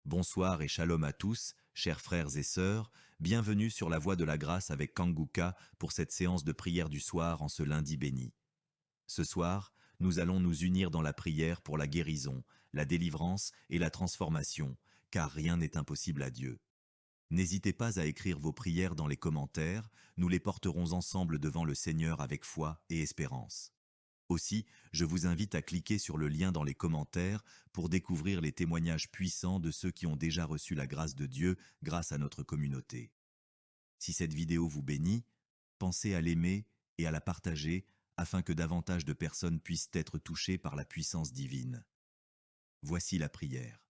Bonsoir et shalom à tous, chers frères et sœurs, bienvenue sur la Voie de la Grâce avec Kanguka pour cette séance de prière du soir en ce lundi béni. Ce soir, nous allons nous unir dans la prière pour la guérison, la délivrance et la transformation, car rien n'est impossible à Dieu. N'hésitez pas à écrire vos prières dans les commentaires, nous les porterons ensemble devant le Seigneur avec foi et espérance. Aussi, je vous invite à cliquer sur le lien dans les commentaires pour découvrir les témoignages puissants de ceux qui ont déjà reçu la grâce de Dieu grâce à notre communauté. Si cette vidéo vous bénit, pensez à l'aimer et à la partager afin que davantage de personnes puissent être touchées par la puissance divine. Voici la prière.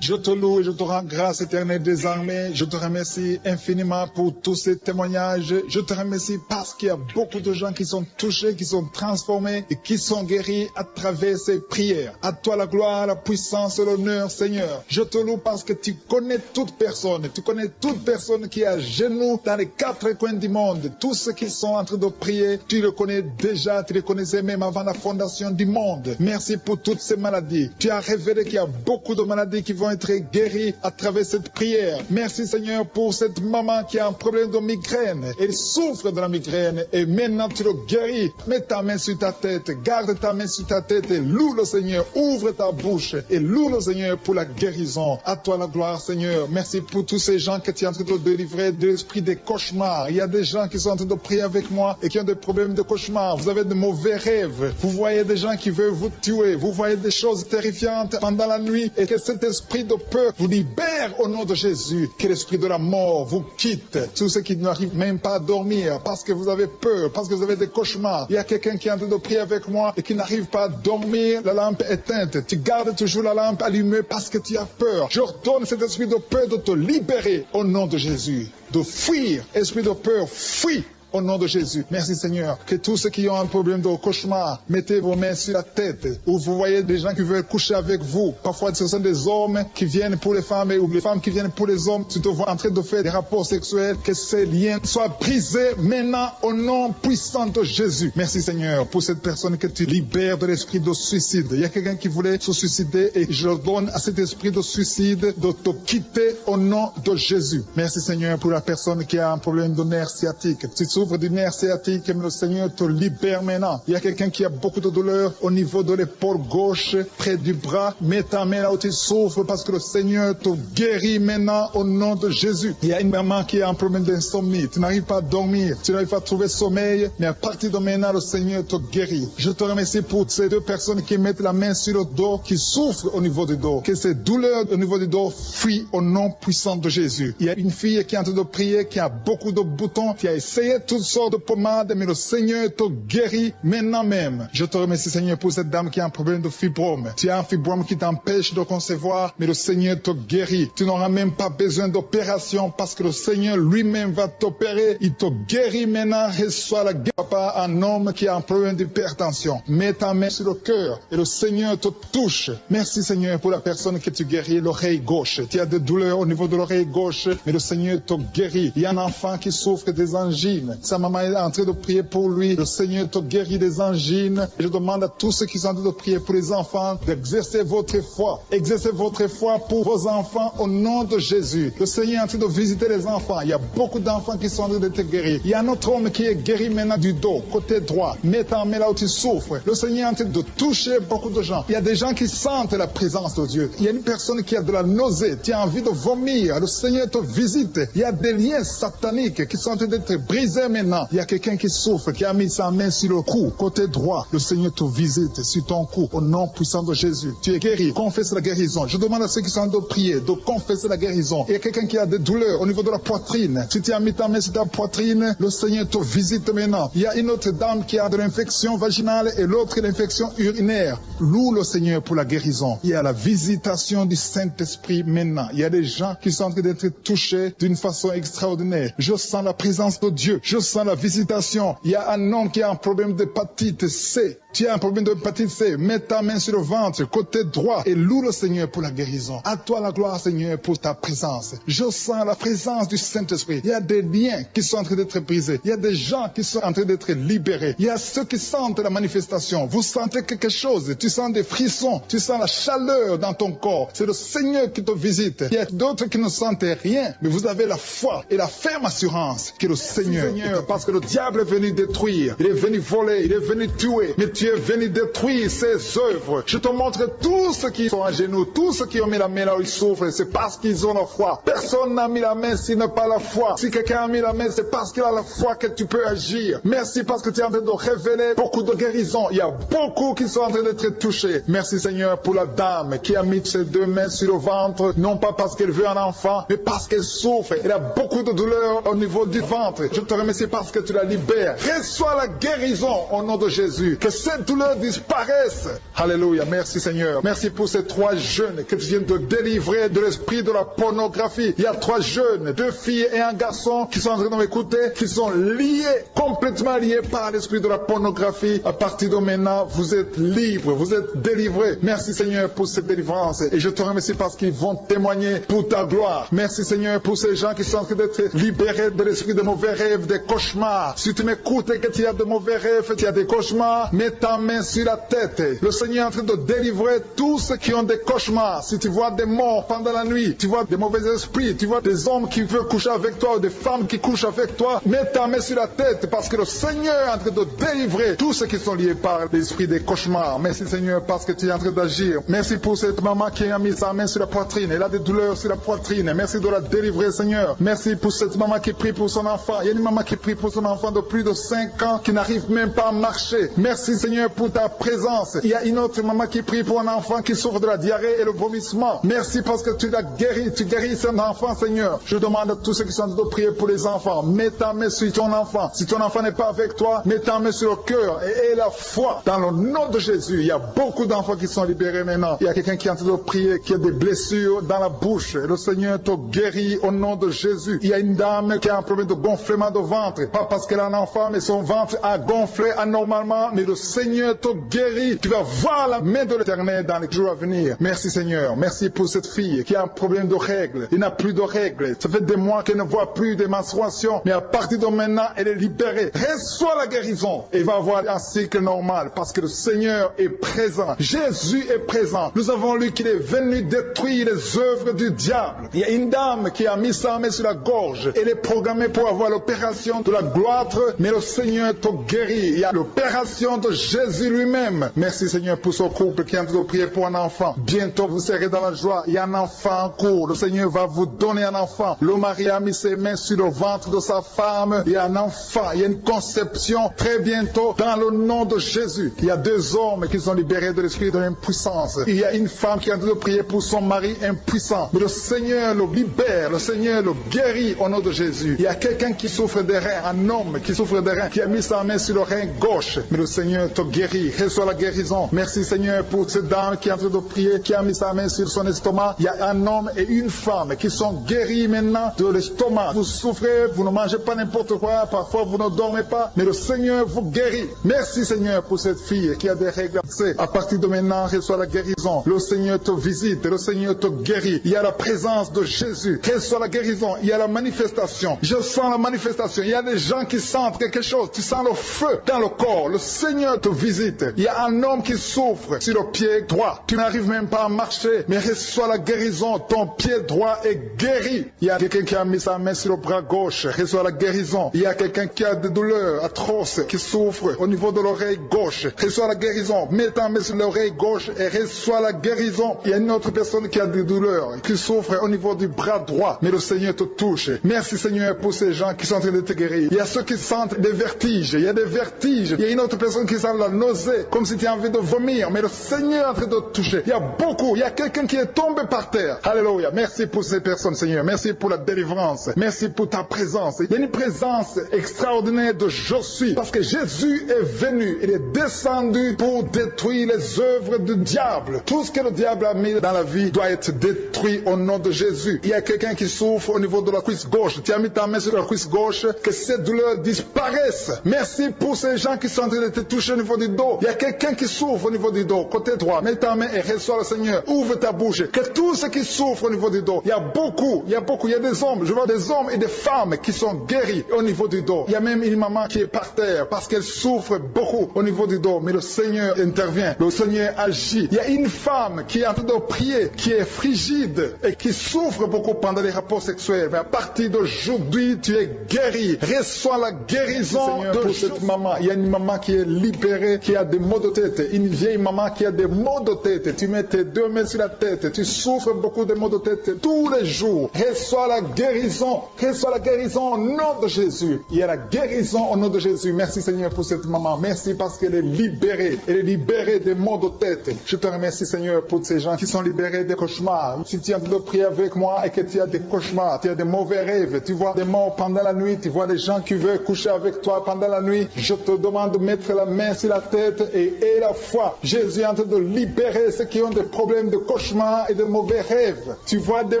Je te loue et je te rends grâce éternelle des armées. Je te remercie infiniment pour tous ces témoignages. Je te remercie parce qu'il y a beaucoup de gens qui sont touchés, qui sont transformés et qui sont guéris à travers ces prières. À toi la gloire, la puissance et l'honneur, Seigneur. Je te loue parce que tu connais toute personne. Tu connais toute personne qui est à genoux dans les quatre coins du monde. Tous ceux qui sont en train de prier, tu le connais déjà. Tu les connaissais même avant la fondation du monde. Merci pour toutes ces maladies. Tu as révélé qu'il y a beaucoup de maladies qui vont être guéris à travers cette prière. Merci Seigneur pour cette maman qui a un problème de migraine. Elle souffre de la migraine et maintenant tu le guéris. Mets ta main sur ta tête, garde ta main sur ta tête et loue le Seigneur. Ouvre ta bouche et loue le Seigneur pour la guérison. À toi la gloire Seigneur. Merci pour tous ces gens que tu es en train de délivrer de l'esprit des cauchemars. Il y a des gens qui sont en train de prier avec moi et qui ont des problèmes de cauchemars. Vous avez de mauvais rêves. Vous voyez des gens qui veulent vous tuer. Vous voyez des choses terrifiantes pendant la nuit et que cet esprit de peur vous libère au nom de Jésus. Que l'esprit de la mort vous quitte. Tous ceux qui n'arrivent même pas à dormir parce que vous avez peur, parce que vous avez des cauchemars. Il y a quelqu'un qui est en train de prier avec moi et qui n'arrive pas à dormir, la lampe éteinte. Tu gardes toujours la lampe allumée parce que tu as peur. J'ordonne cet esprit de peur de te libérer au nom de Jésus. De fuir. Esprit de peur, fuis. Au nom de Jésus. Merci Seigneur. Que tous ceux qui ont un problème de cauchemar, mettez vos mains sur la tête. Ou vous voyez des gens qui veulent coucher avec vous. Parfois ce sont des hommes qui viennent pour les femmes ou les femmes qui viennent pour les hommes. Tu te vois en train de faire des rapports sexuels. Que ces liens soient brisés maintenant au nom puissant de Jésus. Merci Seigneur pour cette personne que tu libères de l'esprit de suicide. Il y a quelqu'un qui voulait se suicider et je donne à cet esprit de suicide de te quitter au nom de Jésus. Merci Seigneur pour la personne qui a un problème de nerf sciatique. Tu souffres du nerf sciatique, mais le Seigneur te libère maintenant. Il y a quelqu'un qui a beaucoup de douleur au niveau de l'épaule gauche, près du bras. Mets ta main là où tu souffres parce que le Seigneur te guérit maintenant au nom de Jésus. Il y a une maman qui a un problème d'insomnie. Tu n'arrives pas à dormir, tu n'arrives pas à trouver sommeil, mais à partir de maintenant, le Seigneur te guérit. Je te remercie pour ces deux personnes qui mettent la main sur le dos, qui souffrent au niveau du dos. Que ces douleurs au niveau du dos fuient au nom puissant de Jésus. Il y a une fille qui est en train de prier, qui a beaucoup de boutons, qui a essayé toutes sortes de pommades, mais le Seigneur te guérit maintenant même. Je te remercie Seigneur pour cette dame qui a un problème de fibrome. Tu as un fibrome qui t'empêche de concevoir, mais le Seigneur te guérit. Tu n'auras même pas besoin d'opération parce que le Seigneur lui-même va t'opérer. Il te guérit maintenant. Reçois la guérison. Papa, un homme qui a un problème d'hypertension. Mets ta main sur le cœur et le Seigneur te touche. Merci Seigneur pour la personne que tu guéris, l'oreille gauche. Tu as des douleurs au niveau de l'oreille gauche, mais le Seigneur te guérit. Il y a un enfant qui souffre des angines. Sa maman est en train de prier pour lui. Le Seigneur te guérit des angines. Et je demande à tous ceux qui sont en train de prier pour les enfants d'exercer votre foi. Exercez votre foi pour vos enfants au nom de Jésus. Le Seigneur est en train de visiter les enfants. Il y a beaucoup d'enfants qui sont en train d'être guéris. Il y a un autre homme qui est guéri maintenant du dos, côté droit. Mets ta main là où tu souffres. Le Seigneur est en train de toucher beaucoup de gens. Il y a des gens qui sentent la présence de Dieu. Il y a une personne qui a de la nausée. Tu as envie de vomir. Le Seigneur te visite. Il y a des liens sataniques qui sont en train d'être brisés maintenant. Il y a quelqu'un qui souffre, qui a mis sa main sur le cou, côté droit. Le Seigneur te visite sur ton cou, au nom puissant de Jésus. Tu es guéri. Confesse la guérison. Je demande à ceux qui sont en train de prier de confesser la guérison. Il y a quelqu'un qui a des douleurs au niveau de la poitrine. Si tu as mis ta main sur ta poitrine, le Seigneur te visite maintenant. Il y a une autre dame qui a de l'infection vaginale et l'autre l'infection urinaire. Loue le Seigneur pour la guérison. Il y a la visitation du Saint-Esprit maintenant. Il y a des gens qui sont en train d'être touchés d'une façon extraordinaire. Je sens la présence de Dieu. Je Je sens la visitation. Il y a un homme qui a un problème d'hépatite C. Tu as un problème d'hépatite C. Mets ta main sur le ventre, côté droit, et loue le Seigneur pour la guérison. À toi la gloire, Seigneur, pour ta présence. Je sens la présence du Saint-Esprit. Il y a des liens qui sont en train d'être brisés. Il y a des gens qui sont en train d'être libérés. Il y a ceux qui sentent la manifestation. Vous sentez quelque chose. Tu sens des frissons. Tu sens la chaleur dans ton corps. C'est le Seigneur qui te visite. Il y a d'autres qui ne sentent rien, mais vous avez la foi et la ferme assurance que le Seigneur, parce que le diable est venu détruire. Il est venu voler. Il est venu tuer. Mais tu es venu détruire ses œuvres. Je te montre tous ceux qui sont à genoux, tous ceux qui ont mis la main là où ils souffrent, c'est parce qu'ils ont la foi. Personne n'a mis la main s'il n'a pas la foi. Si quelqu'un a mis la main, c'est parce qu'il a la foi que tu peux agir. Merci parce que tu es en train de révéler beaucoup de guérisons. Il y a beaucoup qui sont en train d'être touchés. Merci Seigneur pour la dame qui a mis ses deux mains sur le ventre, non pas parce qu'elle veut un enfant, mais parce qu'elle souffre. Elle a beaucoup de douleur au niveau du ventre. Je te remercie parce que tu la libères. Reçois la guérison au nom de Jésus. Que cette douleur disparaisse. Alléluia. Merci Seigneur. Merci pour ces 3 jeunes que tu viens de délivrer de l'esprit de la pornographie. Il y a 3 jeunes, 2 filles et un garçon qui sont en train de m'écouter, qui sont liés, complètement liés par l'esprit de la pornographie. À partir de maintenant, vous êtes libres, vous êtes délivrés. Merci Seigneur pour cette délivrance. Et je te remercie parce qu'ils vont témoigner pour ta gloire. Merci Seigneur pour ces gens qui sont en train d'être libérés de l'esprit de mauvais rêves, des cauchemars. Si tu m'écoutes et que tu as de mauvais rêves, tu as des cauchemars, mets ta main sur la tête. Le Seigneur est en train de délivrer tous ceux qui ont des cauchemars. Si tu vois des morts pendant la nuit, tu vois des mauvais esprits, tu vois des hommes qui veulent coucher avec toi ou des femmes qui couchent avec toi, mets ta main sur la tête parce que le Seigneur est en train de délivrer tous ceux qui sont liés par l'esprit des cauchemars. Merci Seigneur parce que tu es en train d'agir. Merci pour cette maman qui a mis sa main sur la poitrine. Elle a des douleurs sur la poitrine. Merci de la délivrer Seigneur. Merci pour cette maman qui prie pour son enfant. Il y a une maman qui prie pour son enfant de plus de 5 ans qui n'arrive même pas à marcher. Merci Seigneur pour ta présence. Il y a une autre maman qui prie pour un enfant qui souffre de la diarrhée et le vomissement. Merci parce que tu l'as guéri. Tu guéris cet enfant Seigneur. Je demande à tous ceux qui sont en train de prier pour les enfants. Mets ta main sur ton enfant. Si ton enfant n'est pas avec toi, mets ta main sur le cœur et aie la foi. Dans le nom de Jésus, il y a beaucoup d'enfants qui sont libérés maintenant. Il y a quelqu'un qui est en train de prier, qui a des blessures dans la bouche. Et le Seigneur te guérit au nom de Jésus. Il y a une dame qui a un problème de gonflement de ventre. Pas parce qu'elle a un enfant, mais son ventre a gonflé anormalement. Mais le Seigneur te guérit. Tu vas voir la main de l'Éternel dans les jours à venir. Merci Seigneur. Merci pour cette fille qui a un problème de règles. Il n'a plus de règles. Ça fait des mois qu'elle ne voit plus de menstruations. Mais à partir de maintenant, elle est libérée. Reçois la guérison. Et va avoir un cycle normal parce que le Seigneur est présent. Jésus est présent. Nous avons lu qu'il est venu détruire les œuvres du diable. Il y a une dame qui a mis sa main sur la gorge. Elle est programmée pour avoir l'opération de la gloître, mais le Seigneur te guérit. Il y a l'opération de Jésus lui-même. Merci Seigneur pour ce couple qui est en train de prier pour un enfant. Bientôt vous serez dans la joie. Il y a un enfant en cours. Le Seigneur va vous donner un enfant. Le mari a mis ses mains sur le ventre de sa femme. Il y a un enfant. Il y a une conception très bientôt dans le nom de Jésus. Il y a 2 hommes qui sont libérés de l'esprit de l'impuissance. Il y a une femme qui est en train de prier pour son mari impuissant. Mais le Seigneur le libère. Le Seigneur le guérit au nom de Jésus. Il y a quelqu'un qui souffre des reins. Un homme qui souffre des reins. Qui a mis sa main sur le rein gauche. Mais le Seigneur te guérit. Reçois la guérison. Merci Seigneur pour cette dame qui est en train de prier. Qui a mis sa main sur son estomac. Il y a un homme et une femme qui sont guéris maintenant de l'estomac. Vous souffrez. Vous ne mangez pas n'importe quoi. Parfois vous ne dormez pas. Mais le Seigneur vous guérit. Merci Seigneur pour cette fille qui a des règles. À partir de maintenant, reçois la guérison. Le Seigneur te visite. Le Seigneur te guérit. Il y a la présence de Jésus. Reçois la guérison. Il y a la manifestation. Je sens la manifestation. Il y a des gens qui sentent quelque chose. Tu sens le feu dans le corps. Le Seigneur te visite. Il y a un homme qui souffre sur le pied droit. Tu n'arrives même pas à marcher. Mais reçois la guérison. Ton pied droit est guéri. Il y a quelqu'un qui a mis sa main sur le bras gauche. Reçois la guérison. Il y a quelqu'un qui a des douleurs atroces, qui souffre au niveau de l'oreille gauche. Reçois la guérison. Mets ta main sur l'oreille gauche et reçois la guérison. Il y a une autre personne qui a des douleurs, qui souffre au niveau du bras droit. Mais le Seigneur te touche. Merci Seigneur pour ces gens qui sont en train de te guérir. Il y a ceux qui sentent des vertiges. Il y a des vertiges. Il y a une autre personne qui sent la nausée, comme si tu as envie de vomir. Mais le Seigneur est en train de te toucher. Il y a beaucoup. Il y a quelqu'un qui est tombé par terre. Alléluia. Merci pour ces personnes, Seigneur. Merci pour la délivrance. Merci pour ta présence. Il y a une présence extraordinaire de je suis. Parce que Jésus est venu. Il est descendu pour détruire les œuvres du diable. Tout ce que le diable a mis dans la vie doit être détruit au nom de Jésus. Il y a quelqu'un qui souffre au niveau de la cuisse gauche. Tu as mis ta main sur la cuisse gauche. que ces douleurs disparaissent. Merci pour ces gens qui sont en train de te toucher au niveau du dos. Il y a quelqu'un qui souffre au niveau du dos, côté droit. Mets ta main et reçois le Seigneur. Ouvre ta bouche. Que tous ceux qui souffrent au niveau du dos, il y a beaucoup, il y a des hommes, je vois des hommes et des femmes qui sont guéris au niveau du dos. Il y a même une maman qui est par terre parce qu'elle souffre beaucoup au niveau du dos. Mais le Seigneur intervient, le Seigneur agit. Il y a une femme qui est en train de prier, qui est frigide et qui souffre beaucoup pendant les rapports sexuels. Mais à partir d'aujourd'hui, tu es guéri. Reçois la guérison de cette maman. Il y a une maman qui est libérée, qui a des maux de tête. Une vieille maman qui a des maux de tête. Tu mets tes deux mains sur la tête. Tu souffres beaucoup de maux de tête tous les jours. Reçois la guérison. Reçois la guérison au nom de Jésus. Il y a la guérison au nom de Jésus. Merci Seigneur pour cette maman. Merci parce qu'elle est libérée. Elle est libérée des maux de tête. Je te remercie Seigneur pour ces gens qui sont libérés des cauchemars. Si tu es en train de prier avec moi et que tu as des cauchemars, tu as des mauvais rêves, tu vois des morts pendant la nuit, tu vois des gens qui veulent coucher avec toi pendant la nuit, je te demande de mettre la main sur la tête et la foi. Jésus est en train de libérer ceux qui ont des problèmes de cauchemars et de mauvais rêves. Tu vois des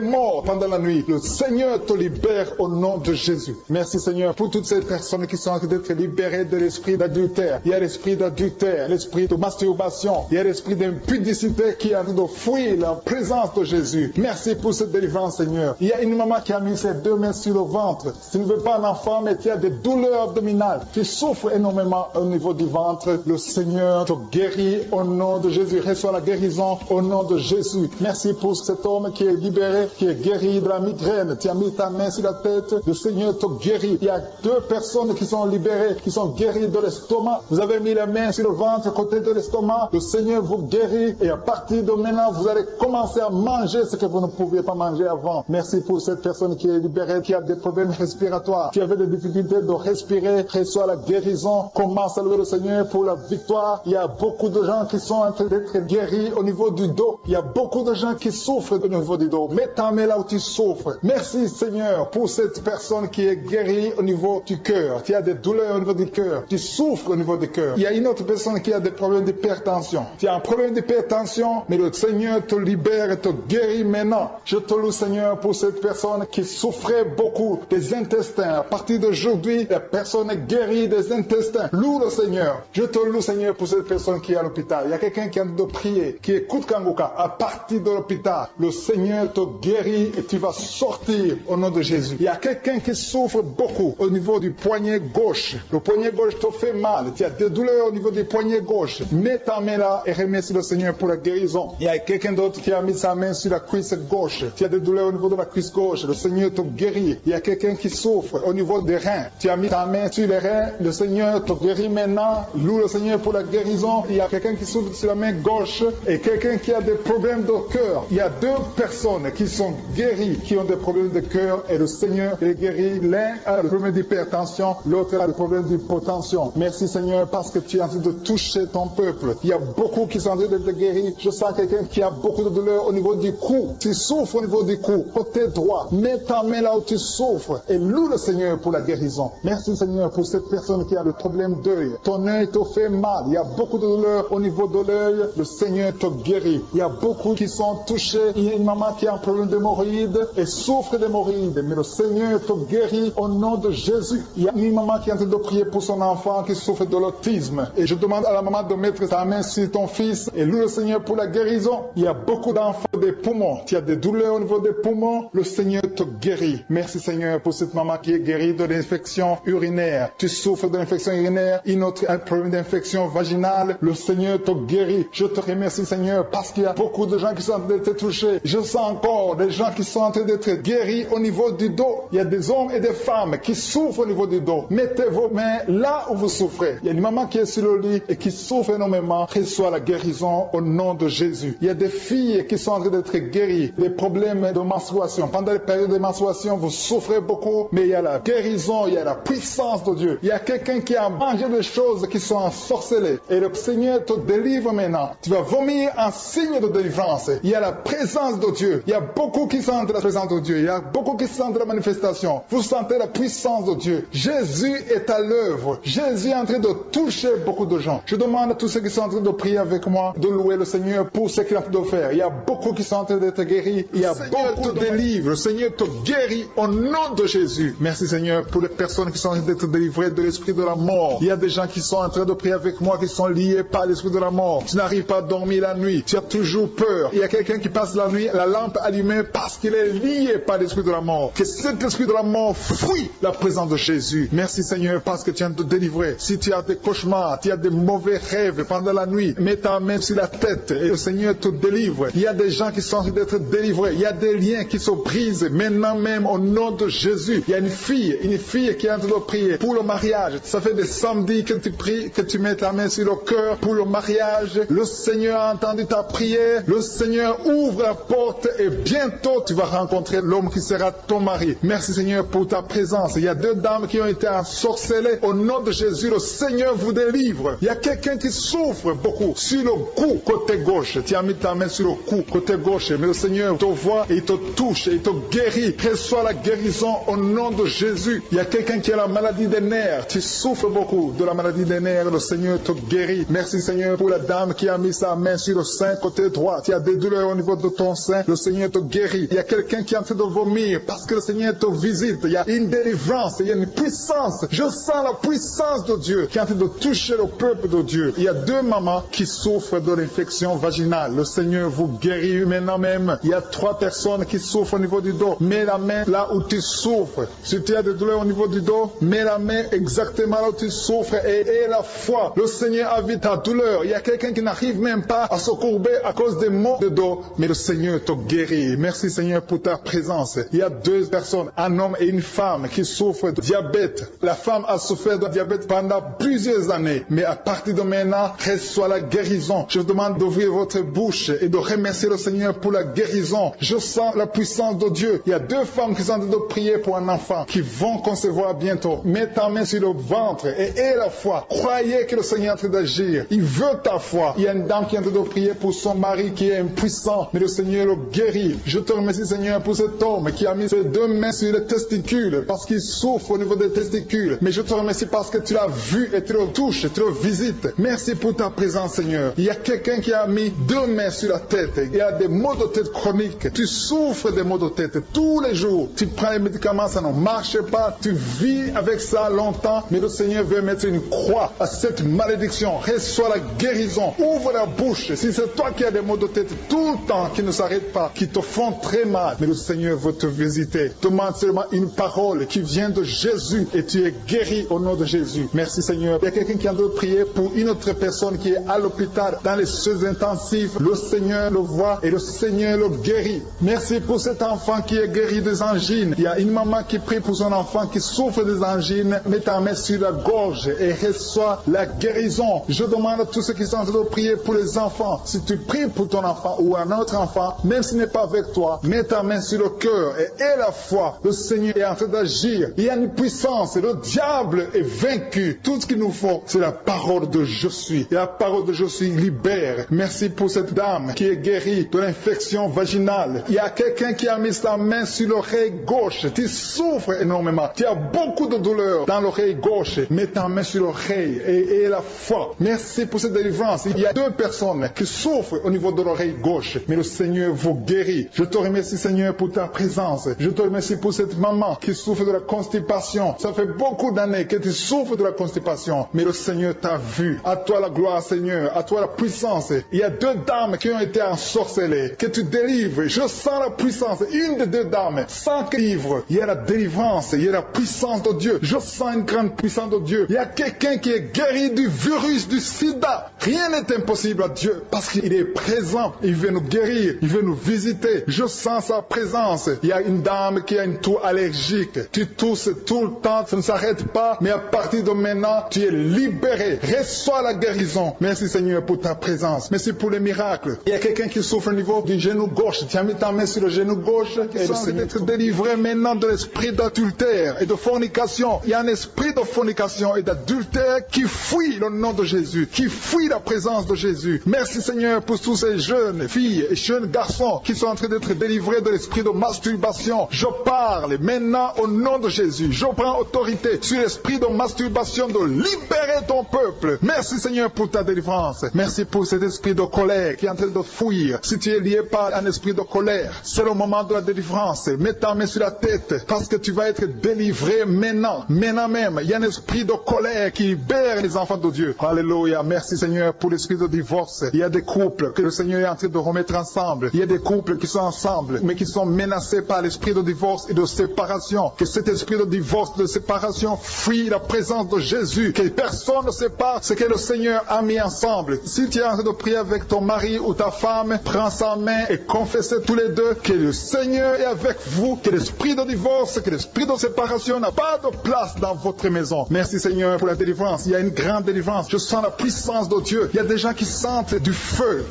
morts pendant la nuit. Le Seigneur te libère au nom de Jésus. Merci Seigneur pour toutes ces personnes qui sont en train d'être libérées de l'esprit d'adultère. Il y a l'esprit d'adultère, l'esprit de masturbation, il y a l'esprit d'impudicité qui est en train de fuir la présence de Jésus. Merci pour cette délivrance Seigneur. Il y a une maman qui a mis ses deux mains sur le ventre. Tu ne veux pas un enfant mais tu as des douleurs abdominales. Tu souffres énormément au niveau du ventre. Le Seigneur te guérit au nom de Jésus. Reçois la guérison au nom de Jésus. Merci pour cet homme qui est libéré, qui est guéri de la migraine. Tu as mis ta main sur la tête. Le Seigneur te guérit. Il y a deux personnes qui sont libérées, qui sont guéries de l'estomac. Vous avez mis la main sur le ventre, côté de l'estomac. Le Seigneur vous guérit et à partir de maintenant, vous allez commencer à manger ce que vous ne pouviez pas manger avant. Merci pour cette personne qui est libérée, qui a des problèmes respiratoires, qui avait des difficultés de respirer. Reçois la guérison. Commence à louer le Seigneur pour la victoire. Il y a beaucoup de gens qui sont en train d'être guéris au niveau du dos. Il y a beaucoup de gens qui souffrent au niveau du dos. Mets ta main là où tu souffres. Merci Seigneur pour cette personne qui est guérie au niveau du cœur. Tu as des douleurs au niveau du cœur. Tu souffres au niveau du cœur. Il y a une autre personne qui a des problèmes d'hypertension. Tu as un problème d'hypertension, mais le Seigneur te libère et te guérit maintenant. Je te loue Seigneur pour cette personne qui souffrait beaucoup des intestins. À partir d'aujourd'hui, la personne est guérie des intestins. Loue le Seigneur. Je te loue Seigneur pour cette personne qui est à l'hôpital. Il y a quelqu'un qui a de prier, qui écoute Kanguka. À partir de l'hôpital, le Seigneur te guérit et tu vas sortir au nom de Jésus. Il y a quelqu'un qui souffre beaucoup au niveau du poignet gauche. Le poignet gauche te fait mal. Tu as des douleurs au niveau du poignet gauche. Mets ta main là et remercie le Seigneur pour la guérison. Il y a quelqu'un d'autre qui a mis sa main sur la cuisse gauche. Tu as des douleurs au niveau de la cuisse gauche. Le Seigneur te guérit. Il y a quelqu'un qui souffre au niveau des reins. Tu as mis ta main sur les reins. Le Seigneur te guérit maintenant. Loue le Seigneur pour la guérison. Il y a quelqu'un qui souffre sur la main gauche et quelqu'un qui a des problèmes de cœur. Il y a deux personnes qui sont guéries, qui ont des problèmes de cœur et le Seigneur les guérit. L'un a le problème d'hypertension, l'autre a le problème d'hypotension. Merci Seigneur parce que tu es en train de toucher ton peuple. Il y a beaucoup qui sont en train d'être guéris. Je sens quelqu'un qui a beaucoup de douleur au niveau du cou. Tu souffres au niveau du cou, côté droit. Mets ta main là où tu souffres et loue le Seigneur pour la guérison. Merci Seigneur pour cette personne qui a le problème d'œil. Ton œil te fait mal. Il y a beaucoup de douleur au niveau de l'œil. Le Seigneur te guérit. Il y a beaucoup qui sont touchés. Il y a une maman qui a un problème d'hémorroïdes et souffre d'hémorroïdes. Mais le Seigneur te guérit au nom de Jésus. Il y a une maman qui est en train de prier pour son enfant qui souffre de l'autisme. Et je demande à la maman de mettre sa main sur ton fils et loue le Seigneur pour la guérison. Il y a beaucoup d'enfants des poumons. Tu as des douleurs au niveau des poumons. Le Seigneur te guérit. Merci Seigneur pour cette maman qui est guérie de l'infection urinaire. Tu souffres de l'infection urinaire. Une autre a un problème d'infection vaginale. Le Seigneur te guérit. Je te remercie Seigneur parce qu'il y a beaucoup de gens qui sont en train d'être touchés. Je sens encore des gens qui sont en train d'être guéris au niveau du dos. Il y a des hommes et des femmes qui souffrent au niveau du dos. Mettez vos mains là où vous souffrez. Il y a une maman qui est sur le lit et qui souffre énormément. Reçoit la guérison au nom de Jésus. Il y a des filles qui sont en train d'être guéries. Des problèmes de menstruation. Pendant les périodes de menstruation, vous souffrez beaucoup, mais il y a la guérison, il y a la puissance de Dieu. Il y a quelqu'un qui a mangé des choses qui sont ensorcelées. Et le Seigneur te délivre maintenant. Tu vas vomir un signe de délivrance. Il y a la présence de Dieu. Il y a beaucoup qui sentent la présence de Dieu. Il y a beaucoup qui sentent la manifestation. Vous sentez la puissance de Dieu. Jésus est à l'œuvre. Jésus est en train de toucher beaucoup de gens. Je demande à tous ceux qui sont en train de prier avec moi de louer le Seigneur pour ce qu'il est en train de faire. Il y a beaucoup qui sont en train d'être guéris. Il y a beaucoup de délivres. Le Seigneur te guérit au nom de Jésus. Merci Seigneur. Seigneur, pour les personnes qui sont en train d'être délivrées de l'esprit de la mort. Il y a des gens qui sont en train de prier avec moi, qui sont liés par l'esprit de la mort. Tu n'arrives pas à dormir la nuit. Tu as toujours peur. Il y a quelqu'un qui passe la nuit, la lampe allumée parce qu'il est lié par l'esprit de la mort. Que cet esprit de la mort fuit la présence de Jésus. Merci Seigneur parce que tu viens de te délivrer. Si tu as des cauchemars, tu as des mauvais rêves pendant la nuit, mets ta main sur la tête et le Seigneur te délivre. Il y a des gens qui sont en train d'être délivrés. Il y a des liens qui se brisent maintenant même au nom de Jésus. Il y a une fille qui est en train de prier pour le mariage. Ça fait des samedis que tu pries, que tu mets ta main sur le cœur pour le mariage. Le Seigneur a entendu ta prière. Le Seigneur ouvre la porte et bientôt tu vas rencontrer l'homme qui sera ton mari. Merci Seigneur pour ta présence. Il y a deux dames qui ont été ensorcelées. Au nom de Jésus, le Seigneur vous délivre. Il y a quelqu'un qui souffre beaucoup sur le cou, côté gauche. Tu as mis ta main sur le cou, côté gauche. Mais le Seigneur te voit et il te touche et il te guérit. Reçois la guérison au nom de Jésus. Il y a quelqu'un qui a la maladie des nerfs. Tu souffres beaucoup de la maladie des nerfs. Le Seigneur te guérit. Merci Seigneur pour la dame qui a mis sa main sur le sein côté droit. Tu as des douleurs au niveau de ton sein. Le Seigneur te guérit. Il y a quelqu'un qui est en train de vomir parce que le Seigneur te visite. Il y a une délivrance. Il y a une puissance. Je sens la puissance de Dieu qui est en train de toucher le peuple de Dieu. Il y a deux mamans qui souffrent de l'infection vaginale. Le Seigneur vous guérit maintenant même. Il y a trois personnes qui souffrent au niveau du dos. Mets la main là où tu souffres. Si tu as des douleurs au niveau du dos, mets la main exactement là où tu souffres et aie la foi. Le Seigneur a vu ta douleur. Il y a quelqu'un qui n'arrive même pas à se courber à cause des maux de dos, mais le Seigneur te guérit. Merci Seigneur pour ta présence. Il y a deux personnes, un homme et une femme qui souffrent de diabète. La femme a souffert de diabète pendant plusieurs années, mais à partir de maintenant, reçoit la guérison. Je vous demande d'ouvrir votre bouche et de remercier le Seigneur pour la guérison. Je sens la puissance de Dieu. Il y a deux femmes qui sont en train de prier pour un enfant qui vont concevoir bientôt. Mets ta main sur le ventre et aie la foi. Croyez que le Seigneur est en train d'agir. Il veut ta foi. Il y a une dame qui est en train de prier pour son mari qui est impuissant, mais le Seigneur le guérit. Je te remercie Seigneur pour cet homme qui a mis ses deux mains sur les testicules parce qu'il souffre au niveau des testicules. Mais je te remercie parce que tu l'as vu et tu le touches, tu le visites. Merci pour ta présence Seigneur. Il y a quelqu'un qui a mis deux mains sur la tête. Il y a des maux de tête chroniques. Tu souffres des maux de tête tous les jours. Tu prends les médicaments, ça ne marche pas. Tu vis avec ça longtemps, mais le Seigneur veut mettre une croix à cette malédiction. Reçois la guérison. Ouvre la bouche. Si c'est toi qui as des maux de tête tout le temps, qui ne s'arrêtent pas, qui te font très mal, mais le Seigneur veut te visiter. Demande seulement une parole qui vient de Jésus et tu es guéri au nom de Jésus. Merci Seigneur. Il y a quelqu'un qui a de prier pour une autre personne qui est à l'hôpital dans les soins intensifs. Le Seigneur le voit et le Seigneur le guérit. Merci pour cet enfant qui est guéri des angines. Il y a une maman qui prie pour son enfant qui souffre des angines. Mets ta main sur la gorge et reçois la guérison. Je demande à tous ceux qui sont en train de prier pour les enfants. Si tu pries pour ton enfant ou un autre enfant, même s'il n'est pas avec toi, mets ta main sur le cœur et aie la foi. Le Seigneur est en train d'agir. Il y a une puissance. Le diable est vaincu. Tout ce qu'il nous faut, c'est la parole de je suis. Et la parole de je suis libère. Merci pour cette dame qui est guérie de l'infection vaginale. Il y a quelqu'un qui a mis sa main sur l'oreille gauche. Tu souffres énormément. Tu as beaucoup de douleur dans l'oreille gauche. Mets ta main sur l'oreille et aie la foi. Merci pour cette délivrance. Il y a deux personnes qui souffrent au niveau de l'oreille gauche, mais le Seigneur vous guérit. Je te remercie Seigneur pour ta présence. Je te remercie pour cette maman qui souffre de la constipation. Ça fait beaucoup d'années que tu souffres de la constipation, mais le Seigneur t'a vu. À toi la gloire Seigneur, à toi la puissance. Il y a deux dames qui ont été ensorcelées, que tu délivres. Je sens la puissance. Une des deux dames, sans livre, il y a la délivrance, il y a la puissance de Dieu. Je sens une grande puissance de Dieu. Il y a quelqu'un qui est guéri du virus du sida. Rien n'est impossible à Dieu parce qu'il est présent. Il veut nous guérir, il veut nous visiter. Je sens sa présence. Il y a une dame qui a une toux allergique. Tu tousses tout le temps, ça ne s'arrête pas, mais à partir de maintenant, tu es libéré. Reçois la guérison. Merci Seigneur pour ta présence. Merci pour les miracles. Il y a quelqu'un qui souffre au niveau du genou gauche. Tu as mis ta main sur le genou gauche et le Seigneur être délivré maintenant de l'esprit d'adultère et de fornication. Il y a un esprit de fornication et d'adultère qui fuit le nom de Jésus, qui fuit la présence de Jésus. Merci Seigneur pour tous ces jeunes filles et jeunes garçons qui sont en train d'être délivrés de l'esprit de masturbation. Je parle maintenant au nom de Jésus. Je prends autorité sur l'esprit de masturbation de libérer ton peuple. Merci Seigneur pour ta délivrance. Merci pour cet esprit de colère qui est en train de fuir. Si tu es lié par un esprit de colère, c'est le moment de la délivrance. Mets ta main sur la tête parce que tu vas être délivré maintenant. Maintenant même, il y a un esprit de colère qui libère les enfants de Dieu. Alléluia. Merci Seigneur pour l'esprit de divorce. Il y a des couples que le Seigneur est en train de remettre ensemble. Il y a des couples qui sont ensemble, mais qui sont menacés par l'esprit de divorce et de séparation. Que cet esprit de divorce, de séparation, fuit la présence de Jésus. Que personne ne sépare ce que le Seigneur a mis ensemble. Si tu es en train de prier avec ton mari ou ta femme, prends sa main et confessez tous les deux que le Seigneur est avec vous, que l'esprit de divorce, que l'esprit de séparation n'a pas de place dans votre maison. Merci Seigneur pour la délivrance. Il y a une grande délivrance. Je sens la puissance de Dieu. Il y a des gens qui sentent du feu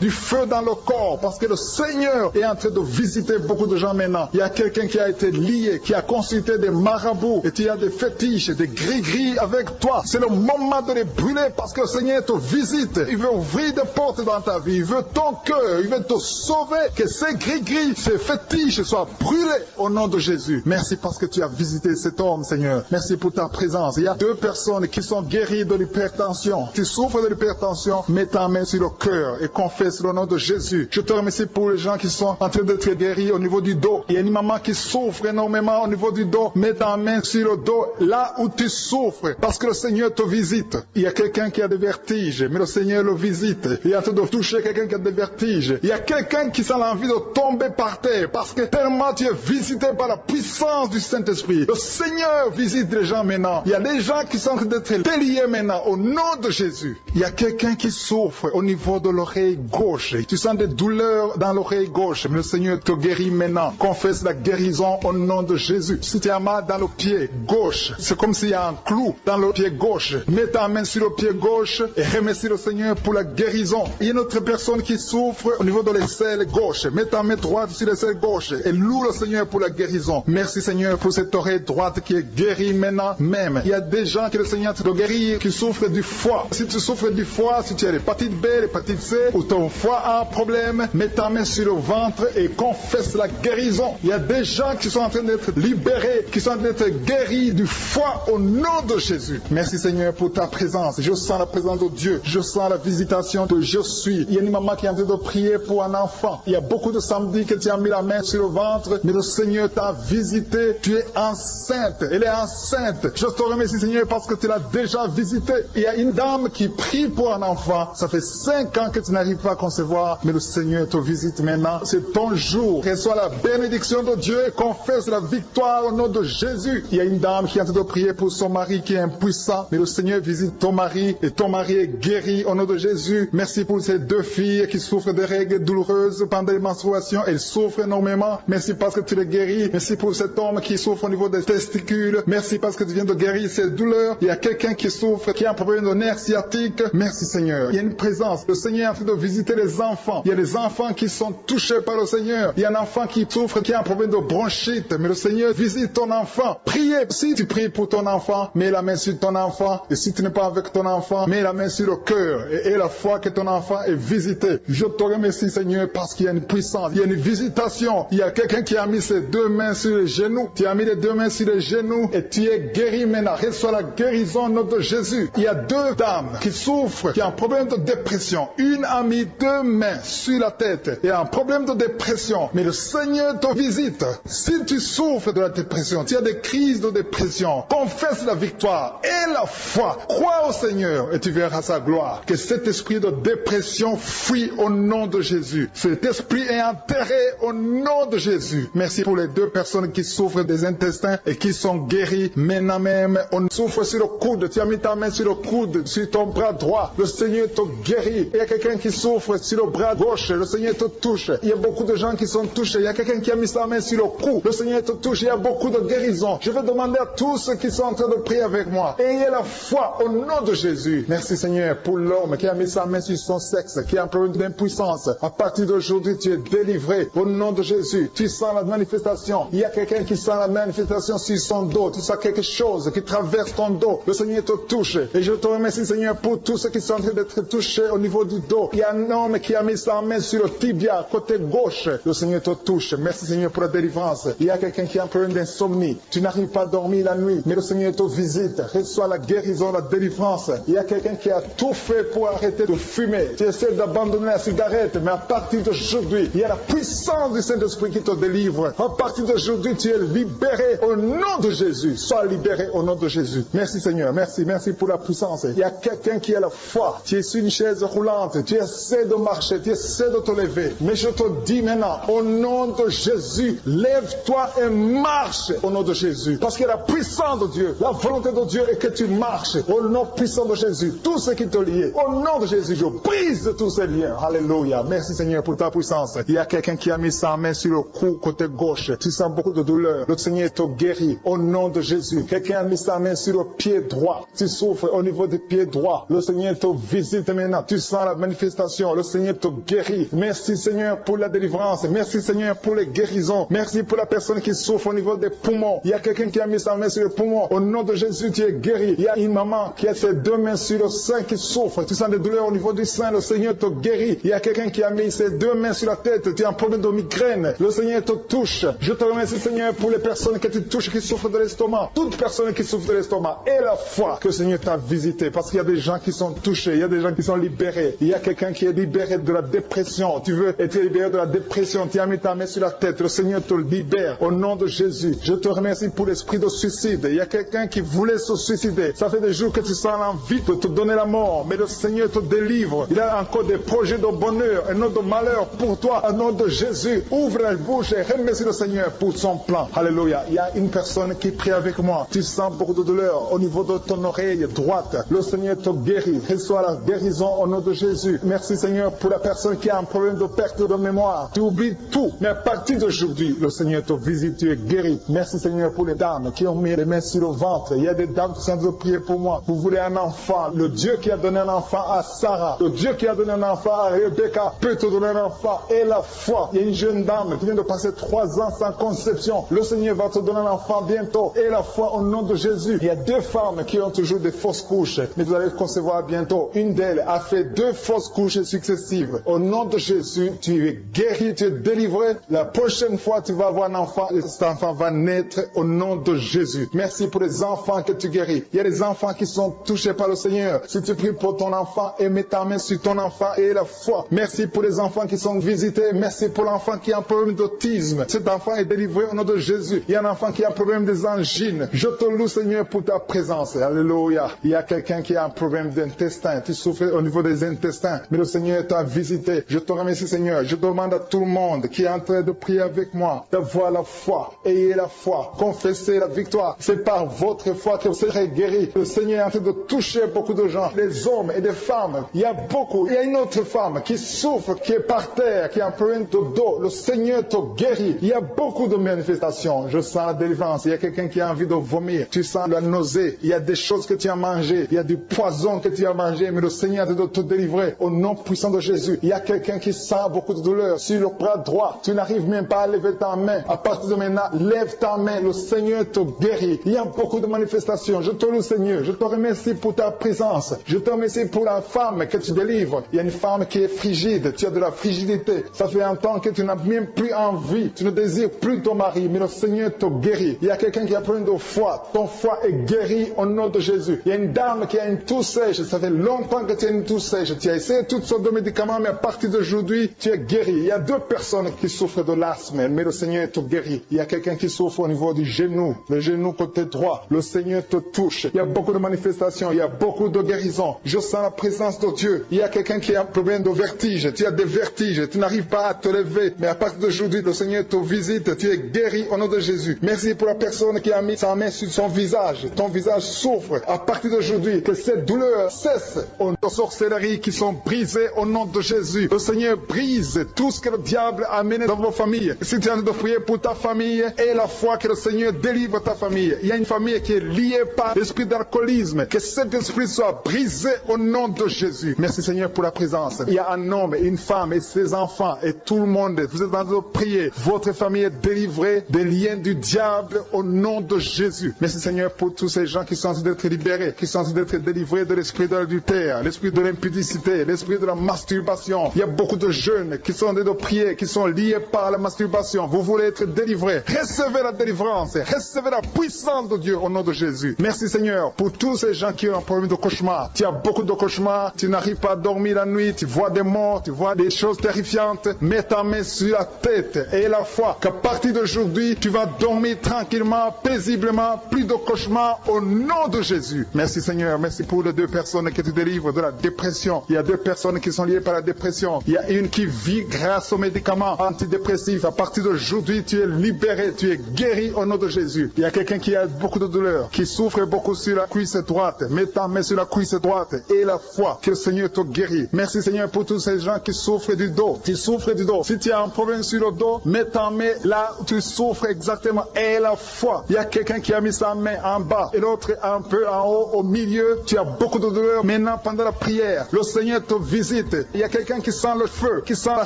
dans le corps, parce que le Seigneur est en train de visiter beaucoup de gens maintenant. Il y a quelqu'un qui a été lié, qui a consulté des marabouts, et tu as des fétiches, des gris-gris avec toi. C'est le moment de les brûler, parce que le Seigneur te visite. Il veut ouvrir des portes dans ta vie. Il veut ton cœur. Il veut te sauver. Que ces gris-gris, ces fétiches soient brûlés au nom de Jésus. Merci parce que tu as visité cet homme, Seigneur. Merci pour ta présence. Il y a 2 personnes qui sont guéries de l'hypertension. Tu souffres de l'hypertension, mets ta main sur le cœur et confesse le nom de Jésus. Je te remercie pour les gens qui sont en train d'être guéris au niveau du dos. Il y a une maman qui souffre énormément au niveau du dos. Mets ta main sur le dos, là où tu souffres, parce que le Seigneur te visite. Il y a quelqu'un qui a des vertiges, mais le Seigneur le visite. Il est en train de toucher quelqu'un qui a des vertiges. Il y a quelqu'un qui sent l'envie de tomber par terre, parce que tellement tu es visité par la puissance du Saint-Esprit. Le Seigneur visite les gens maintenant. Il y a des gens qui sont en train d'être déliés maintenant au nom de Jésus. Il y a quelqu'un qui souffre au niveau de l'oreille gauche. Tu sens des douleurs dans l'oreille gauche, mais le Seigneur te guérit maintenant. Confesse la guérison au nom de Jésus. Si tu as mal dans le pied gauche, c'est comme s'il y a un clou dans le pied gauche. Mets ta main sur le pied gauche et remercie le Seigneur pour la guérison. Il y a une autre personne qui souffre au niveau de l'aisselle gauche. Mets ta main droite sur l'aisselle gauche et loue le Seigneur pour la guérison. Merci Seigneur pour cette oreille droite qui est guérie maintenant même. Il y a des gens que le Seigneur te guérit qui souffrent du foie. Si tu souffres du foie, si tu as l'hépatite B, l'hépatite C, ou ton foie a un problème, mets ta main sur le ventre et confesse la guérison. Il y a des gens qui sont en train d'être libérés, qui sont en train d'être guéris du foie au nom de Jésus. Merci Seigneur pour ta présence. Je sens la présence de Dieu. Je sens la visitation de je suis. Il y a une maman qui est en train de prier pour un enfant. Il y a beaucoup de samedis que tu as mis la main sur le ventre, mais le Seigneur t'a visité. Tu es enceinte. Elle est enceinte. Je te remercie Seigneur parce que tu l'as déjà visité. Il y a une dame qui prie pour un enfant. Ça fait 5 ans que tu n'arrives pas à concevoir, mais le Seigneur te visite maintenant. C'est ton jour. Reçois la bénédiction de Dieu et confesse la victoire au nom de Jésus. Il y a une dame qui est en train de prier pour son mari qui est impuissant, mais le Seigneur visite ton mari et ton mari est guéri au nom de Jésus. Merci pour ces 2 filles qui souffrent de règles douloureuses pendant les menstruations. Elles souffrent énormément. Merci parce que tu les guéris. Merci pour cet homme qui souffre au niveau des testicules. Merci parce que tu viens de guérir ces douleurs. Il y a quelqu'un qui souffre, qui a un problème de nerf sciatique. Merci Seigneur. Il y a une présence. Le Seigneur est en train de visiter les enfants. Il y a des enfants qui sont touchés par le Seigneur. Il y a un enfant qui souffre, qui a un problème de bronchite. Mais le Seigneur visite ton enfant. Priez. Si tu pries pour ton enfant, mets la main sur ton enfant. Et si tu n'es pas avec ton enfant, mets la main sur le cœur. Et la foi que ton enfant est visité. Je te remercie Seigneur parce qu'il y a une puissance. Il y a une visitation. Il y a quelqu'un qui a mis ses 2 mains sur les genoux. Tu as mis les 2 mains sur les genoux et tu es guéri maintenant. Reçois la guérison au nom de Jésus. Il y a 2 dames qui souffrent, qui ont un problème de dépression. Une a mis 2 mains sur la tête et a un problème de dépression. Mais le Seigneur te visite. Si tu souffres de la dépression, tu as des crises de dépression, confesse la victoire et la foi. Crois au Seigneur et tu verras sa gloire. Que cet esprit de dépression fuit au nom de Jésus. Cet esprit est enterré au nom de Jésus. Merci pour les 2 personnes qui souffrent des intestins et qui sont guéries maintenant même. On souffre sur le coude. Tu as mis ta main sur le coude, sur ton bras droit. Le Seigneur te guérit. Il y a quelqu'un qui souffre sur le bras gauche. Le Seigneur te touche. Il y a beaucoup de gens qui sont touchés. Il y a quelqu'un qui a mis sa main sur le cou. Le Seigneur te touche. Il y a beaucoup de guérisons. Je vais demander à tous ceux qui sont en train de prier avec moi. Ayez la foi au nom de Jésus. Merci Seigneur pour l'homme qui a mis sa main sur son sexe, qui a un problème d'impuissance. À partir d'aujourd'hui, tu es délivré au nom de Jésus. Tu sens la manifestation. Il y a quelqu'un qui sent la manifestation sur son dos. Tu sens quelque chose qui traverse ton dos. Le Seigneur te touche. Et je te remercie Seigneur pour tous ceux qui sont en train d'être touchés au niveau du dos. Il y a un homme qui a mis sa main sur le tibia, côté gauche. Le Seigneur te touche. Merci Seigneur pour la délivrance. Il y a quelqu'un qui a un problème d'insomnie. Tu n'arrives pas à dormir la nuit, mais le Seigneur te visite. Reçois la guérison, la délivrance. Il y a quelqu'un qui a tout fait pour arrêter de fumer. Tu essaies d'abandonner la cigarette, mais à partir d'aujourd'hui, il y a la puissance du Saint-Esprit qui te délivre. À partir d'aujourd'hui, tu es libéré au nom de Jésus. Sois libéré au nom de Jésus. Merci Seigneur, merci pour la puissance. Il y a quelqu'un qui a la foi. Tu es sur une chaise roulante, tu essaies de marcher, tu essaies de te lever. Mais je te dis maintenant, au nom de Jésus, lève-toi et marche au nom de Jésus. Parce que la puissance de Dieu, la volonté de Dieu est que tu marches au nom puissant de Jésus. Tout ce qui te lie, au nom de Jésus, je brise tous ces liens. Alléluia. Merci Seigneur pour ta puissance. Il y a quelqu'un qui a mis sa main sur le cou côté gauche. Tu sens beaucoup de douleur. Le Seigneur te guérit au nom de Jésus. Quelqu'un a mis sa main sur le pied droit. Tu souffres au niveau du pied droit. Le Seigneur te visite maintenant. Tu sens la manifestation. Le Seigneur te guérit. Merci Seigneur pour la délivrance. Merci Seigneur pour les guérisons. Merci pour la personne qui souffre au niveau des poumons. Il y a quelqu'un qui a mis sa main sur le poumon. Au nom de Jésus, tu es guéri. Il y a une maman qui a ses deux mains sur le sein qui souffre. Tu sens des douleurs au niveau du sein. Le Seigneur te guérit. Il y a quelqu'un qui a mis ses deux mains sur la tête. Tu as un problème de migraine. Le Seigneur te touche. Je te remercie Seigneur pour les personnes que tu touches qui souffrent de l'estomac. Toute personne qui souffre de l'estomac. Et la foi que le Seigneur t'a visité. Parce qu'il y a des gens qui sont touchés. Il y a des gens qui sont libérés. Il y a quelqu'un qui est libéré de la dépression. Tu veux être libéré de la dépression. Tu as mis ta main sur la tête. Le Seigneur te libère. Au nom de Jésus. Je te remercie pour l'esprit de suicide. Il y a quelqu'un qui voulait se suicider. Ça fait des jours que tu sens l'envie de te donner la mort. Mais le Seigneur te délivre. Il a encore des projets de bonheur et non de malheur pour toi. Au nom de Jésus. Ouvre la bouche et remercie le Seigneur pour son plan. Alléluia. Il y a une personne qui prie avec moi. Tu sens beaucoup de douleur au niveau de ton oreille droite. Le Seigneur te guérit. Reçois la guérison au nom de Jésus. Merci Seigneur pour la personne qui a un problème de perte de mémoire. Tu oublies tout. Mais à partir d'aujourd'hui, le Seigneur te visite. Tu es guéri. Merci Seigneur pour les dames qui ont mis les mains sur le ventre. Il y a des dames qui sont en train de prier pour moi. Vous voulez un enfant. Le Dieu qui a donné un enfant à Sarah. Le Dieu qui a donné un enfant à Rebecca peut te donner un enfant. Et la foi. Il y a une jeune dame qui vient de passer 3 ans sans conception. Le Seigneur va te donner un enfant bientôt. Et la foi au nom de Jésus. Il y a 2 femmes qui ont toujours des fausses couches. Mais vous allez concevoir bientôt. Une d'elles a fait 2 fausses couches successives. Au nom de Jésus, tu es guéri, tu es délivré. La prochaine fois, tu vas avoir un enfant. Et cet enfant va naître au nom de Jésus. Merci pour les enfants que tu guéris. Il y a des enfants qui sont touchés par le Seigneur. Si tu pries pour ton enfant et mets ta main sur ton enfant et la foi. Merci pour les enfants qui sont visités. Merci pour l'enfant qui a un problème d'autisme. Cet enfant est délivré au nom de Jésus. Il y a un enfant qui a un problème des angines. Je te loue Seigneur pour ta présence. Alléluia. Il y a quelqu'un qui a un problème d'intestin. Tu souffres au niveau des intestins. Mais le Seigneur t'a visité. Je te remercie Seigneur. Je demande à tout le monde qui est en train de prier avec moi d'avoir la foi. Ayez la foi. Confessez la victoire. C'est par votre foi que vous serez guéris. Le Seigneur est en train de toucher beaucoup de gens. Des hommes et des femmes. Il y a beaucoup. Il y a une autre femme qui souffre, qui est par terre, qui a un problème de dos. Le Seigneur te guérit. Il y a beaucoup de manifestations. Je sens la délivrance. Il y a quelqu'un qui a envie de vomir. Tu sens la nausée. Il y a des choses que tu as mangées. Il y a du poison que tu as mangé. Mais le Seigneur est en train de te délivrer. Au nom puissant de Jésus. Il y a quelqu'un qui sent beaucoup de douleur sur le bras droit. Tu n'arrives même pas à lever ta main. À partir de maintenant, lève ta main. Le Seigneur te guérit. Il y a beaucoup de manifestations. Je te loue Seigneur. Je te remercie pour ta présence. Je te remercie pour la femme que tu délivres. Il y a une femme qui est frigide. Tu as de la frigidité. Ça fait un temps que tu n'as même plus envie. Tu ne désires plus ton mari. Mais le Seigneur te guérit. Il y a quelqu'un qui a plein de foi. Ton foie est guéri au nom de Jésus. Il y a une dame qui a une toux sèche. Ça fait longtemps que tu as une toux sèche. Tu as essayé toutes sortes de médicaments. Mais à partir d'aujourd'hui, tu es guéri. Il y a 2 personnes qui souffrent de l'asthme. Mais le Seigneur te guérit. Il y a quelqu'un qui souffre au niveau du genou. Le genou côté droit. Le Seigneur te touche. Il y a beaucoup de manifestations. Il y a beaucoup de guérisons. Je sens la présence de Dieu. Il y a quelqu'un qui a un problème de vertige. Tu as des vertiges. Tu n'arrives pas à te lever. Mais à partir d'aujourd'hui, le Seigneur te visite. Tu es guéri au nom de Jésus. Merci pour la personne qui a mis sa main sur son visage. Ton visage souffre. À partir d'aujourd'hui, que cette douleur cesse. Aux sorcelleries qui sont brisées au nom de Jésus. Le Seigneur brise tout ce que le diable a mené dans vos familles. Si tu es en train de prier pour ta famille, et la foi que le Seigneur délivre ta famille. Il y a une famille qui est liée par l'esprit d'alcoolisme. Que cet esprit soit brisé au nom de Jésus. Merci Seigneur pour la présence. Il y a un homme et une femme et ses enfants et tout le monde. Vous êtes en train de prier. Votre famille est délivrée des liens du diable au nom de Jésus. Merci Seigneur pour tous ces gens qui sont en train d'être libérés, qui sont en train d'être délivrés de l'esprit de l'adultère, l'esprit de l'impudicité, l'esprit de la masturbation. Il y a beaucoup de jeunes qui sont en train de prier, qui sont liés par la masturbation. Vous voulez être délivrés. Recevez la délivrance. Recevez la puissance de Dieu au nom de Jésus. Merci Seigneur pour tous ces gens qui ont un problème de cauchemar. Tu as beaucoup de cauchemars. Tu n'arrives pas à dormir la nuit. Tu vois des morts. Tu vois des choses terrifiantes. Mets ta main sur la tête et la foi qu'à partir d'aujourd'hui, tu vas dormir tranquillement, paisiblement, plus de cauchemars au nom de Jésus. Merci Seigneur, merci pour les 2 personnes que tu délivres de la dépression. Il y a 2 personnes qui sont liées par la dépression. Il y a une qui vit grâce aux médicaments antidépressifs. À partir d'aujourd'hui, tu es libéré, tu es guéri au nom de Jésus. Il y a quelqu'un qui a beaucoup de douleur, qui souffre beaucoup sur la cuisse droite. Mets ta main sur la cuisse droite et la foi que le Seigneur te guérit. Merci Seigneur pour tous ces gens qui souffrent du dos. Qui souffrent du dos. Si tu as un problème sur le dos, mets ta main là où tu souffres exactement et la foi. Il y a quelqu'un qui a mis sa main en bas et l'autre un peu en haut, au milieu. Tu as beaucoup de douleur. Maintenant, pendant la prière, le Seigneur te visite. Il y a quelqu'un qui sent le feu, qui sent la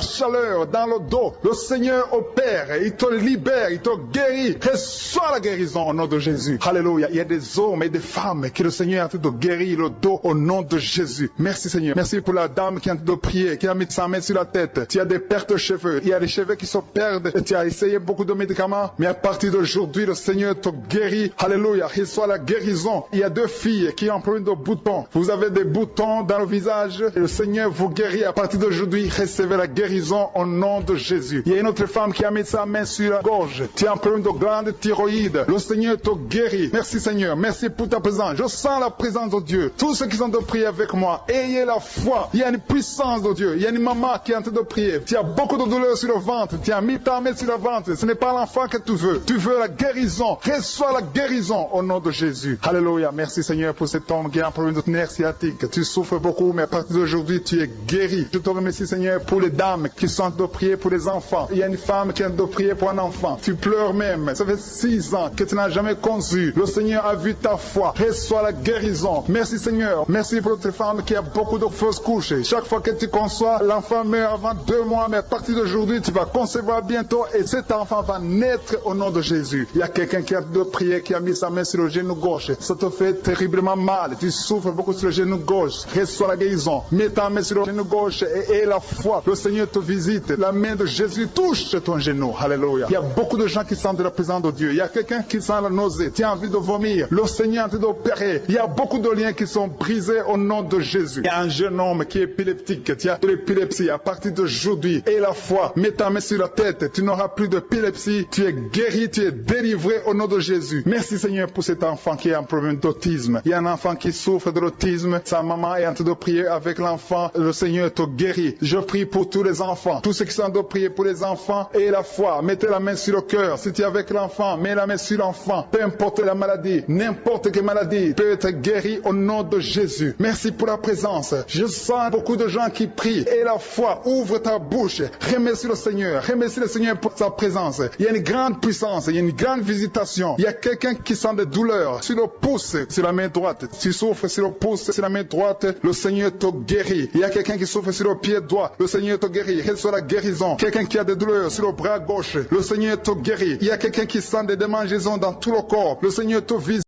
chaleur dans le dos. Le Seigneur opère, il te libère, il te guérit. Reçois la guérison au nom de Jésus. Alléluia. Il y a des hommes et des femmes que le Seigneur a tout de guérir le dos au nom de Jésus. Merci Seigneur. Merci pour la dame qui a tout de prier, qui a mis sa main sur la tête. Tu as des pertes de cheveux. Il y a des cheveux qui se perdent. Et tu as essayé beaucoup de médicaments. Mais à partir d'aujourd'hui, le Seigneur te guérit. Alléluia. Reçois la guérison. Il y a 2 filles qui ont un problème de boutons. Vous avez des boutons dans le visage. Et le Seigneur vous guérit. À partir d'aujourd'hui, recevez la guérison au nom de Jésus. Il y a une autre femme qui a mis sa main sur la gorge. Tu as un problème de glande thyroïde. Le Seigneur te guérit. Merci Seigneur. Merci pour ta présence. Je sens la présence de Dieu. Tous ceux qui sont de prier avec moi, ayez la foi. Il y a une puissance de Dieu. Il y a une maman qui est en train de prier. Tu as beaucoup de douleur sur le ventre. Tu as mis ta main sur le ventre. Ce n'est pas l'enfant que tu veux. Tu veux la guérison. Reçois la guérison au nom de Jésus. Alléluia. Merci Seigneur pour cet homme qui a un problème de nerf sciatique. Tu souffres beaucoup, mais à partir d'aujourd'hui, tu es guéri. Je te remercie Seigneur pour les dames qui sont de prier pour les enfants. Il y a une femme qui est de prier pour un enfant. Tu pleures même. Ça fait 6 ans que tu n'as jamais conçu. Le Seigneur a vu ta foi. Reçois la guérison. Merci Seigneur. Merci pour cette femme qui a beaucoup de fausses couches. Chaque fois que tu conçois, l'enfant meurt avant 2 mois, mais à partir d'aujourd'hui, tu vas concevoir bientôt et cet enfant va naître au nom de Jésus. Il y a quelqu'un qui a de prier, qui a mis sa main sur le genou gauche. Ça te fait terriblement mal. Tu souffres beaucoup sur le genou gauche. Reçois la guérison. Mets ta main sur le genou gauche et la foi. Le Seigneur te visite. La main de Jésus touche ton genou. Alléluia. Il y a beaucoup de gens qui sentent la présence de Dieu. Il y a quelqu'un qui sent la nausée. Tu as envie de vomir. Le Seigneur est en train d'opérer. Il y a beaucoup de liens qui sont brisés au nom de Jésus. Il y a un jeune homme qui est épileptique. Tu as de l'épilepsie à partir d'aujourd'hui. Et la foi. Mets ta main sur la tête. Tu n'auras plus d'épilepsie. Tu es guéri. Tu es délivré au nom de Jésus. Merci Seigneur pour cet enfant qui a un problème d'autisme. Il y a un enfant qui souffre de l'autisme. Sa maman est en train de prier avec l'enfant. Le Seigneur te guérit. Je prie pour tous les enfants. Tous ceux qui sont en train de prier pour les enfants et la foi. Mettez la main sur le cœur. Si tu es avec l'enfant, mets la main sur l'enfant. Peu importe la maladie, n'importe quelle maladie peut être guérie au nom de Jésus. Merci pour la présence. Je sens beaucoup de gens qui prient. Et la foi, ouvre ta bouche. Remercie le Seigneur. Remercie le Seigneur pour sa présence. Il y a une grande puissance. Il y a une grande visitation. Il y a quelqu'un qui sent des douleurs sur le pouce, sur la main droite. Tu souffres sur le pouce, sur la main droite. Le Seigneur te guérit. Il y a quelqu'un qui souffre sur le pied droit. Le Seigneur te guérit. Reçois la guérison. Quelqu'un qui a des douleurs sur le bras gauche. Le Seigneur te guérit. Il y a quelqu'un qui sent des démangeaisons dans tout le corps. Le Seigneur te visite.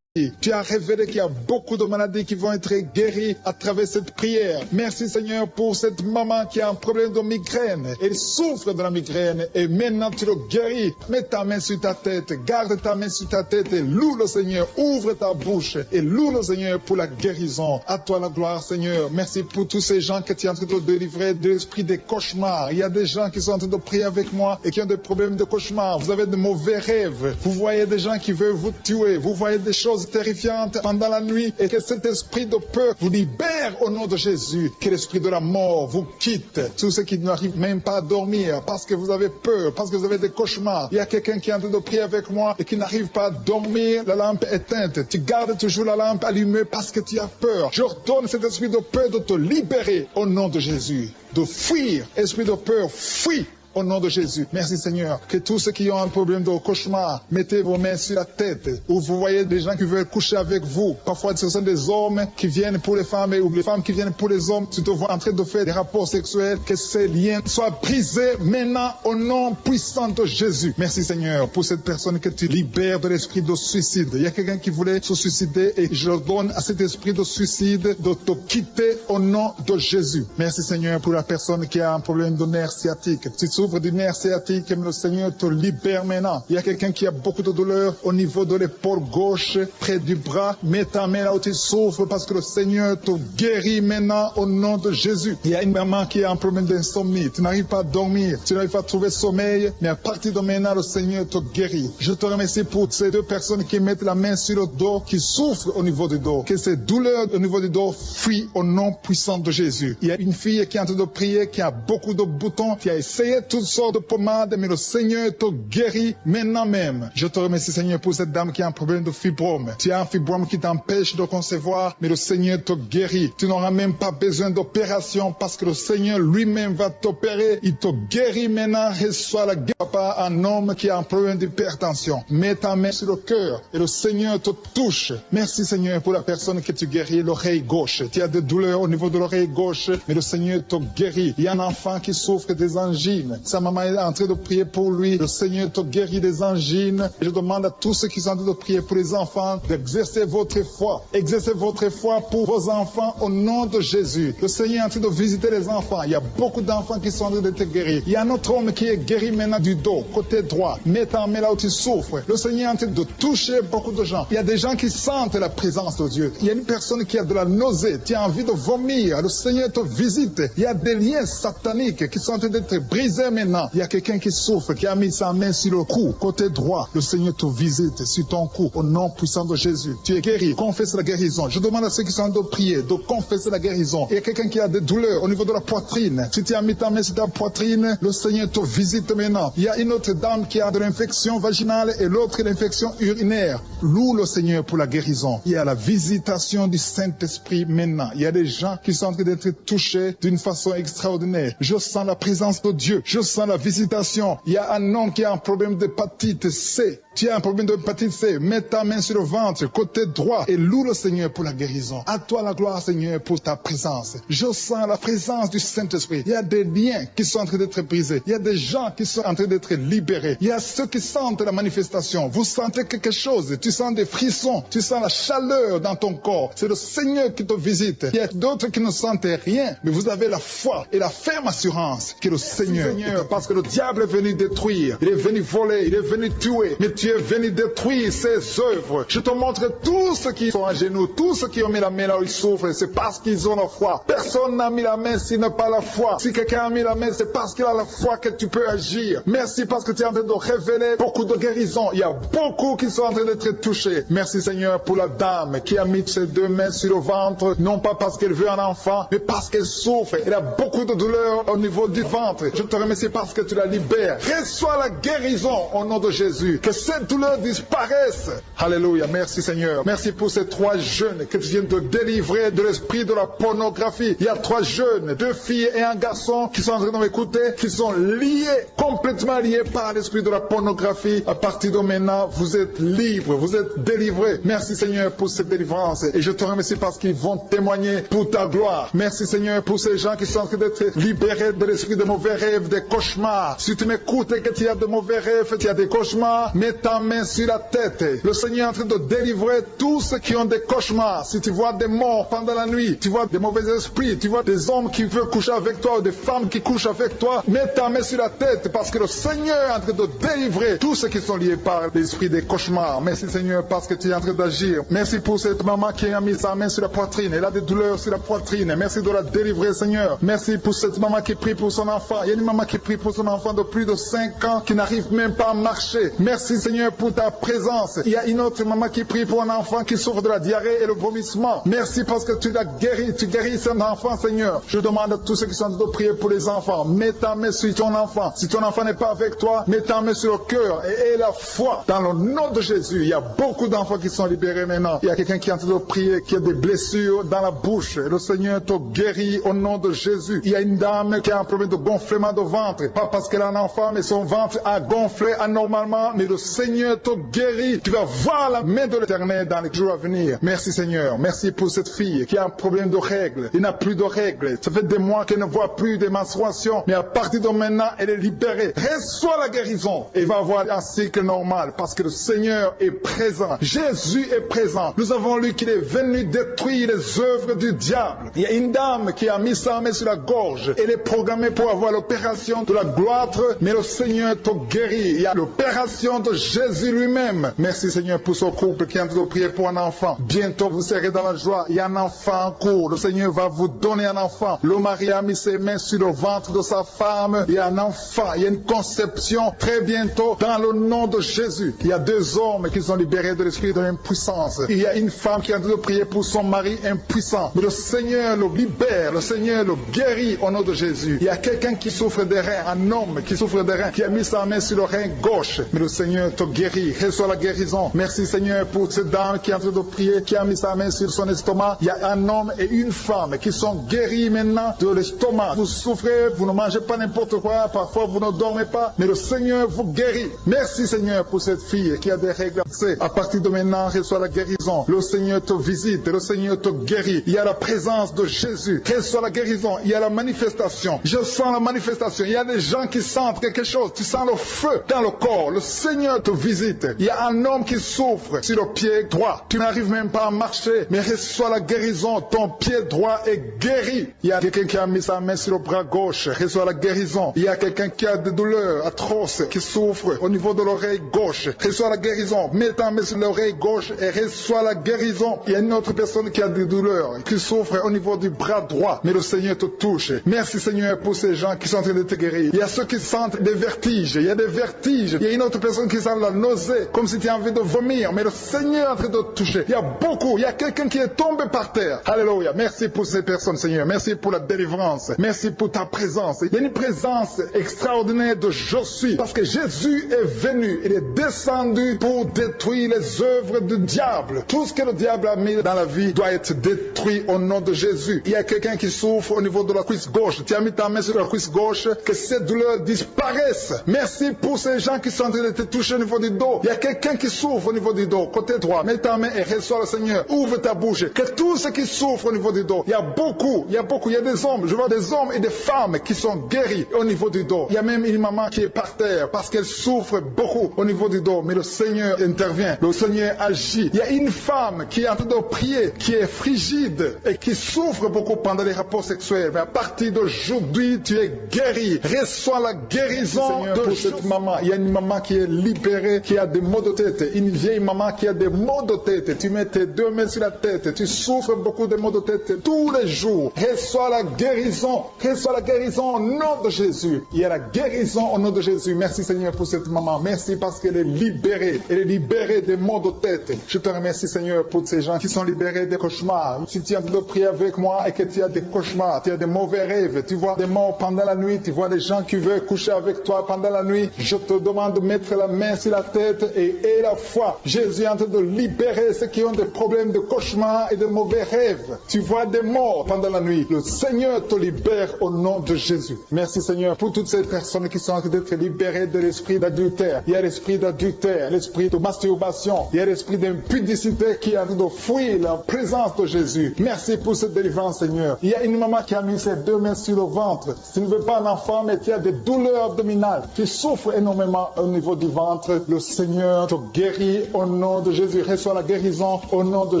Tu as révélé qu'il y a beaucoup de maladies qui vont être guéries à travers cette prière. Merci Seigneur pour cette maman qui a un problème de migraine. Elle souffre de la migraine et maintenant tu le guéris. Mets ta main sur ta tête, garde ta main sur ta tête et loue le Seigneur. Ouvre ta bouche et loue le Seigneur pour la guérison. À toi la gloire Seigneur. Merci pour tous ces gens que tu es en train de délivrer de l'esprit des cauchemars. Il y a des gens qui sont en train de prier avec moi et qui ont des problèmes de cauchemars. Vous avez de mauvais rêves. Vous voyez des gens qui veulent vous tuer. Vous voyez des choses terrifiante pendant la nuit et que cet esprit de peur vous libère au nom de Jésus. Que l'esprit de la mort vous quitte. Tous ceux qui n'arrivent même pas à dormir parce que vous avez peur, parce que vous avez des cauchemars. Il y a quelqu'un qui est en train de prier avec moi et qui n'arrive pas à dormir, la lampe éteinte. Tu gardes toujours la lampe allumée parce que tu as peur. J'ordonne cet esprit de peur de te libérer au nom de Jésus. De fuir. Esprit de peur, fuis. Au nom de Jésus. Merci Seigneur. Que tous ceux qui ont un problème de cauchemar, mettez vos mains sur la tête. Ou vous voyez des gens qui veulent coucher avec vous. Parfois ce sont des hommes qui viennent pour les femmes ou les femmes qui viennent pour les hommes. Tu te vois en train de faire des rapports sexuels. Que ces liens soient brisés maintenant au nom puissant de Jésus. Merci Seigneur pour cette personne que tu libères de l'esprit de suicide. Il y a quelqu'un qui voulait se suicider et je donne à cet esprit de suicide de te quitter au nom de Jésus. Merci Seigneur pour la personne qui a un problème de nerf sciatique. Tu souffre du nerf sciatique, mais le Seigneur te libère maintenant. Il y a quelqu'un qui a beaucoup de douleur au niveau de l'épaule gauche, près du bras. Mets ta main là où tu souffres parce que le Seigneur te guérit maintenant au nom de Jésus. Il y a une maman qui a un problème d'insomnie. Tu n'arrives pas à dormir, tu n'arrives pas à trouver sommeil, mais à partir de maintenant, le Seigneur te guérit. Je te remercie pour ces deux personnes qui mettent la main sur le dos, qui souffrent au niveau du dos. Que ces douleurs au niveau du dos fuient au nom puissant de Jésus. Il y a une fille qui est en train de prier, qui a beaucoup de boutons, qui a essayé toutes sortes de pommades, mais le Seigneur te guérit maintenant même. Je te remercie, Seigneur, pour cette dame qui a un problème de fibrome. Tu as un fibrome qui t'empêche de concevoir, mais le Seigneur te guérit. Tu n'auras même pas besoin d'opération parce que le Seigneur lui-même va t'opérer. Il te guérit maintenant. Reçois la guérison. Papa, un homme qui a un problème d'hypertension. Mets ta main sur le cœur et le Seigneur te touche. Merci, Seigneur, pour la personne que tu guéris, l'oreille gauche. Tu as des douleurs au niveau de l'oreille gauche, mais le Seigneur te guérit. Il y a un enfant qui souffre des angines. Sa maman est en train de prier pour lui. Le Seigneur te guérit des angines. Je demande à tous ceux qui sont en train de prier pour les enfants d'exercer votre foi. Exercez votre foi pour vos enfants au nom de Jésus. Le Seigneur est en train de visiter les enfants. Il y a beaucoup d'enfants qui sont en train d'être guéris. Il y a un autre homme qui est guéri maintenant du dos, côté droit. Mets ta main là où tu souffres. Le Seigneur est en train de toucher beaucoup de gens. Il y a des gens qui sentent la présence de Dieu. Il y a une personne qui a de la nausée, qui a envie de vomir. Le Seigneur te visite. Il y a des liens sataniques qui sont en train d'être brisés maintenant. Il y a quelqu'un qui souffre, qui a mis sa main sur le cou, côté droit. Le Seigneur te visite sur ton cou au nom puissant de Jésus. Tu es guéri. Confesse la guérison. Je demande à ceux qui sont en train de prier de confesser la guérison. Il y a quelqu'un qui a des douleurs au niveau de la poitrine. Si tu as mis ta main sur ta poitrine, le Seigneur te visite maintenant. Il y a une autre dame qui a de l'infection vaginale et l'autre l'infection urinaire. Loue le Seigneur pour la guérison. Il y a la visitation du Saint-Esprit maintenant. Il y a des gens qui sont en train d'être touchés d'une façon extraordinaire. Je sens la présence de Dieu. Je sens la visitation. Il y a un homme qui a un problème d'hépatite C. Tu as un problème d'hépatite C. Mets ta main sur le ventre, côté droit, et loue le Seigneur pour la guérison. À toi la gloire, Seigneur, pour ta présence. Je sens la présence du Saint-Esprit. Il y a des liens qui sont en train d'être brisés. Il y a des gens qui sont en train d'être libérés. Il y a ceux qui sentent la manifestation. Vous sentez quelque chose. Tu sens des frissons. Tu sens la chaleur dans ton corps. C'est le Seigneur qui te visite. Il y a d'autres qui ne sentent rien, mais vous avez la foi et la ferme assurance que le Seigneur, parce que le diable est venu détruire. Il est venu voler. Il est venu tuer. Mais tu es venu détruire ses œuvres. Je te montre tous ceux qui sont à genoux, tous ceux qui ont mis la main là où ils souffrent, c'est parce qu'ils ont la foi. Personne n'a mis la main s'il n'a pas la foi. Si quelqu'un a mis la main, c'est parce qu'il a la foi que tu peux agir. Merci parce que tu es en train de révéler beaucoup de guérisons. Il y a beaucoup qui sont en train d'être touchés. Merci Seigneur pour la dame qui a mis ses deux mains sur le ventre, non pas parce qu'elle veut un enfant, mais parce qu'elle souffre. Elle a beaucoup de douleur au niveau du ventre. Je te remercie parce que tu la libères. Reçois la guérison au nom de Jésus. Que cette douleur disparaisse. Alléluia. Merci Seigneur. Merci pour ces 3 jeunes que tu viens de délivrer de l'esprit de la pornographie. Il y a 3 jeunes, 2 filles et un garçon qui sont en train de m'écouter, qui sont liés, complètement liés par l'esprit de la pornographie. À partir de maintenant, vous êtes libres, vous êtes délivrés. Merci Seigneur pour cette délivrance. Et je te remercie parce qu'ils vont témoigner pour ta gloire. Merci Seigneur pour ces gens qui sont en train d'être libérés de l'esprit de mauvais rêves, des cauchemars. Si tu m'écoutes et que tu as de mauvais rêves, tu as des cauchemars, mets ta main sur la tête. Le Seigneur est en train de délivrer tous ceux qui ont des cauchemars. Si tu vois des morts pendant la nuit, tu vois des mauvais esprits, tu vois des hommes qui veulent coucher avec toi ou des femmes qui couchent avec toi, mets ta main sur la tête parce que le Seigneur est en train de délivrer tous ceux qui sont liés par l'esprit des cauchemars. Merci Seigneur parce que tu es en train d'agir. Merci pour cette maman qui a mis sa main sur la poitrine. Elle a des douleurs sur la poitrine. Merci de la délivrer Seigneur. Merci pour cette maman qui prie pour son enfant. Il y a une maman qui prie pour son enfant de plus de 5 ans qui n'arrive même pas à marcher. Merci Seigneur pour ta présence. Il y a une autre maman qui prie pour un enfant qui souffre de la diarrhée et le vomissement. Merci parce que tu l'as guéri. Tu guéris cet enfant Seigneur. Je demande à tous ceux qui sont en train de prier pour les enfants. Mets ta main sur ton enfant. Si ton enfant n'est pas avec toi, mets ta main sur le cœur et aie la foi. Dans le nom de Jésus, il y a beaucoup d'enfants qui sont libérés maintenant. Il y a quelqu'un qui est en train de prier, qui a des blessures dans la bouche. Et le Seigneur te guérit au nom de Jésus. Il y a une dame qui a un problème de gonflement de ventre. Pas parce qu'elle a un enfant, mais son ventre a gonflé anormalement. Mais le Seigneur te guérit. Tu vas voir la main de l'Éternel dans les jours à venir. Merci Seigneur. Merci pour cette fille qui a un problème de règles. Il n'a plus de règles. Ça fait des mois qu'elle ne voit plus des menstruations. Mais à partir de maintenant, elle est libérée. Reçois la guérison. Et va avoir un cycle normal parce que le Seigneur est présent. Jésus est présent. Nous avons lu qu'il est venu détruire les œuvres du diable. Il y a une dame qui a mis sa main sur la gorge. Elle est programmée pour avoir l'opération manifestation de la gloire, mais le Seigneur te guérit. Il y a l'opération de Jésus lui-même. Merci Seigneur pour ce couple qui est en train de prier pour un enfant. Bientôt vous serez dans la joie. Il y a un enfant en cours. Le Seigneur va vous donner un enfant. Le mari a mis ses mains sur le ventre de sa femme. Il y a un enfant. Il y a une conception très bientôt dans le nom de Jésus. Il y a 2 hommes qui sont libérés de l'esprit de l'impuissance. Il y a une femme qui est en train de prier pour son mari impuissant. Mais le Seigneur le libère. Le Seigneur le guérit au nom de Jésus. Il y a quelqu'un qui souffre des reins. Un homme qui souffre des reins. Qui a mis sa main sur le rein gauche. Mais le Seigneur te guérit. Reçois la guérison. Merci Seigneur pour cette dame qui est en train de prier. Qui a mis sa main sur son estomac. Il y a un homme et une femme qui sont guéris maintenant de l'estomac. Vous souffrez. Vous ne mangez pas n'importe quoi. Parfois vous ne dormez pas. Mais le Seigneur vous guérit. Merci Seigneur pour cette fille qui a des règles. À partir de maintenant, reçois la guérison. Le Seigneur te visite. Le Seigneur te guérit. Il y a la présence de Jésus. Reçois la guérison. Il y a la manifestation. Je sens la manifestation. Il y a des gens qui sentent quelque chose. Tu sens le feu dans le corps. Le Seigneur te visite. Il y a un homme qui souffre sur le pied droit. Tu n'arrives même pas à marcher. Mais reçois la guérison. Ton pied droit est guéri. Il y a quelqu'un qui a mis sa main sur le bras gauche. Reçois la guérison. Il y a quelqu'un qui a des douleurs atroces, qui souffre au niveau de l'oreille gauche. Reçois la guérison. Mets ta main sur l'oreille gauche et reçois la guérison. Il y a une autre personne qui a des douleurs, qui souffre au niveau du bras droit. Mais le Seigneur te touche. Merci Seigneur pour ces gens qui sont en train de te guérir. Il y a ceux qui sentent des vertiges. Il y a des vertiges. Il y a une autre personne qui sent la nausée, comme si tu as envie de vomir. Mais le Seigneur est en train de te toucher. Il y a beaucoup. Il y a quelqu'un qui est tombé par terre. Alléluia. Merci pour ces personnes, Seigneur. Merci pour la délivrance. Merci pour ta présence. Il y a une présence extraordinaire de je suis. Parce que Jésus est venu. Il est descendu pour détruire les œuvres du diable. Tout ce que le diable a mis dans la vie doit être détruit au nom de Jésus. Il y a quelqu'un qui souffre au niveau de la cuisse gauche. Tu as mis ta main sur la cuisse gauche. Que cette douleur disparaisse. Merci pour ces gens qui sont en train de te toucher au niveau du dos. Il y a quelqu'un qui souffre au niveau du dos. Côté droit. Mets ta main et reçois le Seigneur. Ouvre ta bouche. Que tous ceux qui souffrent au niveau du dos. Il y a beaucoup. Il y a des hommes. Je vois des hommes et des femmes qui sont guéris au niveau du dos. Il y a même une maman qui est par terre parce qu'elle souffre beaucoup au niveau du dos. Mais le Seigneur intervient. Le Seigneur agit. Il y a une femme qui est en train de prier, qui est frigide et qui souffre beaucoup pendant les rapports sexuels. Mais à partir d'aujourd'hui, tu es guéri. Reçois la guérison de cette maman. Il y a une maman qui est libérée, qui a des maux de tête. Une vieille maman qui a des maux de tête. Tu mets tes 2 mains sur la tête. Tu souffres beaucoup de maux de tête tous les jours. Reçois la guérison. Reçois la guérison au nom de Jésus. Il y a la guérison au nom de Jésus. Merci Seigneur pour cette maman. Merci parce qu'elle est libérée. Elle est libérée des maux de tête. Je te remercie Seigneur pour ces gens qui sont libérés des cauchemars. Si tu es en train de prier avec moi et que tu as des cauchemars, tu as des mauvais rêves, tu vois des morts pendant la nuit, tu vois des gens qui veulent coucher avec toi pendant la nuit, je te demande de mettre la main sur la tête et la foi. Jésus est en train de libérer ceux qui ont des problèmes de cauchemars et de mauvais rêves. Tu vois des morts pendant la nuit. Le Seigneur te libère au nom de Jésus. Merci Seigneur pour toutes ces personnes qui sont en train d'être libérées de l'esprit d'adultère. Il y a l'esprit d'adultère, l'esprit de masturbation, il y a l'esprit d'impudicité qui est en train de fuir la présence de Jésus. Merci pour cette délivrance Seigneur. Il y a une maman qui a mis ses 2 mains sur le ventre. Tu ne veux pas un enfant mais tu as des douleurs abdominales. Tu souffres énormément au niveau du ventre. Le Seigneur te guérit au nom de Jésus. Reçois la guérison au nom de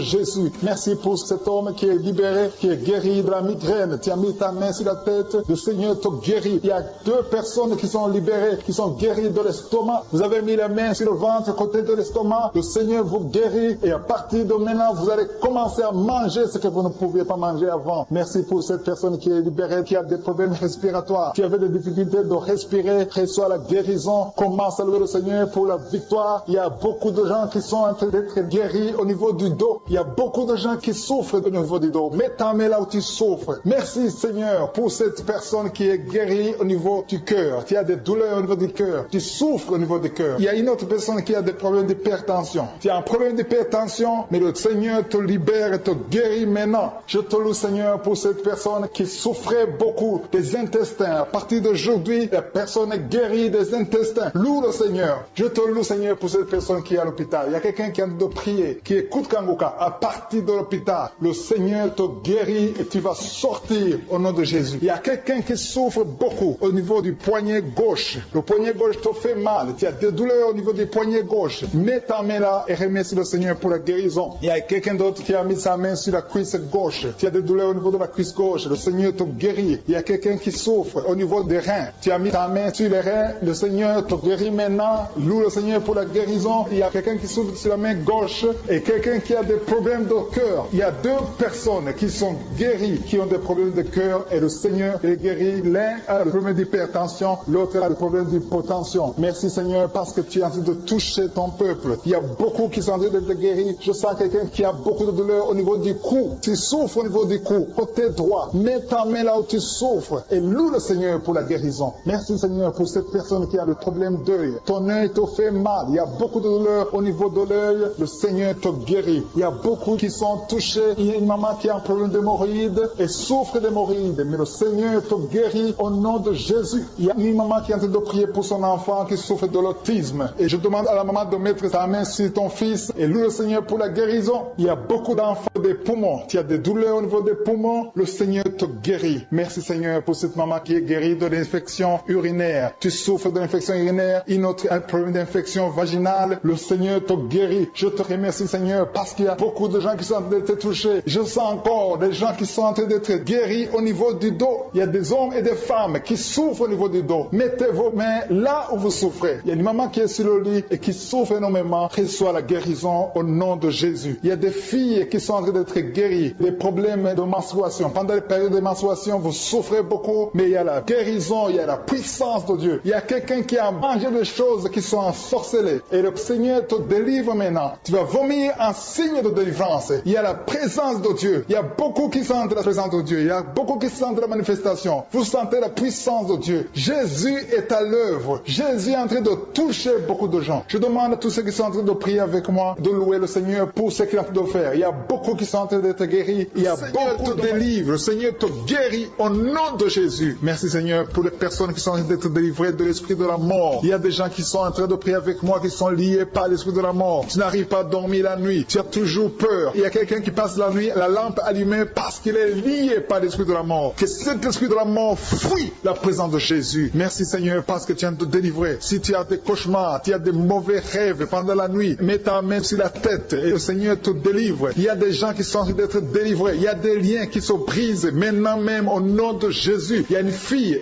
Jésus. Merci pour cet homme qui est libéré, qui est guéri de la migraine. Tu as mis ta main sur la tête. Le Seigneur te guérit. Il y a 2 personnes qui sont libérées, qui sont guéries de l'estomac. Vous avez mis la main sur le ventre, côté de l'estomac. Le Seigneur vous guérit et à partir de maintenant, vous allez commencer à manger ce que vous ne pouviez pas manger avant. Merci pour cette personne qui est libérée, qui a des problèmes respiratoires, qui avait des difficultés de respirer. Reçois la guérison. Commence à louer le Seigneur pour la victoire. Il y a beaucoup de gens qui sont en train d'être guéris au niveau du dos. Il y a beaucoup de gens qui souffrent au niveau du dos. Mets ta main là où tu souffres. Merci Seigneur pour cette personne qui est guérie au niveau du cœur. Tu as des douleurs au niveau du cœur. Tu souffres au niveau du cœur. Il y a une autre personne qui a des problèmes d'hypertension. Tu as un problème d'hypertension, mais le Seigneur te libère et te guérit maintenant. Je te loue Seigneur pour cette personne qui souffrait beaucoup des intestins. À partir d'aujourd'hui, la personne est guérie des intestins. Loue le Seigneur. Je te loue Seigneur pour cette personne qui est à l'hôpital. Il y a quelqu'un qui a de prier, qui écoute Kanguka. À partir de l'hôpital, le Seigneur te guérit et tu vas sortir au nom de Jésus. Il y a quelqu'un qui souffre beaucoup au niveau du poignet gauche. Le poignet gauche te fait mal. Tu as des douleurs au niveau du poignet gauche. Mets ta main là et remercie le Seigneur pour la guérison. Il y a quelqu'un d'autre qui a mis sa main sur la cuisse gauche. Tu as des douleurs au niveau de la cuisse gauche. Le Seigneur te guérit. Il y a quelqu'un qui souffre au niveau niveau des reins. Tu as mis ta main sur les reins, le Seigneur te guérit maintenant. Loue le Seigneur pour la guérison. Il y a quelqu'un qui souffre sur la main gauche et quelqu'un qui a des problèmes de cœur. Il y a deux personnes qui sont guéries, qui ont des problèmes de cœur et le Seigneur les guérit. L'un a le problème d'hypertension, l'autre a le problème d'hypotension. Merci Seigneur parce que tu es en train de toucher ton peuple. Il y a beaucoup qui sont en train d'être guéris. Je sens quelqu'un qui a beaucoup de douleur au niveau du cou. Tu souffres au niveau du cou, côté droit. Mets ta main là où tu souffres et loue le Seigneur pour la guérison. Merci Seigneur pour cette personne qui a le problème d'œil. Ton œil te fait mal. Il y a beaucoup de douleur au niveau de l'œil. Le Seigneur te guérit. Il y a beaucoup qui sont touchés. Il y a une maman qui a un problème d'hémorroïdes et souffre d'hémorroïdes. Mais le Seigneur te guérit au nom de Jésus. Il y a une maman qui est en train de prier pour son enfant qui souffre de l'autisme. Et je demande à la maman de mettre sa main sur ton fils et loue le Seigneur pour la guérison. Il y a beaucoup d'enfants des poumons. Tu as des douleurs au niveau des poumons. Le Seigneur te guérit. Merci Seigneur pour cette maman qui est guérie de l'infection urinaire. Tu souffres de l'infection urinaire, une autre a un problème d'infection vaginale. Le Seigneur te guérit. Je te remercie Seigneur parce qu'il y a beaucoup de gens qui sont en train d'être touchés. Je sens encore des gens qui sont en train d'être guéris au niveau du dos. Il y a des hommes et des femmes qui souffrent au niveau du dos. Mettez vos mains là où vous souffrez. Il y a une maman qui est sur le lit et qui souffre énormément. Reçoit la guérison au nom de Jésus. Il y a des filles qui sont en train d'être guéries. Des problèmes de menstruation. Pendant les périodes de menstruation, vous souffrez beaucoup, mais il y a la guérison, il y a la puissance de Dieu. Il y a quelqu'un qui a mangé des choses qui sont ensorcelées. Et le Seigneur te délivre maintenant. Tu vas vomir un signe de délivrance. Il y a la présence de Dieu. Il y a beaucoup qui sentent la présence de Dieu. Il y a beaucoup qui sentent la manifestation. Vous sentez la puissance de Dieu. Jésus est à l'œuvre. Jésus est en train de toucher beaucoup de gens. Je demande à tous ceux qui sont en train de prier avec moi de louer le Seigneur pour ce qu'il est en train de faire. Il y a beaucoup qui sont en train d'être guéris. Il y a beaucoup de délivre. Le Seigneur te guérit au nom de Jésus. Merci Seigneur pour les personnes qui sont en train d'être délivrées de l'esprit de la mort. Il y a des gens qui sont en train de prier avec moi qui sont liés par l'esprit de la mort. Tu n'arrives pas à dormir la nuit. Tu as toujours peur. Il y a quelqu'un qui passe la nuit, la lampe allumée parce qu'il est lié par l'esprit de la mort. Que cet esprit de la mort fuit la présence de Jésus. Merci Seigneur parce que tu viens de te délivrer. Si tu as des cauchemars, tu as des mauvais rêves pendant la nuit, mets ta main sur la tête et le Seigneur te délivre. Il y a des gens qui sont en train d'être délivrés. Il y a des liens qui se brisent maintenant même au nom de Jésus. Il y a une fille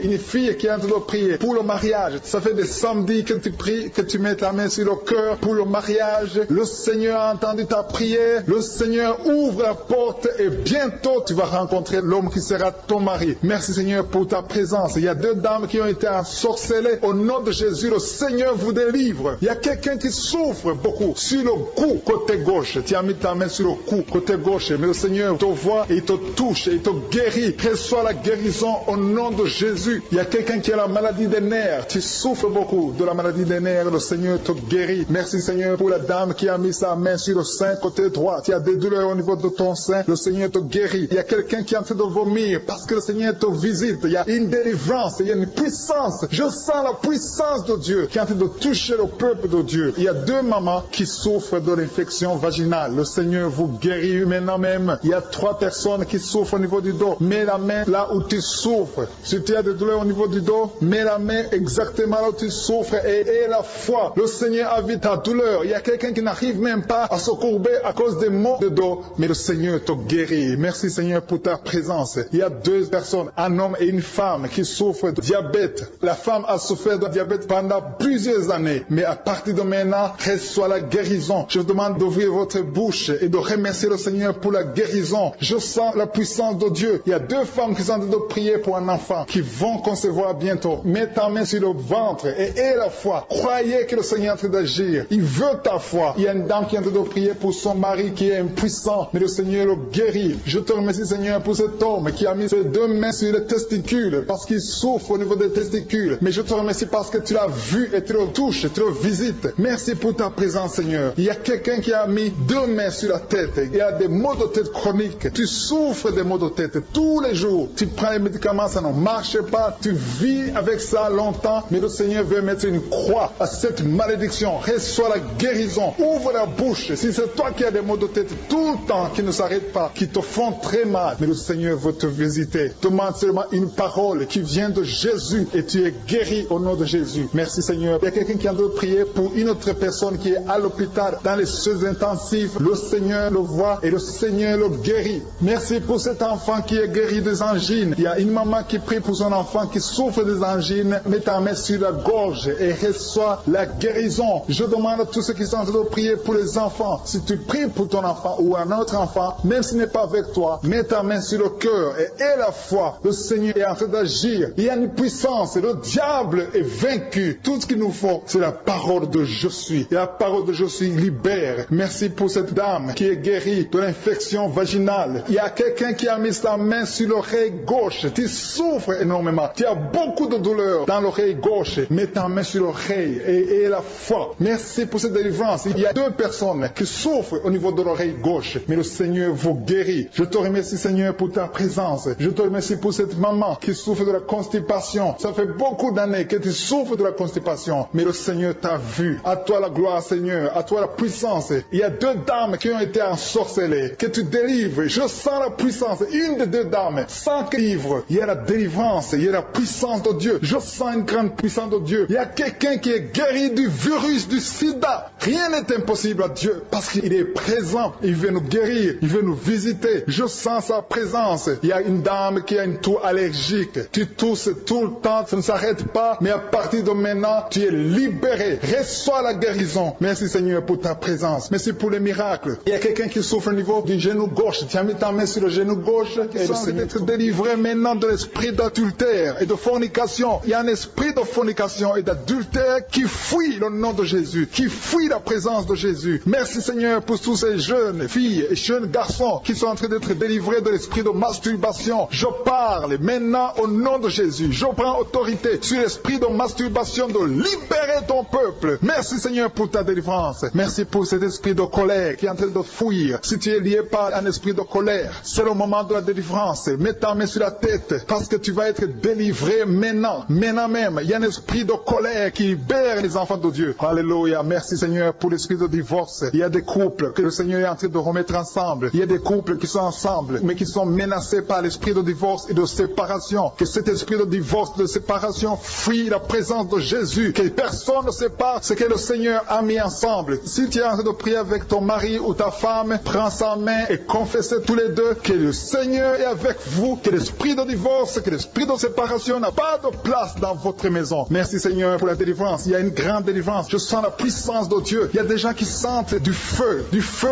qui est en train de prier pour le mariage. Ça fait des samedis que tu pries, que tu mets ta main sur le cœur pour le mariage. Le Seigneur a entendu ta prière. Le Seigneur ouvre la porte et bientôt tu vas rencontrer l'homme qui sera ton mari. Merci Seigneur pour ta présence. Il y a deux dames qui ont été ensorcelées. Au nom de Jésus, le Seigneur vous délivre. Il y a quelqu'un qui souffre beaucoup sur le cou, côté gauche. Tu as mis ta main sur le cou, côté gauche. Mais le Seigneur te voit et il te touche et il te guérit. Reçois la guérison au nom de Jésus. Il y a quelqu'un qui a la maladie des nerfs. Tu souffres beaucoup de la maladie des nerfs. Le Seigneur te guérit. Merci Seigneur pour la dame qui a mis sa main sur le sein côté droit. Tu as des douleurs au niveau de ton sein. Le Seigneur te guérit. Il y a quelqu'un qui est en train de vomir parce que le Seigneur te visite. Il y a une délivrance. Il y a une puissance. Je sens la puissance de Dieu qui est en train de toucher le peuple de Dieu. Il y a deux mamans qui souffrent de l'infection vaginale. Le Seigneur vous guérit maintenant même. Il y a trois personnes qui souffrent au niveau du dos. Mets la main là où tu souffres. Si tu as des douleurs au niveau du dos, mets la main exactement là où tu souffres et aie la foi. Le Seigneur a vu ta douleur. Il y a quelqu'un qui n'arrive même pas à se courber à cause des maux de dos, mais le Seigneur te guérit. Merci Seigneur pour ta présence. Il y a deux personnes, un homme et une femme qui souffrent de diabète. La femme a souffert de diabète pendant plusieurs années, mais à partir de maintenant, reçoit la guérison. Je vous demande d'ouvrir votre bouche et de remercier le Seigneur pour la guérison. Je sens la puissance de Dieu. Il y a deux femmes qui sont en train de prier pour un enfant qui vont concevoir bientôt. Mets ta main sur le ventre et aie la foi. Croyez que le Seigneur est en train d'agir. Il veut ta foi. Il y a une dame qui est en train de prier pour son mari qui est impuissant, mais le Seigneur le guérit. Je te remercie Seigneur pour cet homme qui a mis ses deux mains sur les testicules parce qu'il souffre au niveau des testicules. Mais je te remercie parce que tu l'as vu et tu le touches, tu le visites. Merci pour ta présence Seigneur. Il y a quelqu'un qui a mis deux mains sur la tête. Il y a des maux de tête chroniques. Tu souffres des maux de tête tous les jours. Tu prends les médicaments, ça ne marche pas. Tu vis avec ça longtemps, mais le Seigneur veut mettre une croix à cette malédiction. Reçois la guérison. Ouvre la bouche. Si c'est toi qui as des maux de tête tout le temps, qui ne s'arrêtent pas, qui te font très mal, mais le Seigneur veut te visiter. Demande seulement une parole qui vient de Jésus et tu es guéri au nom de Jésus. Merci Seigneur. Il y a quelqu'un qui a de prier pour une autre personne qui est à l'hôpital dans les soins intensifs. Le Seigneur le voit et le Seigneur le guérit. Merci pour cet enfant qui est guéri des angines. Il y a une maman qui prie pour son enfant enfant qui souffre des angines, mets ta main sur la gorge et reçois la guérison. Je demande à tous ceux qui sont en train de prier pour les enfants. Si tu pries pour ton enfant ou un autre enfant, même s'il n'est pas avec toi, mets ta main sur le cœur et aie la foi. Le Seigneur est en train d'agir. Il y a une puissance. Le diable est vaincu. Tout ce qu'il nous faut, c'est la parole de je suis. Et la parole de je suis libère. Merci pour cette dame qui est guérie de l'infection vaginale. Il y a quelqu'un qui a mis sa main sur l'oreille gauche. Tu souffres énormément. Tu as beaucoup de douleur dans l'oreille gauche. Mets ta main sur l'oreille et aie la foi. Merci pour cette délivrance. Il y a 2 personnes qui souffrent au niveau de l'oreille gauche. Mais le Seigneur vous guérit. Je te remercie, Seigneur, pour ta présence. Je te remercie pour cette maman qui souffre de la constipation. Ça fait beaucoup d'années que tu souffres de la constipation. Mais le Seigneur t'a vu. À toi la gloire, Seigneur. À toi la puissance. Il y a 2 dames qui ont été ensorcelées. Que tu délivres. Je sens la puissance. Une des 2 dames. Sans livre. Il y a la délivrance. Il y a la puissance de Dieu. Je sens une grande puissance de Dieu. Il y a quelqu'un qui est guéri du virus du sida. Rien n'est impossible à Dieu parce qu'il est présent. Il veut nous guérir. Il veut nous visiter. Je sens sa présence. Il y a une dame qui a une toux allergique. Tu tousses tout le temps. Ça ne s'arrête pas. Mais à partir de maintenant, tu es libéré. Reçois la guérison. Merci Seigneur pour ta présence. Merci pour les miracles. Il y a quelqu'un qui souffre au niveau du genou gauche. Tu as mis ta main sur le genou gauche. Et le Seigneur est délivré maintenant de l'esprit d'adultère et de fornication. Il y a un esprit de fornication et d'adultère qui fuit le nom de Jésus, qui fuit la présence de Jésus. Merci Seigneur pour tous ces jeunes filles et jeunes garçons qui sont en train d'être délivrés de l'esprit de masturbation. Je parle maintenant au nom de Jésus. Je prends autorité sur l'esprit de masturbation de libérer ton peuple. Merci Seigneur pour ta délivrance. Merci pour cet esprit de colère qui est en train de fuir. Si tu es lié par un esprit de colère, c'est le moment de la délivrance. Mets ta main sur la tête parce que tu vas être délivré maintenant. Maintenant même, il y a un esprit de colère qui libère les enfants de Dieu. Alléluia. Merci Seigneur pour l'esprit de divorce. Il y a des couples que le Seigneur est en train de remettre ensemble. Il y a des couples qui sont ensemble mais qui sont menacés par l'esprit de divorce et de séparation. Que cet esprit de divorce, de séparation fuit la présence de Jésus. Que personne ne sépare ce que le Seigneur a mis ensemble. Si tu es en train de prier avec ton mari ou ta femme, prends sa main et confessez tous les deux que le Seigneur est avec vous, que l'esprit de divorce, que l'esprit de séparation n'a pas de place dans votre maison. Merci Seigneur pour la délivrance. Il y a une grande délivrance. Je sens la puissance de Dieu. Il y a des gens qui sentent du feu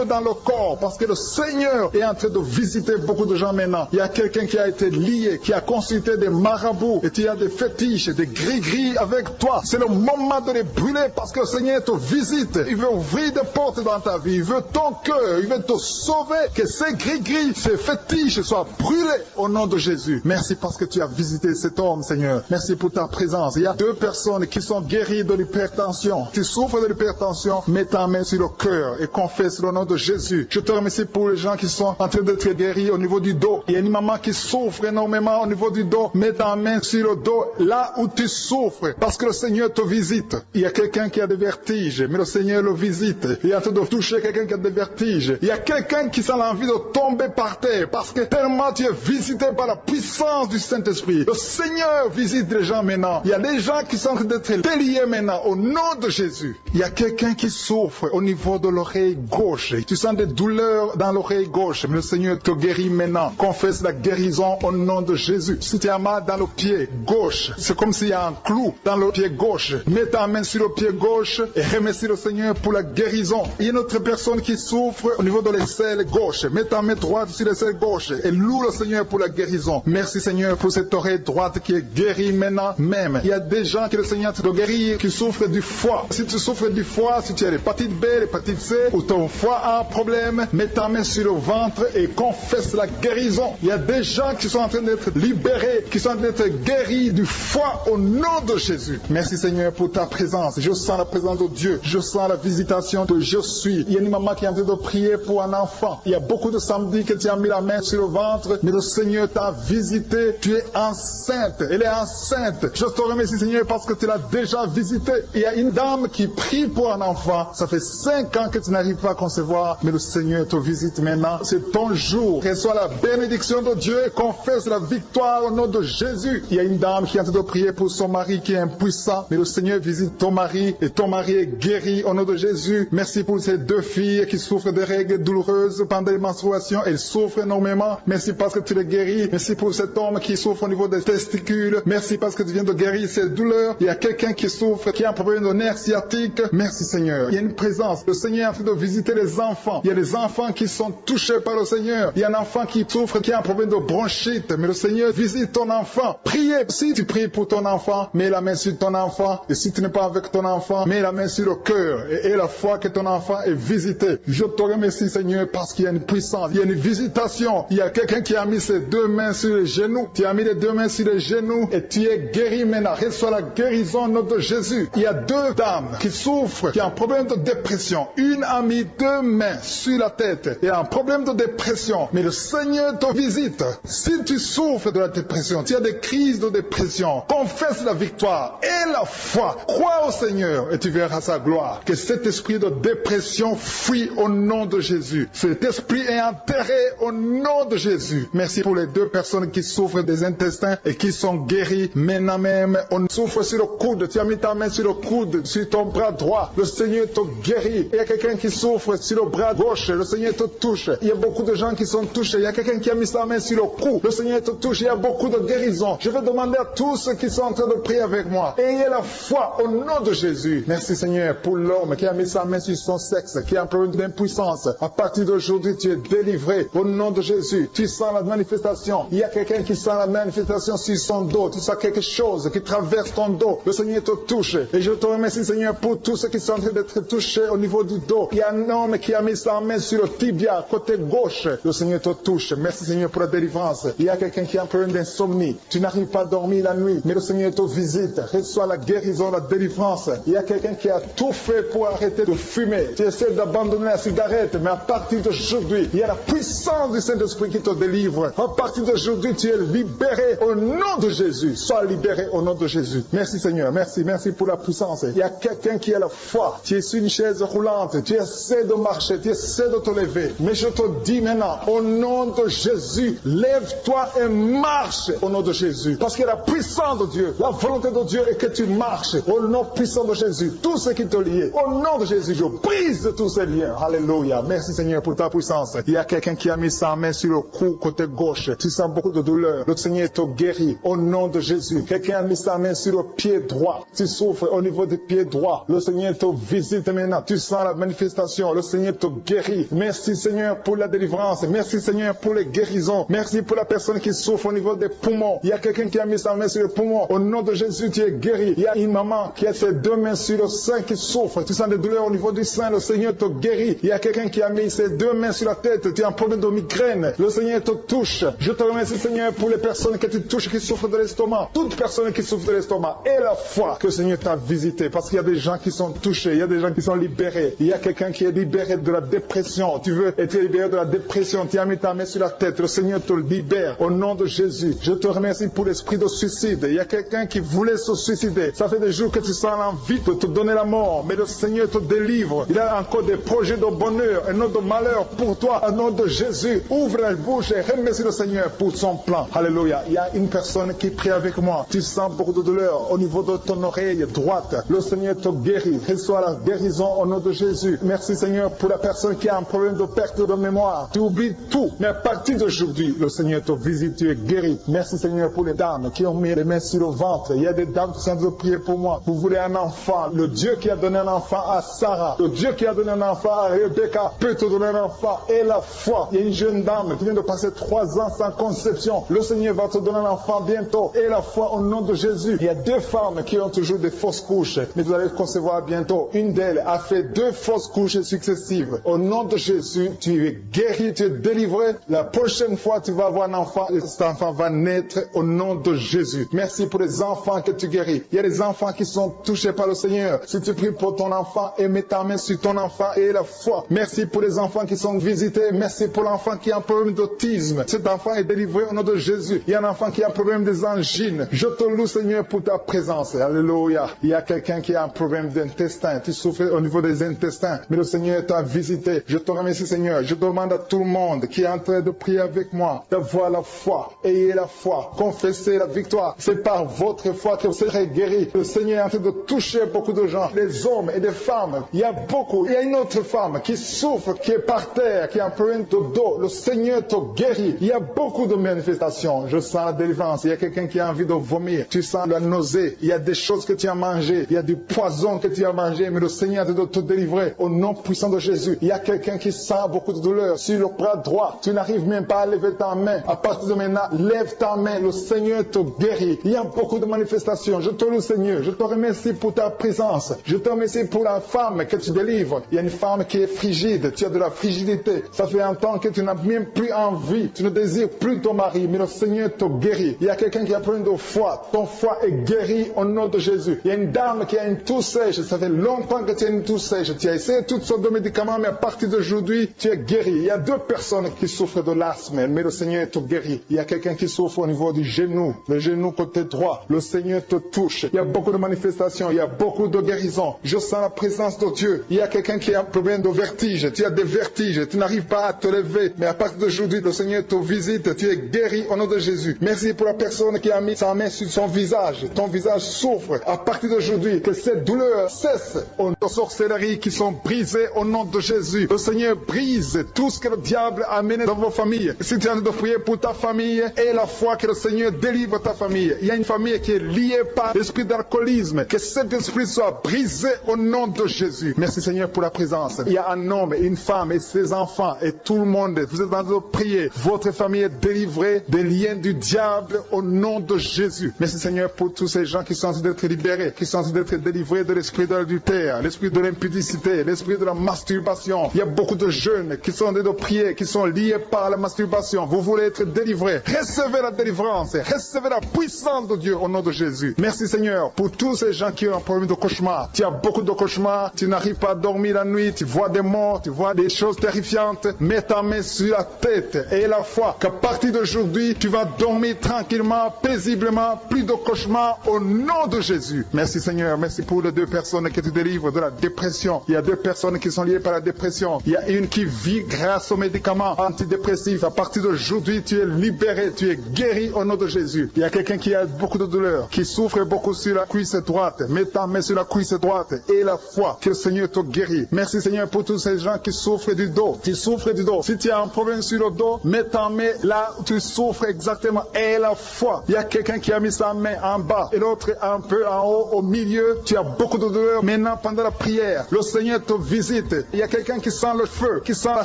dans le corps parce que le Seigneur est en train de visiter beaucoup de gens maintenant. Il y a quelqu'un qui a été lié, qui a consulté des marabouts et tu as des fétiches, des gris-gris avec toi. C'est le moment de les brûler parce que le Seigneur te visite. Il veut ouvrir des portes dans ta vie. Il veut ton cœur. Il veut te sauver. Que ces gris-gris, ces fétiches soient brûlés au nom de Jésus. Merci parce que tu as visité cet homme, Seigneur. Merci pour ta présence. Il y a 2 personnes qui sont guéries de l'hypertension. Tu souffres de l'hypertension, mets ta main sur le cœur et confesse le nom de Jésus. Je te remercie pour les gens qui sont en train d'être guéris au niveau du dos. Il y a une maman qui souffre énormément au niveau du dos. Mets ta main sur le dos, là où tu souffres, parce que le Seigneur te visite. Il y a quelqu'un qui a des vertiges, mais le Seigneur le visite. Il est en train de toucher quelqu'un qui a des vertiges. Il y a quelqu'un qui sent l'envie de tomber par terre, parce que tellement tu es visité par la puissance du Saint-Esprit. Le Seigneur visite les gens maintenant. Il y a des gens qui sont en train d'être déliés maintenant, au nom de Jésus. Il y a quelqu'un qui souffre au niveau de l'oreille gauche. Tu sens des douleurs dans l'oreille gauche, mais le Seigneur te guérit maintenant. Confesse la guérison au nom de Jésus. Si tu as mal dans le pied gauche, c'est comme s'il y a un clou dans le pied gauche. Mets ta main sur le pied gauche et remercie le Seigneur pour la guérison. Il y a une autre personne qui souffre au niveau de l'aisselle gauche. Mets ta main droite sur l'aisselle gauche et loue le Seigneur pour la guérison. Merci Seigneur pour cette oreille droite qui est guérie maintenant même. Il y a des gens que le Seigneur te guérit qui souffrent du foie. Si tu souffres du foie, si tu as l'hépatite B, l'hépatite C, ou ton foie a un problème, mets ta main sur le ventre et confesse la guérison. Il y a des gens qui sont en train d'être libérés, qui sont en train d'être guéris du foie au nom de Jésus. Merci Seigneur pour ta présence. Je sens la présence de Dieu. Je sens la visitation de je suis. Il y a une maman qui est en train de prier pour un enfant. Il y a beaucoup de samedis que tu as mis la main sur le ventre, mais le Seigneur t'a visité. Tu es enceinte. Elle est enceinte. Je te remercie Seigneur parce que tu l'as déjà visité. Il y a une dame qui prie pour un enfant. Ça fait 5 ans que tu n'arrives pas à concevoir, mais le Seigneur te visite maintenant. C'est ton jour. Reçois la bénédiction de Dieu et confesse la victoire au nom de Jésus. Il y a une dame qui est en train de prier pour son mari qui est impuissant, mais le Seigneur visite ton mari et ton mari est guéri au nom de Jésus. Merci pour ces 2 filles qui souffrent de règles douloureuses pendant les menstruations. Elles souffrent énormément. Merci parce que tu les guéris. Merci pour cet homme qui souffre au niveau des testicules. Merci parce que tu viens de guérir ces douleurs. Il y a quelqu'un qui souffre, qui a un problème de nerf sciatique. Merci Seigneur. Il y a une présence. Le Seigneur est en train de visiter les enfants. Il y a des enfants qui sont touchés par le Seigneur. Il y a un enfant qui souffre, qui a un problème de bronchite. Mais le Seigneur visite ton enfant. Priez. Si tu pries pour ton enfant, mets la main sur ton enfant. Et si tu n'es pas avec ton enfant, mets la main sur le cœur. Et la foi que ton enfant est visité. Je te remercie Seigneur parce qu'il y a une puissance. Il y a une visitation. Il y a quelqu'un qui a mis ses deux mains sur les genoux. Tu as mis les deux mains sur les genoux et tu es guéri maintenant. Reçois la guérison au nom de Jésus. Il y a deux dames qui souffrent, qui ont un problème de dépression. Une a mis deux mains sur la tête et a un problème de dépression. Mais le Seigneur te visite. Si tu souffres de la dépression, tu as des crises de dépression, confesse la victoire et la foi. Crois au Seigneur et tu verras sa gloire. Que cet esprit de dépression fuit au nom de Jésus. Cet esprit est enterré au nom de Jésus. Merci pour les deux personnes qui souffrent des intestins et qui sont guéries maintenant même. On souffre sur le coude. Tu as mis ta main sur le coude, sur ton bras droit. Le Seigneur te guérit. Il y a quelqu'un qui souffre sur le bras gauche. Le Seigneur te touche. Il y a beaucoup de gens qui sont touchés. Il y a quelqu'un qui a mis sa main sur le cou. Le Seigneur te touche. Il y a beaucoup de guérisons. Je vais demander à tous ceux qui sont en train de prier avec moi. Ayez la foi au nom de Jésus. Merci Seigneur pour l'homme qui a mis sa main sur son sexe, qui a un problème d'impuissance. À partir d'aujourd'hui, tu es délivré au nom de Jésus. Tu sens la manifestation. Il y a quelqu'un qui sent la manifestation sur son dos. Tu sens quelque chose qui traverse ton dos. Le Seigneur te touche. Et je te remercie Seigneur pour tous ceux qui sont en train d'être touchés au niveau du dos. Il y a un homme qui a mis sa main sur le tibia, côté gauche. Le Seigneur te touche. Merci Seigneur pour la délivrance. Il y a quelqu'un qui a un problème d'insomnie. Tu n'arrives pas à dormir la nuit, mais le Seigneur te visite. Reçois la guérison, la délivrance. Il y a quelqu'un qui a tout fait pour arrêter de fumer. Tu essaies d'abandonner la cigarette, mais à partir d'aujourd'hui, il y a la puissance du Saint-Esprit qui te délivre. À partir d'aujourd'hui, tu es libéré au nom de Jésus. Sois libéré au nom de Jésus. Merci Seigneur. Merci pour la puissance. Il y a quelqu'un qui a la foi. Tu es sur une chaise roulante. Tu essaies de marcher. Tu essaies de te lever. Mais je te dis maintenant, au nom de Jésus, lève-toi et marche au nom de Jésus. Parce qu'il y a la puissance de Dieu. La volonté de Dieu est que tu marches au nom puissant de Jésus. Tout ce qui te lie, au nom de Jésus, je brise tous ces liens. Alléluia. Merci Seigneur pour ta puissance. Il y a quelqu'un qui a mis sa main sur le cou côté gauche. Tu sens beaucoup de douleur. Le Seigneur te guérit au nom de Jésus. Quelqu'un a mis sa main sur le pied droit. Tu souffres au niveau du pied droit. Le Seigneur te visite maintenant. Tu sens la manifestation. Le Seigneur te guérit. Merci Seigneur pour la délivrance. Merci Seigneur pour les guérisons. Merci pour la personne qui souffre au niveau des poumons. Il y a quelqu'un qui a mis sa main sur le poumon. Au nom de Jésus, tu es guéri. Il y a une maman qui a ses deux mains sur le sein qui souffre. Tu sens des douleurs au niveau du sein. Le Seigneur te guérit. Il y a quelqu'un qui a mis ses deux mains sur la tête. Tu as un problème de migraine. Le Seigneur te touche. Je te remercie Seigneur pour les personnes que tu touches qui souffrent de l'estomac. Toute personne qui souffre de l'estomac. Et la foi que le Seigneur t'a visité. Parce qu'il y a des gens qui sont touchés. Il y a des gens qui sont libérés. Il y a quelqu'un qui est libéré de la dépression. Tu veux être libéré de la dépression. Tu as mis ta main sur la tête. Le Seigneur te libère. Au nom de Jésus. Je te remercie pour l'esprit de suicide. Il y a quelqu'un qui voulait se suicider. Ça fait des jours que tu sens l'envie de te donner la mort. Mais le Seigneur te délivre. Il a encore des projets de bonheur et non de malheur pour toi. Au nom de Jésus. Ouvre la bouche et remercie le Seigneur pour son plan. Alléluia. Il y a une personne qui prie avec moi. Tu sens beaucoup de douleur au niveau de ton oreille droite. Le Seigneur te guérit. Reçois la guérison au nom de Jésus. Merci Seigneur pour la personne qui a un problème de perte de mémoire. Tu oublies tout. Mais à partir d'aujourd'hui, le Seigneur te visite. Tu es guéri. Merci Seigneur pour les dames qui ont mis les mains sur le ventre. Il y a des dames qui sont en train de prier pour moi. Vous voulez un enfant. Le Dieu qui a donné un enfant à Sarah. Le Dieu qui a donné un enfant à Rebecca peut te donner un enfant. Et la foi. Il y a une jeune dame qui vient de passer 3 ans sans conception. Le Seigneur va te donner un enfant bientôt. Et la foi au nom de Jésus. Il y a 2 femmes qui ont toujours des fausses couches. Mais vous allez concevoir bientôt. Une d'elles a fait 2 fausses couches successives. Au nom de Jésus, tu es guéri, tu es délivré. La prochaine fois, tu vas avoir un enfant. Et cet enfant va naître au nom de Jésus. Merci pour les enfants que tu guéris. Il y a des enfants qui sont touchés par le Seigneur. Si tu pries pour ton enfant et mets ta main sur ton enfant et la foi. Merci pour les enfants qui sont visités. Merci pour l'enfant qui a un problème d'autisme. Cet enfant est délivré au nom de Jésus. Il y a un enfant qui a un problème des angines. Je te loue Seigneur pour ta présence. Alléluia. Il y a quelqu'un qui a un problème d'intestin. Tu souffres au niveau des intestins. Mais le Seigneur t'a visité. Je te remercie Seigneur. Je demande à tout le monde qui est en train de prier avec moi d'avoir la foi. Ayez la foi. Confessez la victoire. C'est par votre foi que vous serez guéris. Le Seigneur est en train de toucher beaucoup de gens. Des hommes et des femmes. Il y a beaucoup. Il y a une autre femme qui souffre, qui est par terre, qui a un problème de dos. Le Seigneur te guérit. Il y a beaucoup de manifestations. Je sens la délivrance. Il y a quelqu'un qui a envie de vomir. Tu sens la nausée. Il y a des choses que tu as mangées. Il y a du poison que tu as mangé. Mais le Seigneur doit te délivrer au nom puissant de Jésus. Il y a quelqu'un qui sent beaucoup de douleur sur le bras droit. Tu n'arrives même pas à lever ta main. À partir de maintenant, lève ta main. Le Seigneur te guérit. Il y a beaucoup de manifestations. Je te loue, Seigneur. Je te remercie pour ta présence. Je te remercie pour la femme que tu délivres. Il y a une femme qui est frigide. Tu as de la frigidité. Ça fait un temps que tu n'as même plus envie. Tu ne désires plus ton mari. Mais le Seigneur te guérit. Il y a quelqu'un qui a plein de foi. Ton foie est guéri au nom de Jésus. Il y a une dame qui a une toux sèche. Ça fait longtemps que tu as une toux sèche. Tu as essayé toutes sortes de médicaments, mais à partir d'aujourd'hui, tu es guéri. Il y a 2 personnes qui souffrent de l'asthme, mais le Seigneur te guérit. Il y a quelqu'un qui souffre au niveau du genou, le genou côté droit. Le Seigneur te touche. Il y a beaucoup de manifestations. Il y a beaucoup de guérisons. Je sens la présence de Dieu. Il y a quelqu'un qui a un problème de vertige. Tu as des vertiges. Tu n'arrives pas à te lever, mais à partir d'aujourd'hui, le Seigneur te visite. Tu es guéri au nom de Jésus. Merci pour la personne qui a mis sa main sur son visage. Ton visage souffre. À partir d'aujourd'hui, que cette douleur cesse. Aux sorcelleries qui sont brisées au nom de Jésus. Le Seigneur brise tout ce que le diable a mené dans vos familles. Si tu es en train de prier pour ta famille, et la foi que le Seigneur délivre ta famille. Il y a une famille qui est liée par l'esprit d'alcoolisme. Que cet esprit soit brisé au nom de Jésus. Merci Seigneur pour la présence. Il y a un homme, une femme et ses enfants et tout le monde. Vous êtes en train de prier. Votre famille est délivrée des liens du diable au nom de Jésus. Merci Seigneur pour tous ces gens qui sont en train d'être libérés, qui sont en train d'être délivrés de l'esprit de l'adultère, l'esprit de l'impudicité, l'esprit de la masturbation. Il y a beaucoup de jeunes qui sont en train de prier, qui sont liés par la masturbation. Vous voulez être délivrés. Recevez la délivrance. Recevez la puissance de Dieu au nom de Jésus. Merci Seigneur pour tous ces gens qui ont un problème de cauchemar. Tu as beaucoup de cauchemars. Tu n'arrives pas à dormir la nuit. Tu vois des morts. Tu vois des choses terrifiantes. Mets ta main sur la tête et la foi qu'à partir d'aujourd'hui, tu vas dormir tranquillement, paisiblement. Plus de cauchemars au nom de Jésus. Merci Seigneur. Merci pour les 2 personnes que tu délivres de la dépression. Il y a 2 personnes qui sont liées par la dépression. Il y a une qui vit grâce aux médicaments antidépressifs. À partir d'aujourd'hui, tu es libéré. Tu es guéri au nom de Jésus. Il y a quelqu'un qui a beaucoup de douleur, qui souffre beaucoup sur la cuisse droite. Mets ta main sur la cuisse droite et la foi que le Seigneur te guérit. Merci Seigneur pour tous ces gens qui souffrent du dos. Tu souffres du dos. Si tu as un problème sur le dos, mets ta main là où tu souffres exactement et la foi. Il y a quelqu'un qui a mis sa main en bas et l'autre un peu en haut, au milieu. Tu as beaucoup de douleur. Maintenant, pendant la prière, le Seigneur te visite. Il y a quelqu'un qui sent le feu, qui sent la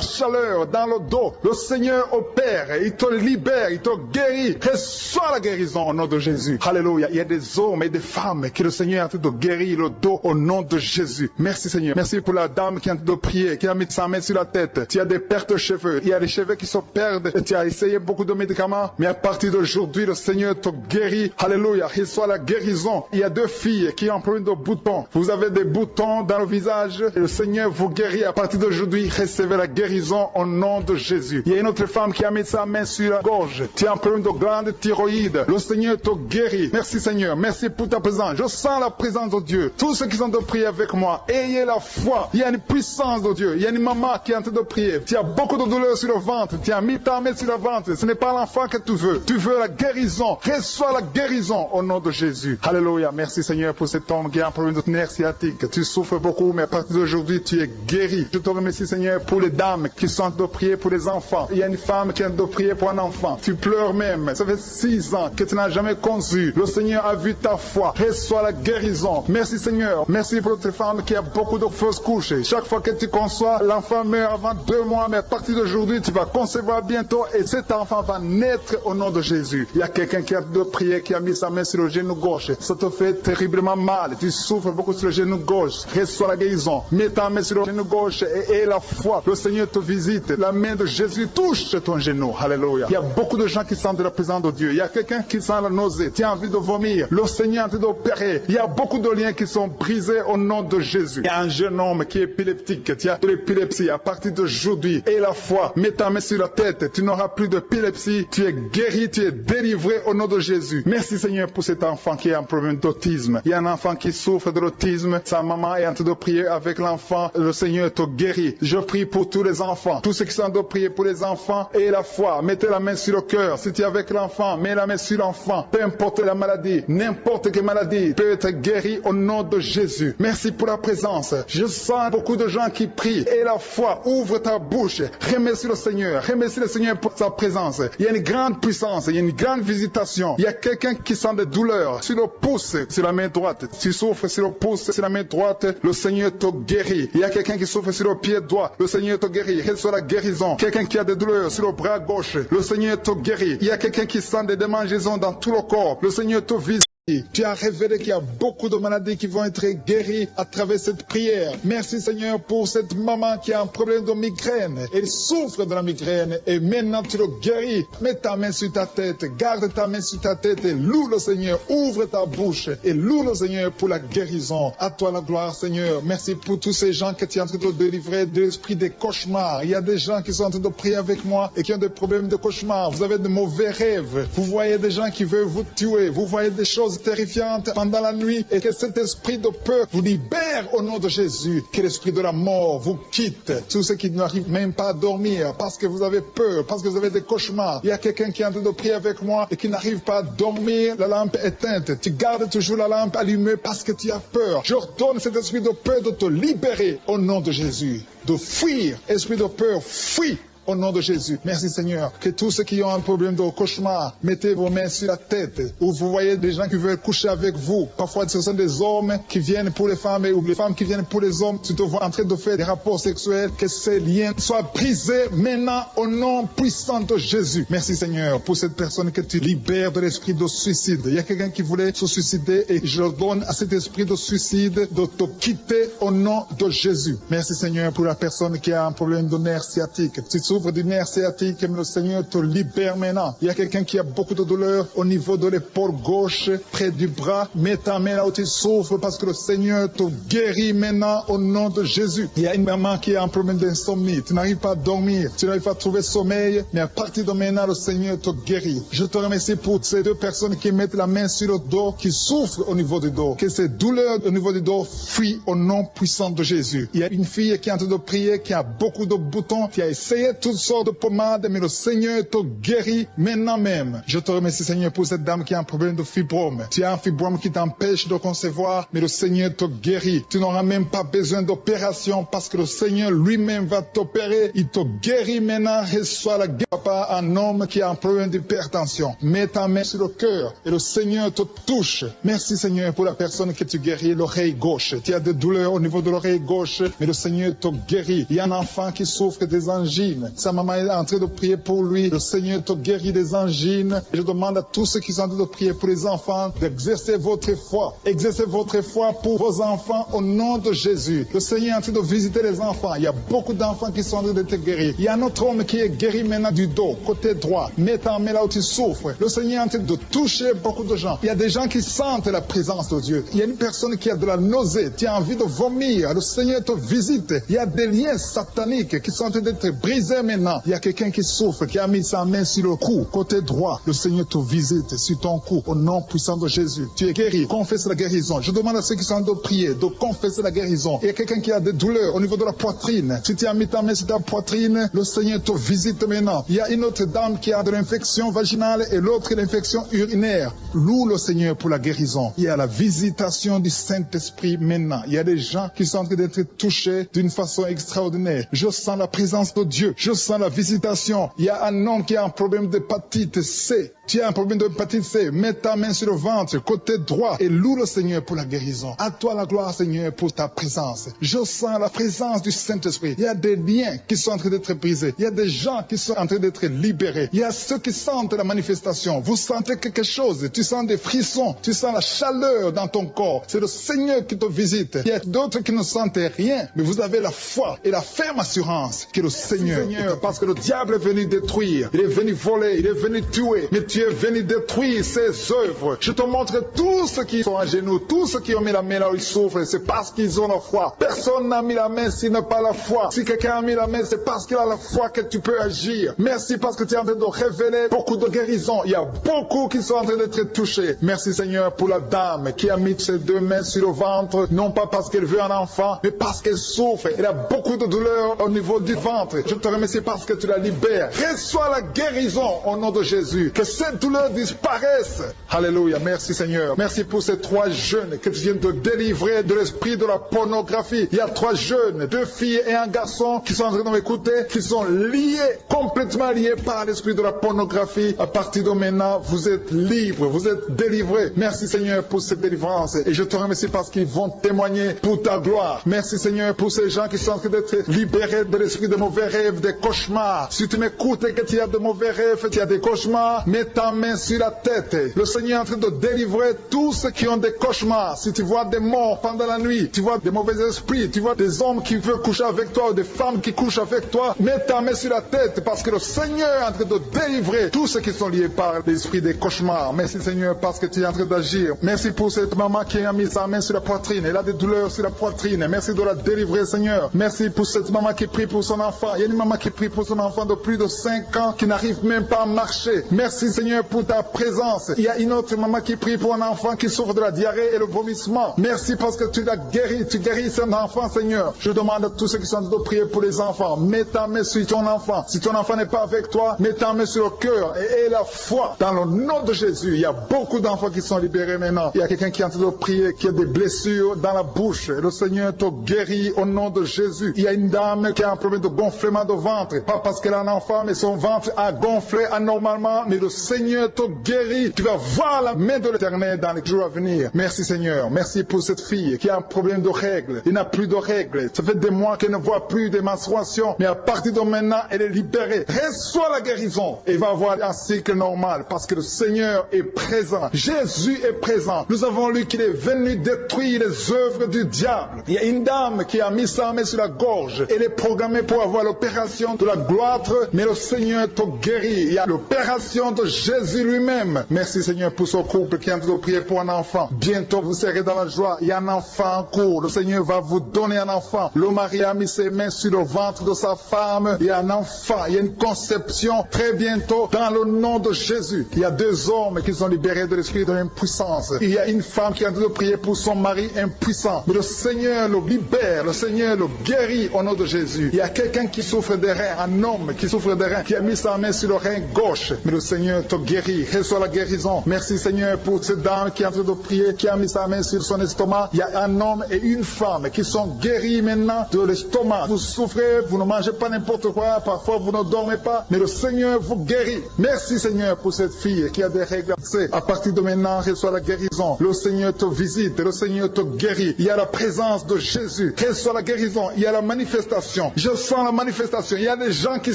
chaleur dans le dos. Le Seigneur opère. Il te libère. Il te guérit. Reçois la guérison au nom de Jésus. Alléluia. Il y a des hommes et des femmes que le Seigneur est en train de guérir le dos au nom de Jésus. Merci Seigneur. Merci pour la dame qui est en train de prier, qui a mis sa main sur la tête. Tu as des pertes de cheveux. Il y a des cheveux qui se perdent. Tu as essayé beaucoup de médicaments. Mais à partir d'aujourd'hui, le Seigneur te guérit. Alléluia. Reçois la guérison. Il y a 2 filles qui ont un problème de boutons. Vous avez des boutons dans le visage. Et le Seigneur vous guérit. À partir d'aujourd'hui, recevez la guérison au nom de Jésus. Il y a une autre femme qui a mis sa main sur la gorge. Tu as un problème de glande thyroïde. Le Seigneur te guérit. Merci Seigneur. Merci pour ta présence. Je sens la présence de Dieu. Tous ceux qui sont de prier avec moi, ayez la foi. Il y a une puissance de Dieu. Il y a une maman qui est en train de prier. Tu as beaucoup de douleur sur le ventre. Tu as mis ta main sur le ventre. Ce n'est pas l'enfant que tu veux. Tu veux la guérison. Reçois la guérison au nom de Jésus. Alléluia. Merci Seigneur pour cet homme qui a un problème de nerf sciatique. Tu souffres beaucoup, mais à partir d'aujourd'hui, tu es guéri. Je te remercie Seigneur pour les dames qui sont de prier pour les enfants. Il y a une femme qui est de prier pour un enfant. Tu pleures même. Ça fait 6 ans que tu n'as jamais conçu. Le Seigneur a vu ta foi. Reçois la guérison. Merci Seigneur. Merci pour cette femme qui a beaucoup de fausses couches. Chaque fois que tu conçois, l'enfant meurt avant 2 mois, mais à partir d'aujourd'hui, tu vas concevoir bientôt et cet enfant va naître au nom de Jésus. Il y a quelqu'un qui a de prier, qui a mis sa main sur le genou gauche. Ça te fait terriblement mal. Tu souffres beaucoup sur le genou gauche. Reçois la guérison. Mets ta main sur le genou gauche et la foi. Le Seigneur te visite. La main de Jésus touche ton genou. Alléluia. Il y a beaucoup de gens qui sentent la présence de Dieu. Il y a quelqu'un qui sent la nausée. Tu as envie de vomir. Le Seigneur est en train d'opérer. Il y a beaucoup de liens qui sont brisés au nom de Jésus. Il y a un jeune homme qui est épileptique. Tu as de l'épilepsie à partir d'aujourd'hui. Et la foi. Mets ta main sur la tête. Tu n'auras plus d'épilepsie. Tu es guéri. Tu es délivré au nom de Jésus. Merci Seigneur pour cet enfant qui a un problème d'autisme. Il y a un enfant qui souffre de l'autisme. Sa maman est en train de prier avec l'enfant. Le Seigneur te guérit. Je prie pour tous les enfants. Tous ceux qui sont en train de prier pour les enfants et la foi. Mettez la main sur le cœur. Si tu es avec l'enfant, mets la main sur l'enfant. Peu importe la maladie, n'importe quelle maladie peut être guérie au nom de Jésus. Merci pour la présence. Je sens beaucoup de gens qui prient. Et la foi, ouvre ta bouche. Remercie le Seigneur. Remercie le Seigneur pour sa présence. Il y a une grande puissance. Il y a une une grande visitation. Il y a quelqu'un qui sent des douleurs sur le pouce, sur la main droite. Tu souffres sur le pouce, sur la main droite, le Seigneur te guérit. Il y a quelqu'un qui souffre sur le pied droit, le Seigneur te guérit. Reçois la guérison. Quelqu'un qui a des douleurs sur le bras gauche, le Seigneur te guérit. Il y a quelqu'un qui sent des démangeaisons dans tout le corps, le Seigneur te visite. Tu as révélé qu'il y a beaucoup de maladies qui vont être guéries à travers cette prière. Merci Seigneur pour cette maman qui a un problème de migraine. Elle souffre de la migraine et maintenant tu le guéris. Mets ta main sur ta tête, garde ta main sur ta tête et loue le Seigneur. Ouvre ta bouche et loue le Seigneur pour la guérison. À toi la gloire Seigneur. Merci pour tous ces gens que tu es en train de délivrer de l'esprit des cauchemars. Il y a des gens qui sont en train de prier avec moi et qui ont des problèmes de cauchemars. Vous avez de mauvais rêves. Vous voyez des gens qui veulent vous tuer. Vous voyez des choses terrifiante pendant la nuit et que cet esprit de peur vous libère au nom de Jésus. Que l'esprit de la mort vous quitte. Tous ceux qui n'arrivent même pas à dormir parce que vous avez peur, parce que vous avez des cauchemars. Il y a quelqu'un qui est en train de prier avec moi et qui n'arrive pas à dormir, la lampe éteinte. Tu gardes toujours la lampe allumée parce que tu as peur. J'ordonne cet esprit de peur de te libérer au nom de Jésus. De fuir, esprit de peur, fuis. Au nom de Jésus. Merci Seigneur. Que tous ceux qui ont un problème de cauchemar, mettez vos mains sur la tête. Ou vous voyez des gens qui veulent coucher avec vous. Parfois ce sont des hommes qui viennent pour les femmes ou les femmes qui viennent pour les hommes. Tu te vois en train de faire des rapports sexuels. Que ces liens soient brisés maintenant au nom puissant de Jésus. Merci Seigneur pour cette personne que tu libères de l'esprit de suicide. Il y a quelqu'un qui voulait se suicider et je donne à cet esprit de suicide de te quitter au nom de Jésus. Merci Seigneur pour la personne qui a un problème de nerf sciatique. Tu souffre du nerf sciatique, mais le Seigneur te libère maintenant. Il y a quelqu'un qui a beaucoup de douleur au niveau de l'épaule gauche, près du bras. Mets ta main là où tu souffres parce que le Seigneur te guérit maintenant au nom de Jésus. Il y a une maman qui a un problème d'insomnie. Tu n'arrives pas à dormir, tu n'arrives pas à trouver sommeil, mais à partir de maintenant, le Seigneur te guérit. Je te remercie pour ces deux personnes qui mettent la main sur le dos, qui souffrent au niveau du dos. Que ces douleurs au niveau du dos fuient au nom puissant de Jésus. Il y a une fille qui est en train de prier, qui a beaucoup de boutons, qui a essayé toutes sortes de pommades, mais le Seigneur te guérit maintenant même. Je te remercie Seigneur pour cette dame qui a un problème de fibrome. Tu as un fibrome qui t'empêche de concevoir, mais le Seigneur te guérit. Tu n'auras même pas besoin d'opération parce que le Seigneur lui-même va t'opérer. Il te guérit maintenant. Reçois la guérison. Papa, un homme qui a un problème d'hypertension. Mets ta main sur le cœur et le Seigneur te touche. Merci Seigneur pour la personne que tu guéris, l'oreille gauche. Tu as des douleurs au niveau de l'oreille gauche, mais le Seigneur te guérit. Il y a un enfant qui souffre des angines. Sa maman est en train de prier pour lui. Le Seigneur te guérit des angines. Je demande à tous ceux qui sont en train de prier pour les enfants d'exercer votre foi. Exercez votre foi pour vos enfants au nom de Jésus. Le Seigneur est en train de visiter les enfants. Il y a beaucoup d'enfants qui sont en train d'être guéris. Il y a un autre homme qui est guéri maintenant du dos, côté droit. Mets ta main là où tu souffres. Le Seigneur est en train de toucher beaucoup de gens. Il y a des gens qui sentent la présence de Dieu. Il y a une personne qui a de la nausée. Tu as envie de vomir. Le Seigneur te visite. Il y a des liens sataniques qui sont en train d'être brisés maintenant. Il y a quelqu'un qui souffre, qui a mis sa main sur le cou, côté droit. Le Seigneur te visite sur ton cou, au nom puissant de Jésus. Tu es guéri. Confesse la guérison. Je demande à ceux qui sont en train de prier de confesser la guérison. Il y a quelqu'un qui a des douleurs au niveau de la poitrine. Si tu as mis ta main sur ta poitrine, le Seigneur te visite maintenant. Il y a une autre dame qui a de l'infection vaginale et l'autre l'infection urinaire. Loue le Seigneur pour la guérison. Il y a la visitation du Saint-Esprit maintenant. Il y a des gens qui sont en train d'être touchés d'une façon extraordinaire. Je sens la présence de Dieu. Je sens la visitation. Il y a un homme qui a un problème d'hépatite C. Tu as un problème d'hépatite C. Mets ta main sur le ventre, côté droit, et loue le Seigneur pour la guérison. À toi la gloire, Seigneur, pour ta présence. Je sens la présence du Saint-Esprit. Il y a des liens qui sont en train d'être brisés. Il y a des gens qui sont en train d'être libérés. Il y a ceux qui sentent la manifestation. Vous sentez quelque chose. Tu sens des frissons. Tu sens la chaleur dans ton corps. C'est le Seigneur qui te visite. Il y a d'autres qui ne sentent rien, mais vous avez la foi et la ferme assurance que le Seigneur, parce que le diable est venu détruire. Il est venu voler. Il est venu tuer. Mais tu es venu détruire ses œuvres. Je te montre tous ceux qui sont à genoux, tous ceux qui ont mis la main là où ils souffrent, c'est parce qu'ils ont la foi. Personne n'a mis la main s'il n'a pas la foi. Si quelqu'un a mis la main, c'est parce qu'il a la foi que tu peux agir. Merci parce que tu es en train de révéler beaucoup de guérisons. Il y a beaucoup qui sont en train d'être touchés. Merci Seigneur pour la dame qui a mis ses deux mains sur le ventre, non pas parce qu'elle veut un enfant, mais parce qu'elle souffre. Elle a beaucoup de douleurs au niveau du ventre. Je te remercie remercie parce que tu la libères. Reçois la guérison au nom de Jésus. Que cette douleur disparaisse. Alléluia. Merci Seigneur. Merci pour ces 3 jeunes que tu viens de délivrer de l'esprit de la pornographie. Il y a 3 jeunes, 2 filles et un garçon qui sont en train de m'écouter, qui sont liés, complètement liés par l'esprit de la pornographie. À partir de maintenant, vous êtes libres, vous êtes délivrés. Merci Seigneur pour cette délivrance. Et je te remercie parce qu'ils vont témoigner pour ta gloire. Merci Seigneur pour ces gens qui sont en train d'être libérés de l'esprit de mauvais rêves, des cauchemars. Si tu m'écoutes et que tu as de mauvais rêves, tu as des cauchemars, mets ta main sur la tête. Le Seigneur est en train de délivrer tous ceux qui ont des cauchemars. Si tu vois des morts pendant la nuit, tu vois des mauvais esprits, tu vois des hommes qui veulent coucher avec toi ou des femmes qui couchent avec toi, mets ta main sur la tête parce que le Seigneur est en train de délivrer tous ceux qui sont liés par l'esprit des cauchemars. Merci Seigneur parce que tu es en train d'agir. Merci pour cette maman qui a mis sa main sur la poitrine. Elle a des douleurs sur la poitrine. Merci de la délivrer Seigneur. Merci pour cette maman qui prie pour son enfant. Il y a une maman qui prie pour son enfant de plus de 5 ans qui n'arrive même pas à marcher. Merci Seigneur pour ta présence. Il y a une autre maman qui prie pour un enfant qui souffre de la diarrhée et le vomissement. Merci parce que tu l'as guéri. Tu guéris cet enfant Seigneur. Je demande à tous ceux qui sont en train de prier pour les enfants. Mets ta main sur ton enfant. Si ton enfant n'est pas avec toi, mets ta main sur le cœur et aie la foi. Dans le nom de Jésus, il y a beaucoup d'enfants qui sont libérés maintenant. Il y a quelqu'un qui est en train de prier, qui a des blessures dans la bouche. Le Seigneur te guérit au nom de Jésus. Il y a une dame qui a un problème de gonflement de ventre. Pas parce qu'elle a un enfant, mais son ventre a gonflé anormalement. Mais le Seigneur te guérit. Tu vas voir la main de l'Éternel dans les jours à venir. Merci Seigneur. Merci pour cette fille qui a un problème de règles. Il n'a plus de règles. Ça fait des mois qu'elle ne voit plus de menstruations. Mais à partir de maintenant, elle est libérée. Reçois la guérison. Et va avoir un cycle normal parce que le Seigneur est présent. Jésus est présent. Nous avons lu qu'il est venu détruire les œuvres du diable. Il y a une dame qui a mis sa main sur la gorge. Elle est programmée pour avoir l'opération de la gloître, mais le Seigneur te guérit. Il y a l'opération de Jésus lui-même. Merci Seigneur pour ce couple qui est en train de prier pour un enfant. Bientôt vous serez dans la joie. Il y a un enfant en cours. Le Seigneur va vous donner un enfant. Le mari a mis ses mains sur le ventre de sa femme. Il y a un enfant. Il y a une conception très bientôt dans le nom de Jésus. Il y a 2 hommes qui sont libérés de l'esprit de l'impuissance. Il y a une femme qui est en train de prier pour son mari impuissant. Mais le Seigneur le libère. Le Seigneur le guérit au nom de Jésus. Il y a quelqu'un qui souffre des reins. Un homme qui souffre des reins. Qui a mis sa main sur le rein gauche. Mais le Seigneur te guérit. Reçois la guérison. Merci Seigneur pour cette dame qui est en train de prier. Qui a mis sa main sur son estomac. Il y a un homme et une femme qui sont guéris maintenant de l'estomac. Vous souffrez. Vous ne mangez pas n'importe quoi. Parfois vous ne dormez pas. Mais le Seigneur vous guérit. Merci Seigneur pour cette fille qui a des règles. À partir de maintenant, reçois la guérison. Le Seigneur te visite. Le Seigneur te guérit. Il y a la présence de Jésus. Reçois la guérison. Il y a la manifestation. Je sens la manifestation. Il y a des gens qui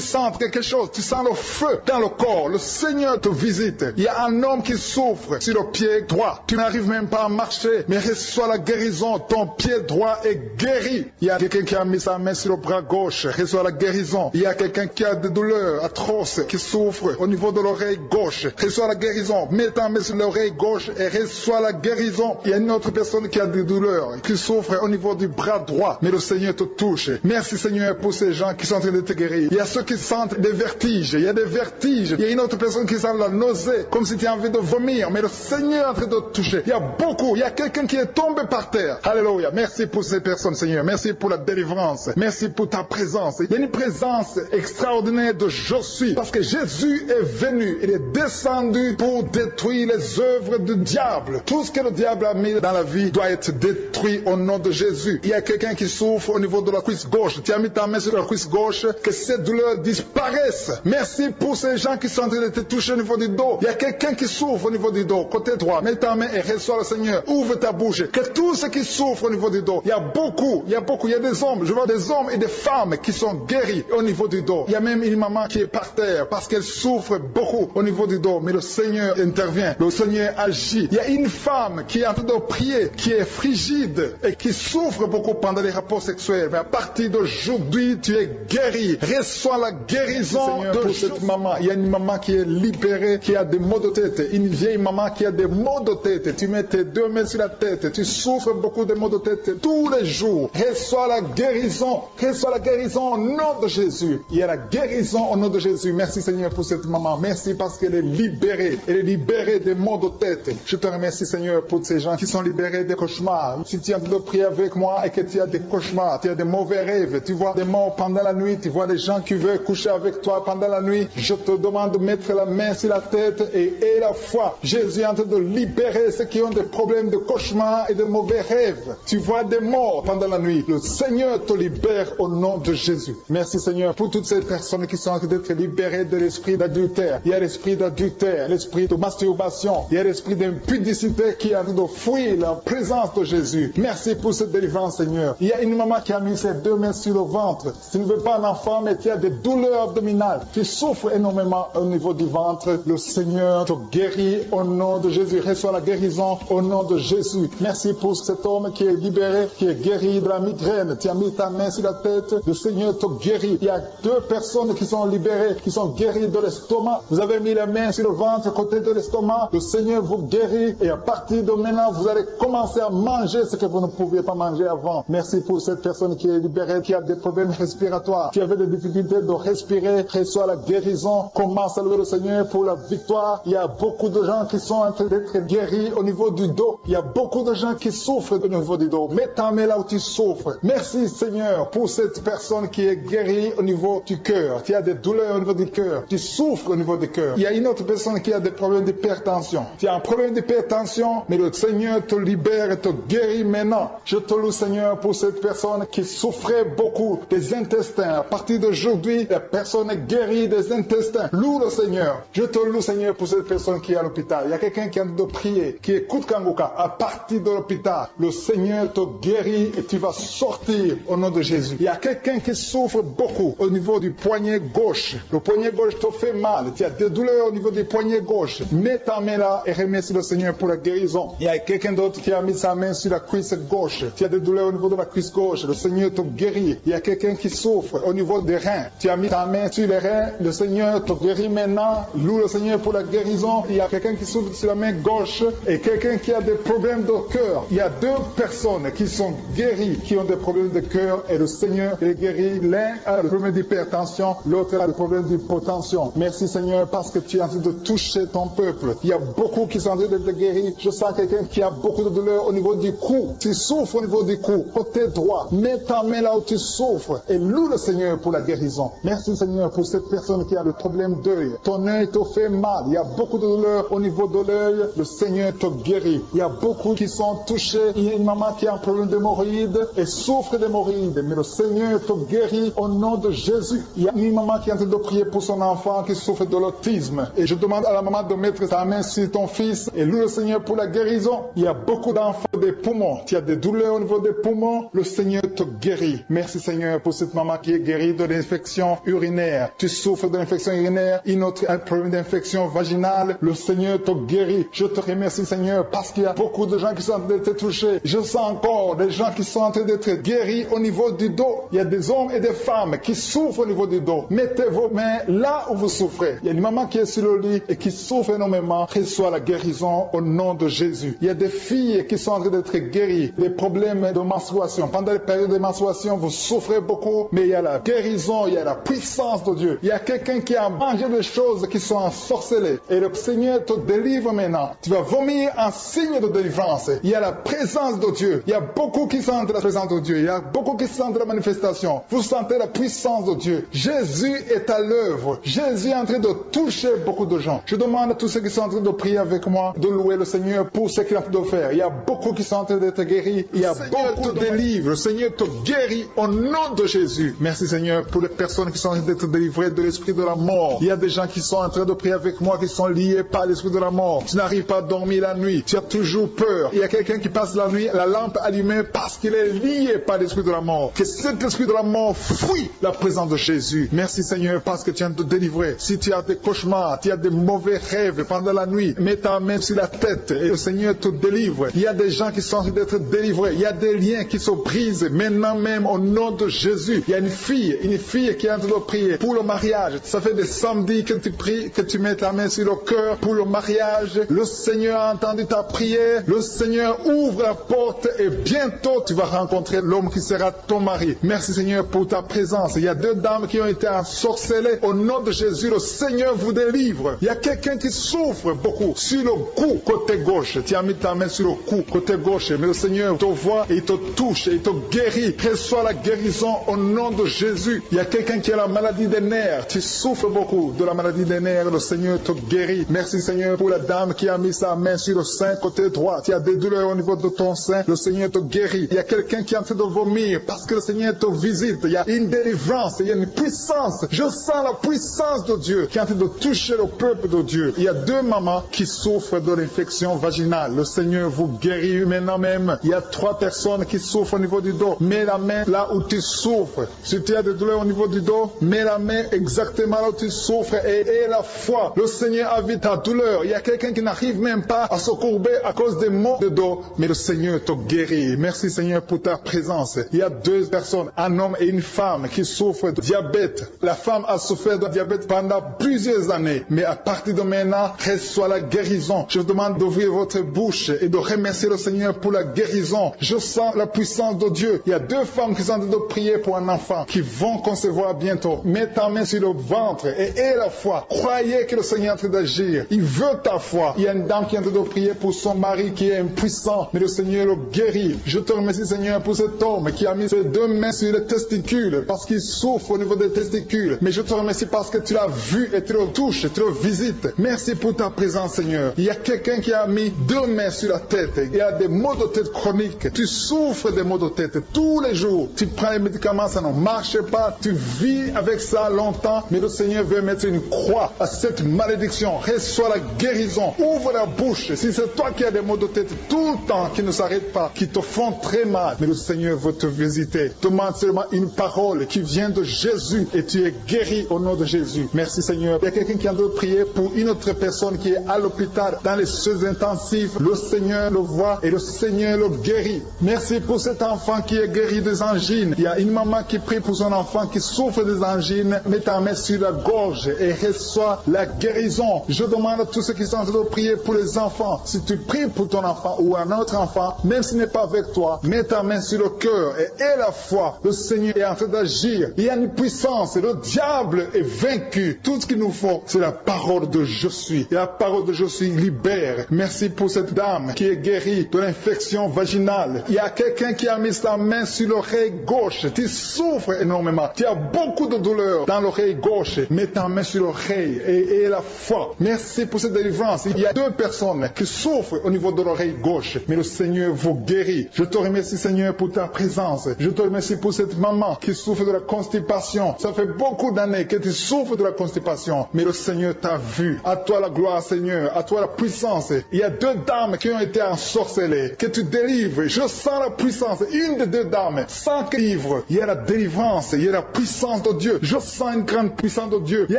sentent quelque chose. Tu sens le feu dans le corps. Le Seigneur te visite. Il y a un homme qui souffre sur le pied droit. Tu n'arrives même pas à marcher. Mais reçois la guérison. Ton pied droit est guéri. Il y a quelqu'un qui a mis sa main sur le bras gauche. Reçois la guérison. Il y a quelqu'un qui a des douleurs atroces, qui souffre au niveau de l'oreille gauche. Reçois la guérison. Mets ta main sur l'oreille gauche et reçois la guérison. Il y a une autre personne qui a des douleurs, qui souffre au niveau du bras droit. Mais le Seigneur te touche. Merci Seigneur pour ces gens qui sont en train de te guérir. Il y a ceux qui sentent des vertiges. Il y a des vertiges. Il y a une autre personne qui sent la nausée, comme si tu as envie de vomir. Mais le Seigneur est en train de te toucher. Il y a beaucoup. Il y a quelqu'un qui est tombé par terre. Alléluia. Merci pour ces personnes Seigneur. Merci pour la délivrance. Merci pour ta présence. Il y a une présence extraordinaire de je suis. Parce que Jésus est venu. Il est descendu pour détruire les œuvres du diable. Tout ce que le diable a mis dans la vie doit être détruit au nom de Jésus. Il y a quelqu'un qui souffre au niveau de la cuisse gauche. Tu as mis ta main sur la cuisse gauche. Que cette douleur disparaisse. Merci pour ces gens qui sont en train de te toucher au niveau du dos. Il y a quelqu'un qui souffre au niveau du dos. Côté droit. Mets ta main et reçois le Seigneur. Ouvre ta bouche. Que tous ceux qui souffrent au niveau du dos. Il y a beaucoup. Il y a des hommes. Je vois des hommes et des femmes qui sont guéris au niveau du dos. Il y a même une maman qui est par terre parce qu'elle souffre beaucoup au niveau du dos. Mais le Seigneur intervient. Le Seigneur agit. Il y a une femme qui est en train de prier, qui est frigide et qui souffre beaucoup pendant les rapports sexuels. Mais à partir d'aujourd'hui, tu es guéri. Reçois la guérison de cette maman. Il y a une maman qui est libérée, qui a des maux de tête. Une vieille maman qui a des maux de tête. Tu mets tes 2 mains sur la tête. Tu souffres beaucoup de maux de tête tous les jours. Reçois la guérison. Reçois la guérison au nom de Jésus. Il y a la guérison au nom de Jésus. Merci Seigneur pour cette maman. Merci parce qu'elle est libérée. Elle est libérée des maux de tête. Je te remercie Seigneur pour ces gens qui sont libérés des cauchemars. Si tu es en train de prier avec moi et que tu as des cauchemars, tu as des mauvais rêves, tu vois des morts pendant la nuit, tu vois vois des gens qui veulent coucher avec toi pendant la nuit. Je te demande de mettre la main sur la tête et la foi. Jésus est en train de libérer ceux qui ont des problèmes de cauchemar et de mauvais rêves. Tu vois des morts pendant la nuit. Le Seigneur te libère au nom de Jésus. Merci Seigneur pour toutes ces personnes qui sont en train d'être libérées de l'esprit d'adultère. Il y a l'esprit d'adultère, l'esprit de masturbation. Il y a l'esprit d'impudicité qui est en train de fuir la présence de Jésus. Merci pour cette délivrance Seigneur. Il y a une maman qui a mis ses 2 mains sur le ventre. Tu ne veux pas un enfant mais tu as des douleurs abdominales. Tu souffres énormément au niveau du ventre. Le Seigneur te guérit au nom de Jésus. Reçois la guérison au nom de Jésus. Merci pour cet homme qui est libéré, qui est guéri de la migraine. Tu as mis ta main sur la tête. Le Seigneur te guérit. Il y a 2 personnes qui sont libérées, qui sont guéries de l'estomac. Vous avez mis la main sur le ventre, côté de l'estomac. Le Seigneur vous guérit et à partir de maintenant, vous allez commencer à manger ce que vous ne pouviez pas manger avant. Merci pour cette personne qui est libérée, qui a des problèmes respiratoires, qui avait des difficultés de respirer. Reçois la guérison. Commence à louer le Seigneur pour la victoire. Il y a beaucoup de gens qui sont en train d'être guéris au niveau du dos. Il y a beaucoup de gens qui souffrent au niveau du dos. Mets ta main là où tu souffres. Merci Seigneur pour cette personne qui est guérie au niveau du cœur. Tu as des douleurs au niveau du cœur. Tu souffres au niveau du cœur. Il y a une autre personne qui a des problèmes d'hypertension. Tu as un problème d'hypertension, mais le Seigneur te libère et te guérit maintenant. Je te loue Seigneur pour cette personne qui souffrait beaucoup des intestins. À partir d'aujourd'hui, la personne est guérie des intestins. Loue le Seigneur. Je te loue Seigneur pour cette personne qui est à l'hôpital. Il y a quelqu'un qui a de prier, qui écoute Kanguka. À partir de l'hôpital, le Seigneur te guérit et tu vas sortir au nom de Jésus. Il y a quelqu'un qui souffre beaucoup au niveau du poignet gauche. Le poignet gauche te fait mal. Tu as des douleurs au niveau du poignet gauche. Mets ta main là et remercie le Seigneur pour la guérison. Il y a quelqu'un d'autre qui a mis sa main sur la cuisse gauche. Tu as des douleurs au niveau de la cuisse gauche. Le Seigneur te guérit. Il y a quelqu'un qui souffre au niveau des reins. Tu as mis ta main sur les reins. Le Seigneur te guérit maintenant. Loue le Seigneur pour la guérison. Il y a quelqu'un qui souffre sur la main gauche et quelqu'un qui a des problèmes de cœur. Il y a 2 personnes qui sont guéries, qui ont des problèmes de cœur et le Seigneur les guérit. L'un a le problème d'hypertension, l'autre a le problème d'hypotension. Merci Seigneur parce que tu es en train de toucher ton peuple. Il y a beaucoup qui sont en train d'être guéris. Je sens quelqu'un qui a beaucoup de douleur au niveau du cou. Tu souffres au niveau du cou, côté droit. Mets ta main là où tu souffres et loue le Seigneur pour la guérison. Merci Seigneur pour cette personne qui a le problème d'œil. Ton œil te fait mal. Il y a beaucoup de douleur au niveau de l'œil. Le Seigneur te guérit. Il y a beaucoup qui sont touchés. Il y a une maman qui a un problème d'hémorroïdes et souffre d'hémorroïdes. Mais le Seigneur te guérit au nom de Jésus. Il y a une maman qui est en train de prier pour son enfant qui souffre de l'autisme. Et je demande à la maman de mettre sa main sur ton fils et loue le Seigneur pour la guérison. Il y a beaucoup d'enfants des poumons. Tu as des douleurs au niveau des poumons. Le Seigneur te guérit. Merci Seigneur pour cette maman qui est guérie de l'infection urinaire. Tu souffres de l'infection urinaire. Une autre a un problème d'infection vaginale. Le Seigneur te guérit. Je te remercie Seigneur parce qu'il y a beaucoup de gens qui sont en train d'être touchés. Je sens encore des gens qui sont en train d'être guéris au niveau du dos. Il y a des hommes et des femmes qui souffrent au niveau du dos. Mettez vos mains là où vous souffrez. Il y a une maman qui est sur le lit et qui souffre énormément. Reçois la guérison au nom de Jésus. Il y a des filles qui sont en train d'être guéries. Des problèmes de menstruation. Pendant les périodes de menstruation, vous souffrez beaucoup, mais il y a la guérison, il y a la puissance de Dieu. Il y a quelqu'un qui a mangé des choses qui sont ensorcelées. Et le Seigneur te délivre maintenant. Tu vas vomir un signe de délivrance. Il y a la présence de Dieu. Il y a beaucoup qui sentent la présence de Dieu. Il y a beaucoup qui sentent la manifestation. Vous sentez la puissance de Dieu. Jésus est à l'œuvre. Jésus est en train de toucher beaucoup de gens. Je demande à tous ceux qui sont en train de prier avec moi de louer le Seigneur pour ce qu'il est en train de faire. Il y a beaucoup qui sont en train d'être guéris. Il y a beaucoup de délivres. Le Seigneur te guérit au nom de Jésus. Merci Seigneur pour les personnes qui sont en train d'être délivrées de l'esprit de la mort. Il y a des gens qui sont en train de prier avec moi qui sont liés par l'esprit de la mort. Tu n'arrives pas à dormir la nuit. Tu as toujours peur. Il y a quelqu'un qui passe la nuit, la lampe allumée parce qu'il est lié par l'esprit de la mort. Que cet esprit de la mort fuit la présence de Jésus. Merci Seigneur parce que tu viens de te délivrer. Si tu as des cauchemars, tu as des mauvais rêves pendant la nuit, mets ta main sur la tête et le Seigneur te délivre. Il y a des gens qui sont en train d'être délivrés. Il y a des liens qui se brisent maintenant même au nom de Jésus. Il y a une fille qui est en train de prier pour le mariage. Ça fait des samedis que tu pries, que tu mets ta main sur le cœur pour le mariage. Le Seigneur a entendu ta prière. Le Seigneur ouvre la porte et bientôt tu vas rencontrer l'homme qui sera ton mari. Merci Seigneur pour ta présence. Il y a 2 dames qui ont été ensorcelées. Au nom de Jésus, le Seigneur vous délivre. Il y a quelqu'un qui souffre beaucoup sur le cou, côté gauche. Tu as mis ta main sur le cou, côté gauche. Mais le Seigneur te voit et il te touche et il te guérit. Reçois la guérison au nom de Jésus. Jésus. Il y a quelqu'un qui a la maladie des nerfs. Tu souffres beaucoup de la maladie des nerfs. Le Seigneur te guérit. Merci Seigneur pour la dame qui a mis sa main sur le sein côté droit. Tu as des douleurs au niveau de ton sein. Le Seigneur te guérit. Il y a quelqu'un qui est en train de vomir parce que le Seigneur te visite. Il y a une délivrance. Il y a une puissance. Je sens la puissance de Dieu qui est en train de toucher le peuple de Dieu. Il y a 2 mamans qui souffrent de l'infection vaginale. Le Seigneur vous guérit maintenant même. Il y a 3 personnes qui souffrent au niveau du dos. Mets la main là où tu souffres. Si tu as des douleurs au niveau du dos, mets la main exactement là où tu souffres et aie la foi. Le Seigneur a vu ta douleur. Il y a quelqu'un qui n'arrive même pas à se courber à cause des maux de dos, mais le Seigneur te guérit. Merci Seigneur pour ta présence. Il y a 2 personnes, un homme et une femme qui souffrent de diabète. La femme a souffert de diabète pendant plusieurs années, mais à partir de maintenant, reçoit la guérison. Je vous demande d'ouvrir votre bouche et de remercier le Seigneur pour la guérison. Je sens la puissance de Dieu. Il y a 2 femmes qui sont en train de prier pour un enfant qui vont concevoir bientôt. Mets ta main sur le ventre et aie la foi. Croyez que le Seigneur est en train d'agir. Il veut ta foi. Il y a une dame qui est en train de prier pour son mari qui est impuissant, mais le Seigneur le guérit. Je te remercie Seigneur pour cet homme qui a mis ses 2 mains sur les testicules parce qu'il souffre au niveau des testicules. Mais je te remercie parce que tu l'as vu et tu le touches, tu le visites. Merci pour ta présence Seigneur. Il y a quelqu'un qui a mis 2 mains sur la tête. Il y a des maux de tête chroniques. Tu souffres des maux de tête tous les jours. Tu prends les médicaments, ça ne marche pas. Tu vis avec ça longtemps, mais le Seigneur veut mettre une croix à cette malédiction. Reçois la guérison. Ouvre la bouche. Si c'est toi qui as des maux de tête tout le temps, qui ne s'arrêtent pas, qui te font très mal, mais le Seigneur veut te visiter. Demande seulement une parole qui vient de Jésus et tu es guéri au nom de Jésus. Merci Seigneur. Il y a quelqu'un qui a de prier pour une autre personne qui est à l'hôpital dans les soins intensifs. Le Seigneur le voit et le Seigneur le guérit. Merci pour cet enfant qui est guéri des angines. Il y a une maman qui prie pour son enfant qui souffre des angines. Mets ta main sur la gorge et reçois la guérison. Je demande à tous ceux qui sont en train de prier pour les enfants. Si tu pries pour ton enfant ou un autre enfant, même s'il n'est pas avec toi, mets ta main sur le cœur et aie la foi. Le Seigneur est en train d'agir. Il y a une puissance. Le diable est vaincu. Tout ce qu'il nous faut, c'est la parole de je suis. Et la parole de je suis libère. Merci pour cette dame qui est guérie de l'infection vaginale. Il y a quelqu'un qui a mis sa main sur l'oreille gauche. Tu souffres énormément. Tu as beaucoup de douleur dans l'oreille gauche. Mets ta main sur l'oreille et aie la foi. Merci pour cette délivrance. Il y a 2 personnes qui souffrent au niveau de l'oreille gauche, mais le Seigneur vous guérit. Je te remercie Seigneur pour ta présence. Je te remercie pour cette maman qui souffre de la constipation. Ça fait beaucoup d'années que tu souffres de la constipation, mais le Seigneur t'a vu. À toi la gloire Seigneur, à toi la puissance. Il y a 2 dames qui ont été ensorcelées, que tu délivres. Je sens la puissance. Une des 2 dames, sans livre, il y a la délivrance, il y a la puissance de Dieu. Je sens une grande puissance de Dieu. Il y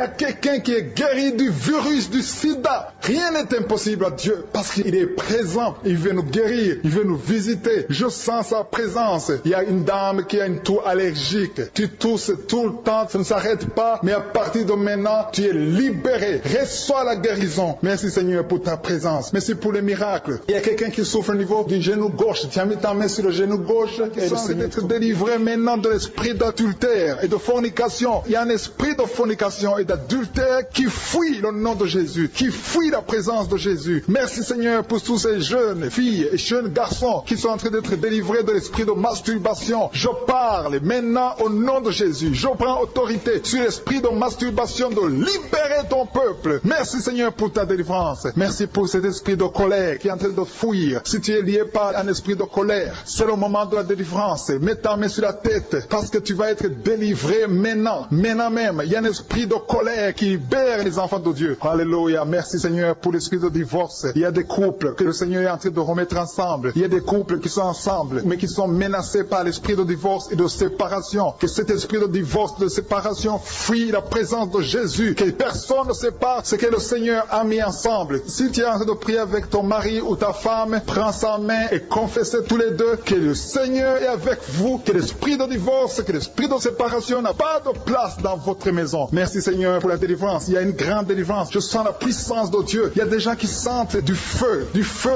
a quelqu'un qui est guéri du virus du sida. Rien n'est impossible à Dieu parce qu'il est présent. Il veut nous guérir, il veut nous visiter. Je sens sa présence. Il y a une dame qui a une toux allergique. Tu tousses tout le temps, ça ne s'arrête pas, mais à partir de maintenant, tu es libéré. Reçois la guérison. Merci Seigneur pour ta présence. Merci pour les miracles. Il y a quelqu'un qui souffre au niveau du genou gauche. Tu as mis ta main sur le genou gauche et le Seigneur être délivré maintenant de l'esprit d'adultère et de fornication. Il y a un esprit de fornication et d'adultère qui fuit le nom de Jésus, qui fuit la présence de Jésus. Merci Seigneur pour tous ces jeunes filles et jeunes garçons qui sont en train d'être délivrés de l'esprit de masturbation. Je parle maintenant au nom de Jésus. Je prends autorité sur l'esprit de masturbation de libérer ton peuple. Merci Seigneur pour ta délivrance. Merci pour cet esprit de colère qui est en train de fuir. Si tu es lié par un esprit de colère, c'est le moment de la délivrance. Mets ta main sur la tête parce que tu vas être délivré maintenant. Maintenant même, il y a un esprit de colère qui libère les enfants de Dieu. Alléluia. Merci Seigneur pour l'esprit de divorce. Il y a des couples que le Seigneur est en train de remettre ensemble. Il y a des couples qui sont ensemble mais qui sont menacés par l'esprit de divorce et de séparation. Que cet esprit de divorce, de séparation fuit la présence de Jésus. Que personne ne sépare ce que le Seigneur a mis ensemble. Si tu es en train de prier avec ton mari ou ta femme, prends sa main et confessez tous les deux que le Seigneur est avec vous, que l'esprit de divorce, que l'esprit de séparation n'a pas de place dans votre maison. Merci Seigneur pour la délivrance. Il y a une grande délivrance. Je sens la puissance de Dieu. Il y a des gens qui sentent du feu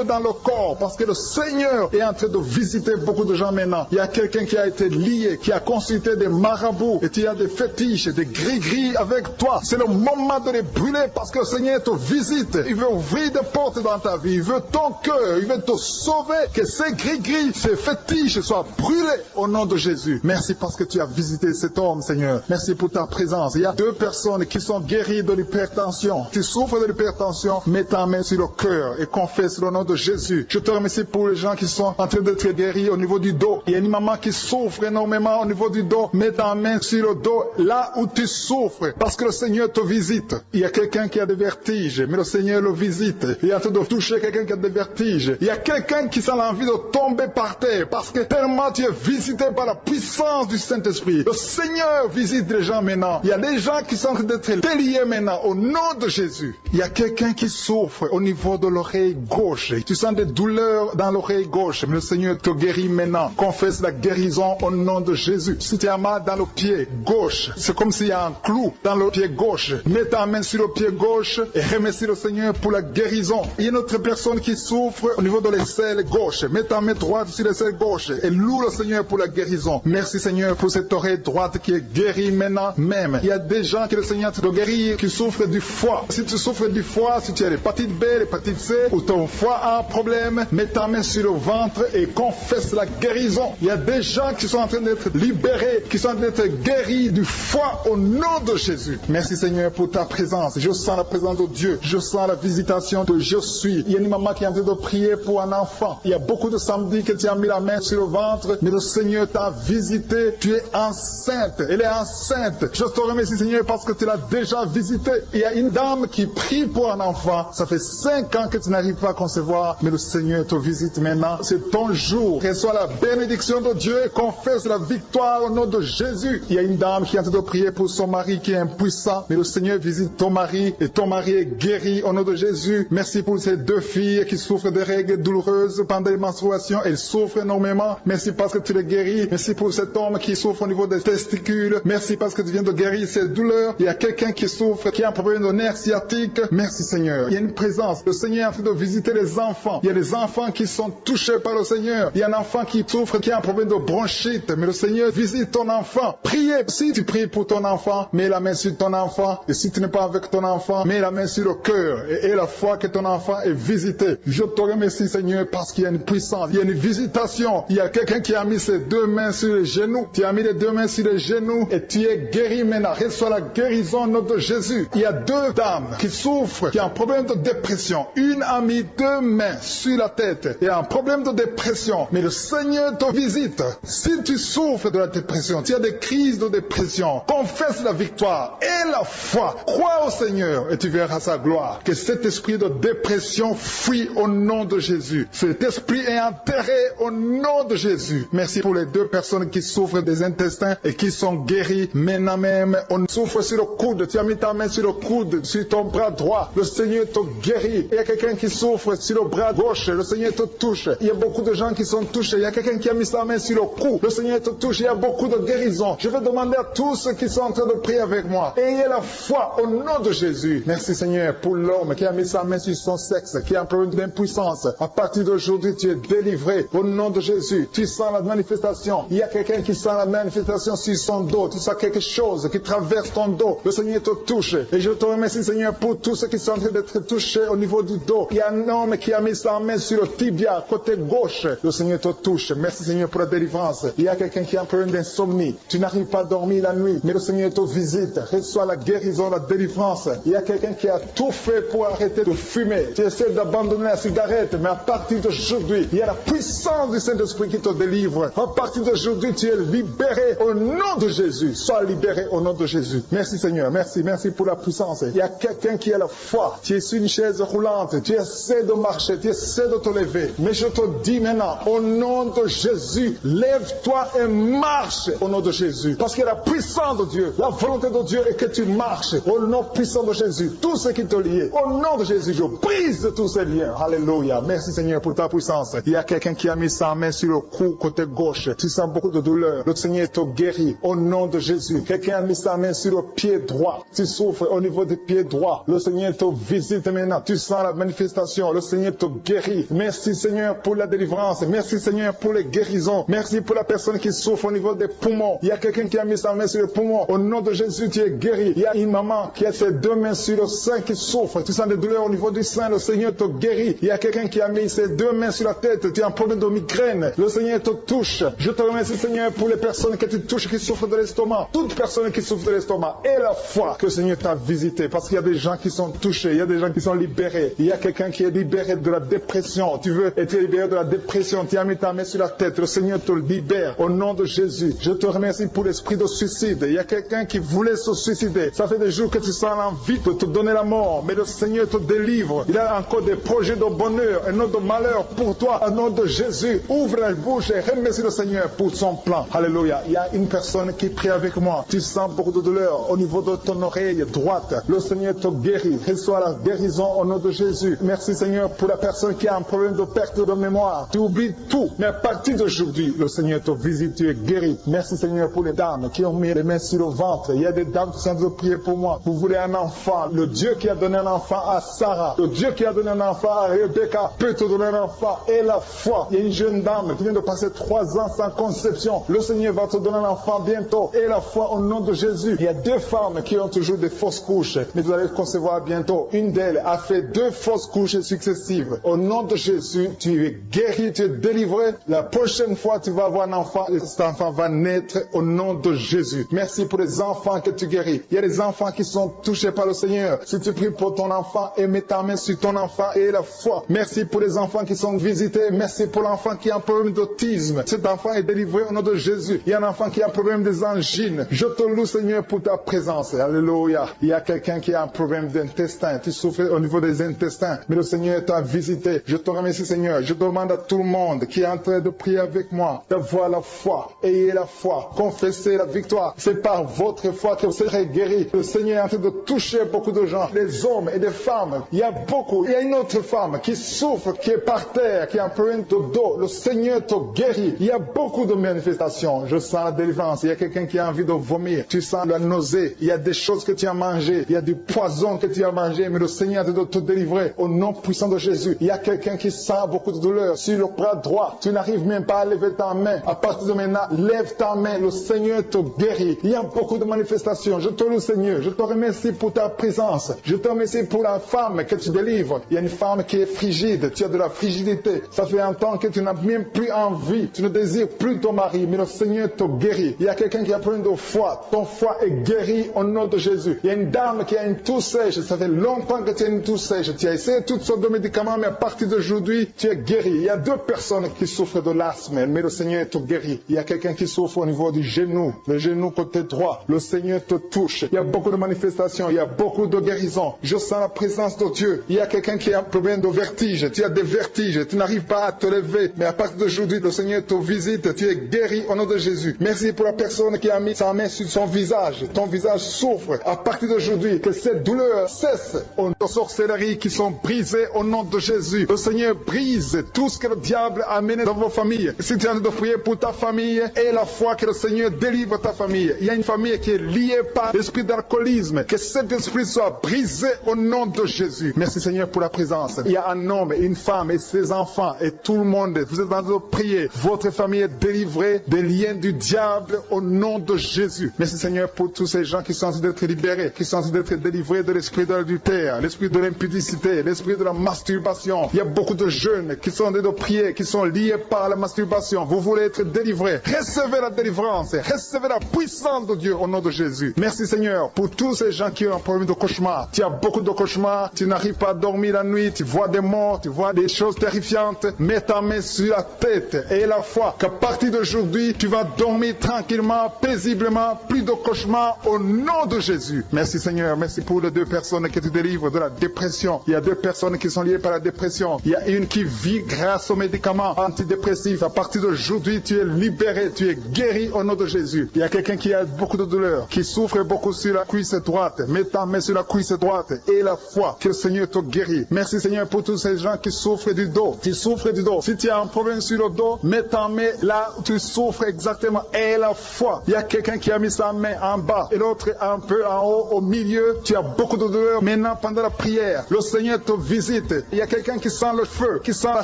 dans le corps parce que le Seigneur est en train de visiter beaucoup de gens maintenant. Il y a quelqu'un qui a été lié, qui a consulté des marabouts et tu as des fétiches, des gris-gris avec toi. C'est le moment de les brûler parce que le Seigneur te visite. Il veut ouvrir des portes dans ta vie. Il veut ton cœur. Il veut te sauver. Que ces gris-gris, ces fétiches soient brûlés au nom de Jésus. Merci parce que tu as visité visiter cet homme, Seigneur. Merci pour ta présence. Il y a 2 personnes qui sont guéries de l'hypertension. Tu souffres de l'hypertension, mets ta main sur le cœur et confesse le nom de Jésus. Je te remercie pour les gens qui sont en train d'être guéris au niveau du dos. Il y a une maman qui souffre énormément au niveau du dos. Mets ta main sur le dos, là où tu souffres, parce que le Seigneur te visite. Il y a quelqu'un qui a des vertiges, mais le Seigneur le visite. Il est en train de toucher quelqu'un qui a des vertiges. Il y a quelqu'un qui sent l'envie de tomber par terre, parce que tellement tu es visité par la puissance du Saint-Esprit. Le Seigneur visite les gens maintenant. Il y a des gens qui sont en train d'être déliés maintenant, au nom de Jésus. Il y a quelqu'un qui souffre au niveau de l'oreille gauche. Tu sens des douleurs dans l'oreille gauche, mais le Seigneur te guérit maintenant. Confesse la guérison au nom de Jésus. Si tu as mal dans le pied gauche, c'est comme s'il y a un clou dans le pied gauche. Mets ta main sur le pied gauche et remercie le Seigneur pour la guérison. Il y a une autre personne qui souffre au niveau de l'aisselle gauche. Mets ta main droite sur l'aisselle gauche et loue le Seigneur pour la guérison. Merci Seigneur pour cette oreille droite qui est guérie maintenant même. Il y a des gens que le Seigneur te guérit qui souffrent du foie. Si tu souffres du foie, si tu as l'hépatite B, l'hépatite C, ou ton foie a un problème, mets ta main sur le ventre et confesse la guérison. Il y a des gens qui sont en train d'être libérés, qui sont en train d'être guéris du foie au nom de Jésus. Merci Seigneur pour ta présence. Je sens la présence de Dieu. Je sens la visitation de je suis. Il y a une maman qui est en train de prier pour un enfant. Il y a beaucoup de samedis que tu as mis la main sur le ventre, mais le Seigneur t'a visité. Tu es enceinte. Elle est enceinte. Je te remercie Seigneur parce que tu l'as déjà visité. Il y a une dame qui prie pour un enfant. Ça fait 5 ans que tu n'arrives pas à concevoir, mais le Seigneur te visite maintenant. C'est ton jour. Reçois la bénédiction de Dieu et confesse la victoire au nom de Jésus. Il y a une dame qui est en train de prier pour son mari qui est impuissant, mais le Seigneur visite ton mari et ton mari est guéri au nom de Jésus. Merci pour ces 2 filles qui souffrent de règles douloureuses pendant les menstruations. Elles souffrent énormément. Merci parce que tu les guéris. Merci pour cet homme qui souffre au niveau des testicules. Merci parce que tu viens de guérir ces douleurs. Il y a quelqu'un qui souffre, qui a un problème de nerf sciatique. Merci Seigneur. Il y a une présence. Le Seigneur est en train de visiter les enfants. Il y a des enfants qui sont touchés par le Seigneur. Il y a un enfant qui souffre, qui a un problème de bronchite. Mais le Seigneur visite ton enfant. Priez. Si tu pries pour ton enfant, mets la main sur ton enfant. Et si tu n'es pas avec ton enfant, mets la main sur le cœur. Et la foi que ton enfant est visité. Je te remercie Seigneur parce qu'il y a une puissance. Il y a une visitation. Il y a quelqu'un qui a mis ses 2 mains sur les genoux. Tu as mis les 2 mains sur les genoux et tu es guéri maintenant. Reçois la guérison au nom de Jésus. Il y a 2 dames qui souffrent, qui ont un problème de dépression. Une a mis 2 mains sur la tête et a un problème de dépression. Mais le Seigneur te visite. Si tu souffres de la dépression, tu as des crises de dépression, confesse la victoire et la foi. Crois au Seigneur et tu verras sa gloire. Que cet esprit de dépression fuit au nom de Jésus. Cet esprit est enterré au nom de Jésus. Merci pour les 2 personnes qui souffrent des intestins et qui sont guéries maintenant même. On souffre sur le coude. Tu as mis ta main sur le coude, sur ton bras droit. Le Seigneur te guérit. Il y a quelqu'un qui souffre sur le bras gauche. Le Seigneur te touche. Il y a beaucoup de gens qui sont touchés. Il y a quelqu'un qui a mis sa main sur le cou. Le Seigneur te touche. Il y a beaucoup de guérisons. Je vais demander à tous ceux qui sont en train de prier avec moi. Ayez la foi au nom de Jésus. Merci Seigneur pour l'homme qui a mis sa main sur son sexe, qui a un problème d'impuissance. À partir d'aujourd'hui, tu es délivré au nom de Jésus. Tu sens la manifestation. Il y a quelqu'un qui sent la manifestation sur son dos. Tu sens quelque chose qui traverse ton dos. Le Seigneur te touche. Et je te remercie Seigneur pour tous ceux qui sont en train d'être touchés au niveau du dos. Il y a un homme qui a mis sa main sur le tibia, côté gauche. Le Seigneur te touche. Merci Seigneur pour la délivrance. Il y a quelqu'un qui a un problème d'insomnie. Tu n'arrives pas à dormir la nuit, mais le Seigneur te visite. Reçois la guérison, la délivrance. Il y a quelqu'un qui a tout fait pour arrêter de fumer. Tu essaies d'abandonner la cigarette, mais à partir d'aujourd'hui, il y a la puissance du Saint-Esprit qui te délivre. À partir d'aujourd'hui, tu es libéré au nom de Jésus. Sois libéré au nom de Jésus. Merci Seigneur. Merci pour la puissance. Il y a quelqu'un qui a la foi. Tu es sur une chaise roulante. Tu essaies de marcher. Tu essaies de te lever. Mais je te dis maintenant, au nom de Jésus, lève-toi et marche au nom de Jésus. Parce que la puissance de Dieu, la volonté de Dieu est que tu marches au nom puissant de Jésus. Tout ce qui te lie, au nom de Jésus, je brise tous ces liens. Alléluia. Merci Seigneur pour ta puissance. Il y a quelqu'un qui a mis sa main sur le cou côté gauche. Tu sens beaucoup de douleur. Le Seigneur te guérit au nom de Jésus. Quelqu'un a mis sa main sur le pied droit. Tu souffres au niveau du pied droit. Le Seigneur te visite maintenant. Tu sens la manifestation. Le Seigneur te guérit. Merci Seigneur pour la délivrance. Merci Seigneur pour les guérisons. Merci pour la personne qui souffre au niveau des poumons. Il y a quelqu'un qui a mis sa main sur le poumon. Au nom de Jésus, tu es guéri. Il y a une maman qui a ses 2 mains sur le sein qui souffre. Tu sens des douleurs au niveau du sein. Le Seigneur te guérit. Il y a quelqu'un qui a mis ses 2 mains sur la tête. Tu as un problème de migraine. Le Seigneur te touche. Je te remercie Seigneur pour les personnes que tu touches touche, qui souffre de l'estomac, toute personne qui souffre de l'estomac, et la foi que le Seigneur t'a visité, parce qu'il y a des gens qui sont touchés, il y a des gens qui sont libérés, il y a quelqu'un qui est libéré de la dépression, tu veux être libéré de la dépression, tu as mis ta main sur la tête, le Seigneur te libère au nom de Jésus. Je te remercie pour l'esprit de suicide. Il y a quelqu'un qui voulait se suicider, ça fait des jours que tu sens l'envie de te donner la mort, mais le Seigneur te délivre. Il a encore des projets de bonheur et non de malheur pour toi, au nom de Jésus. Ouvre la bouche et remercie le Seigneur pour son plan. Alléluia. Il y a une personne qui prie avec moi, tu sens beaucoup de douleur au niveau de ton oreille droite, le Seigneur te guérit, reçois la guérison au nom de Jésus. Merci Seigneur pour la personne qui a un problème de perte de mémoire, tu oublies tout, mais à partir d'aujourd'hui, le Seigneur te visite, tu es guéri. Merci Seigneur pour les dames qui ont mis les mains sur le ventre. Il y a des dames qui sont en train de prier pour moi. Vous voulez un enfant, le Dieu qui a donné un enfant à Sarah, le Dieu qui a donné un enfant à Rebecca peut te donner un enfant, et la foi. Il y a une jeune dame qui vient de passer 3 ans sans conception, le Seigneur va te donner un enfant bientôt, et la foi au nom de Jésus. Il y a 2 femmes qui ont toujours des fausses couches, mais vous allez concevoir bientôt. Une d'elles a fait 2 fausses couches successives. Au nom de Jésus, tu es guéri, tu es délivré. La prochaine fois, tu vas avoir un enfant, et cet enfant va naître au nom de Jésus. Merci pour les enfants que tu guéris. Il y a des enfants qui sont touchés par le Seigneur. Si tu pries pour ton enfant et mets ta main sur ton enfant et la foi. Merci pour les enfants qui sont visités. Merci pour l'enfant qui a un problème d'autisme. Cet enfant est délivré au nom de Jésus. Il y a un enfant qui a un problème des angines. Je te loue Seigneur pour ta présence. Alléluia. Il y a quelqu'un qui a un problème d'intestin. Tu souffres au niveau des intestins. Mais le Seigneur t'a visité. Je te remercie Seigneur. Je demande à tout le monde qui est en train de prier avec moi d'avoir la foi. Ayez la foi. Confessez la victoire. C'est par votre foi que vous serez guéris. Le Seigneur est en train de toucher beaucoup de gens. Des hommes et des femmes. Il y a beaucoup. Il y a une autre femme qui souffre, qui est par terre, qui a un problème de dos. Le Seigneur te guérit. Il y a beaucoup de manifestations. Je sens la délivrance. Il y a quelqu'un qui a envie de vomir. Tu sens la nausée. Il y a des choses que tu as mangées. Il y a du poison que tu as mangé. Mais le Seigneur doit te délivrer au nom puissant de Jésus. Il y a quelqu'un qui sent beaucoup de douleur sur le bras droit. Tu n'arrives même pas à lever ta main. À partir de maintenant, lève ta main. Le Seigneur te guérit. Il y a beaucoup de manifestations. Je te loue Seigneur. Je te remercie pour ta présence. Je te remercie pour la femme que tu délivres. Il y a une femme qui est frigide. Tu as de la frigidité. Ça fait un temps que tu n'as même plus envie. Tu ne désires plus ton mari. Mais le Seigneur te guérit. Il y a quelqu'un qui a plein de foi. Ton foie est guéri au nom de Jésus. Il y a une dame qui a une toux sèche. Ça fait longtemps que tu as une toux sèche. Tu as essayé toutes sortes de médicaments, mais à partir d'aujourd'hui, tu es guéri. Il y a 2 personnes qui souffrent de l'asthme, mais le Seigneur te guérit. Il y a quelqu'un qui souffre au niveau du genou, le genou côté droit. Le Seigneur te touche. Il y a beaucoup de manifestations. Il y a beaucoup de guérisons. Je sens la présence de Dieu. Il y a quelqu'un qui a un problème de vertige. Tu as des vertiges. Tu n'arrives pas à te lever. Mais à partir d'aujourd'hui, le Seigneur te visite. Tu es guéri au nom de Jésus. Merci pour la personne qui a mis sa main sur son visage. Ton visage souffre. À partir d'aujourd'hui, que cette douleur cesse. Aux sorcelleries qui sont brisées au nom de Jésus. Le Seigneur brise tout ce que le diable a mené dans vos familles. Si tu es en train de prier pour ta famille, et la foi que le Seigneur délivre ta famille. Il y a une famille qui est liée par l'esprit d'alcoolisme. Que cet esprit soit brisé au nom de Jésus. Merci Seigneur pour la présence. Il y a un homme et une femme et ses enfants et tout le monde. Vous êtes en train de prier. Votre famille est délivrée des liens du diable au nom de Jésus. Merci Seigneur pour tous ces gens qui sont en train d'être libérés, qui sont en train d'être délivrés de l'esprit de l'adultère, l'esprit de l'impudicité, l'esprit de la masturbation. Il y a beaucoup de jeunes qui sont en train de prier, qui sont liés par la masturbation. Vous voulez être délivrés. Recevez la délivrance. Recevez la puissance de Dieu au nom de Jésus. Merci Seigneur pour tous ces gens qui ont un problème de cauchemar. Tu as beaucoup de cauchemars. Tu n'arrives pas à dormir la nuit. Tu vois des morts. Tu vois des choses terrifiantes. Mets ta main sur la tête et la foi qu'à partir d'aujourd'hui, tu vas dormir tranquillement, paisiblement. Plus de cauchemars au nom de Jésus. Merci Seigneur. Merci pour les 2 personnes que tu délivres de la dépression. Il y a 2 personnes qui sont liées par la dépression. Il y a une qui vit grâce aux médicaments antidépressifs. À partir d'aujourd'hui, tu es libéré. Tu es guéri au nom de Jésus. Il y a quelqu'un qui a beaucoup de douleur, qui souffre beaucoup sur la cuisse droite. Mets ta main sur la cuisse droite et la foi que le Seigneur te guérit. Merci Seigneur pour tous ces gens qui souffrent du dos. Tu souffres du dos. Si tu as un problème sur le dos, mets ta main là où tu souffres exactement et la foi. Il y a quelqu'un qui a mis sa main en bas et l'autre un peu en haut, au milieu. Tu as beaucoup de douleur. Maintenant, pendant la prière, le Seigneur te visite. Il y a quelqu'un qui sent le feu, qui sent la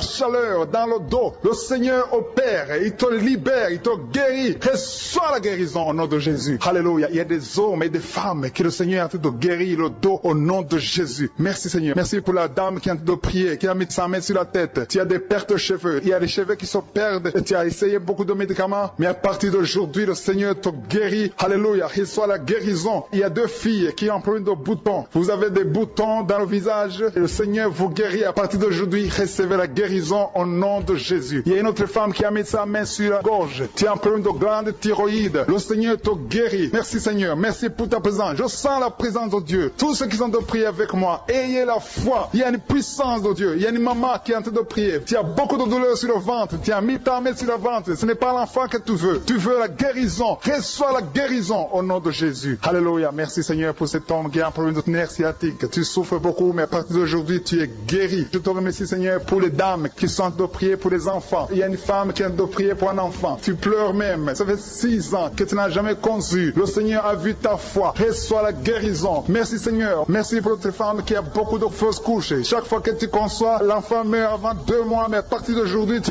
chaleur dans le dos. Le Seigneur opère. Il te libère. Il te guérit. Reçois la guérison au nom de Jésus. Alléluia. Il y a des hommes et des femmes que le Seigneur est en train de guérir le dos au nom de Jésus. Merci Seigneur. Merci pour la dame qui est en train de prier, qui a mis sa main sur la tête. Tu as des pertes de cheveux. Il y a des cheveux qui se perdent. Tu as essayé beaucoup de médicaments, mais à partir d'aujourd'hui, d'aujourd'hui, le Seigneur te guérit. Alléluia. Reçois la guérison. Il y a 2 filles qui ont problème de boutons. Vous avez des boutons dans le visage et le Seigneur vous guérit. À partir d'aujourd'hui, recevez la guérison au nom de Jésus. Il y a une autre femme qui a mis sa main sur la gorge. Tu as un problème de glande thyroïde. Le Seigneur te guérit. Merci Seigneur. Merci pour ta présence. Je sens la présence de Dieu. Tous ceux qui sont de prier avec moi, ayez la foi. Il y a une puissance de Dieu. Il y a une maman qui est en train de prier. Tu as beaucoup de douleur sur le ventre. Tu as mis ta main sur le ventre. Ce n'est pas l'enfant que tu veux. Tu veux la guérison. Reçois la guérison au nom de Jésus. Alléluia. Merci Seigneur pour cet homme qui a un problème de nerf sciatique. Tu souffres beaucoup, mais à partir d'aujourd'hui, tu es guéri. Je te remercie Seigneur pour les dames qui sont de prier pour les enfants. Il y a une femme qui est de prier pour un enfant. Tu pleures même. Ça fait 6 ans que tu n'as jamais conçu. Le Seigneur a vu ta foi. Reçois la guérison. Merci Seigneur. Merci pour cette femme qui a beaucoup de fausses couches. Chaque fois que tu conçois, l'enfant meurt avant 2 mois, mais à partir d'aujourd'hui,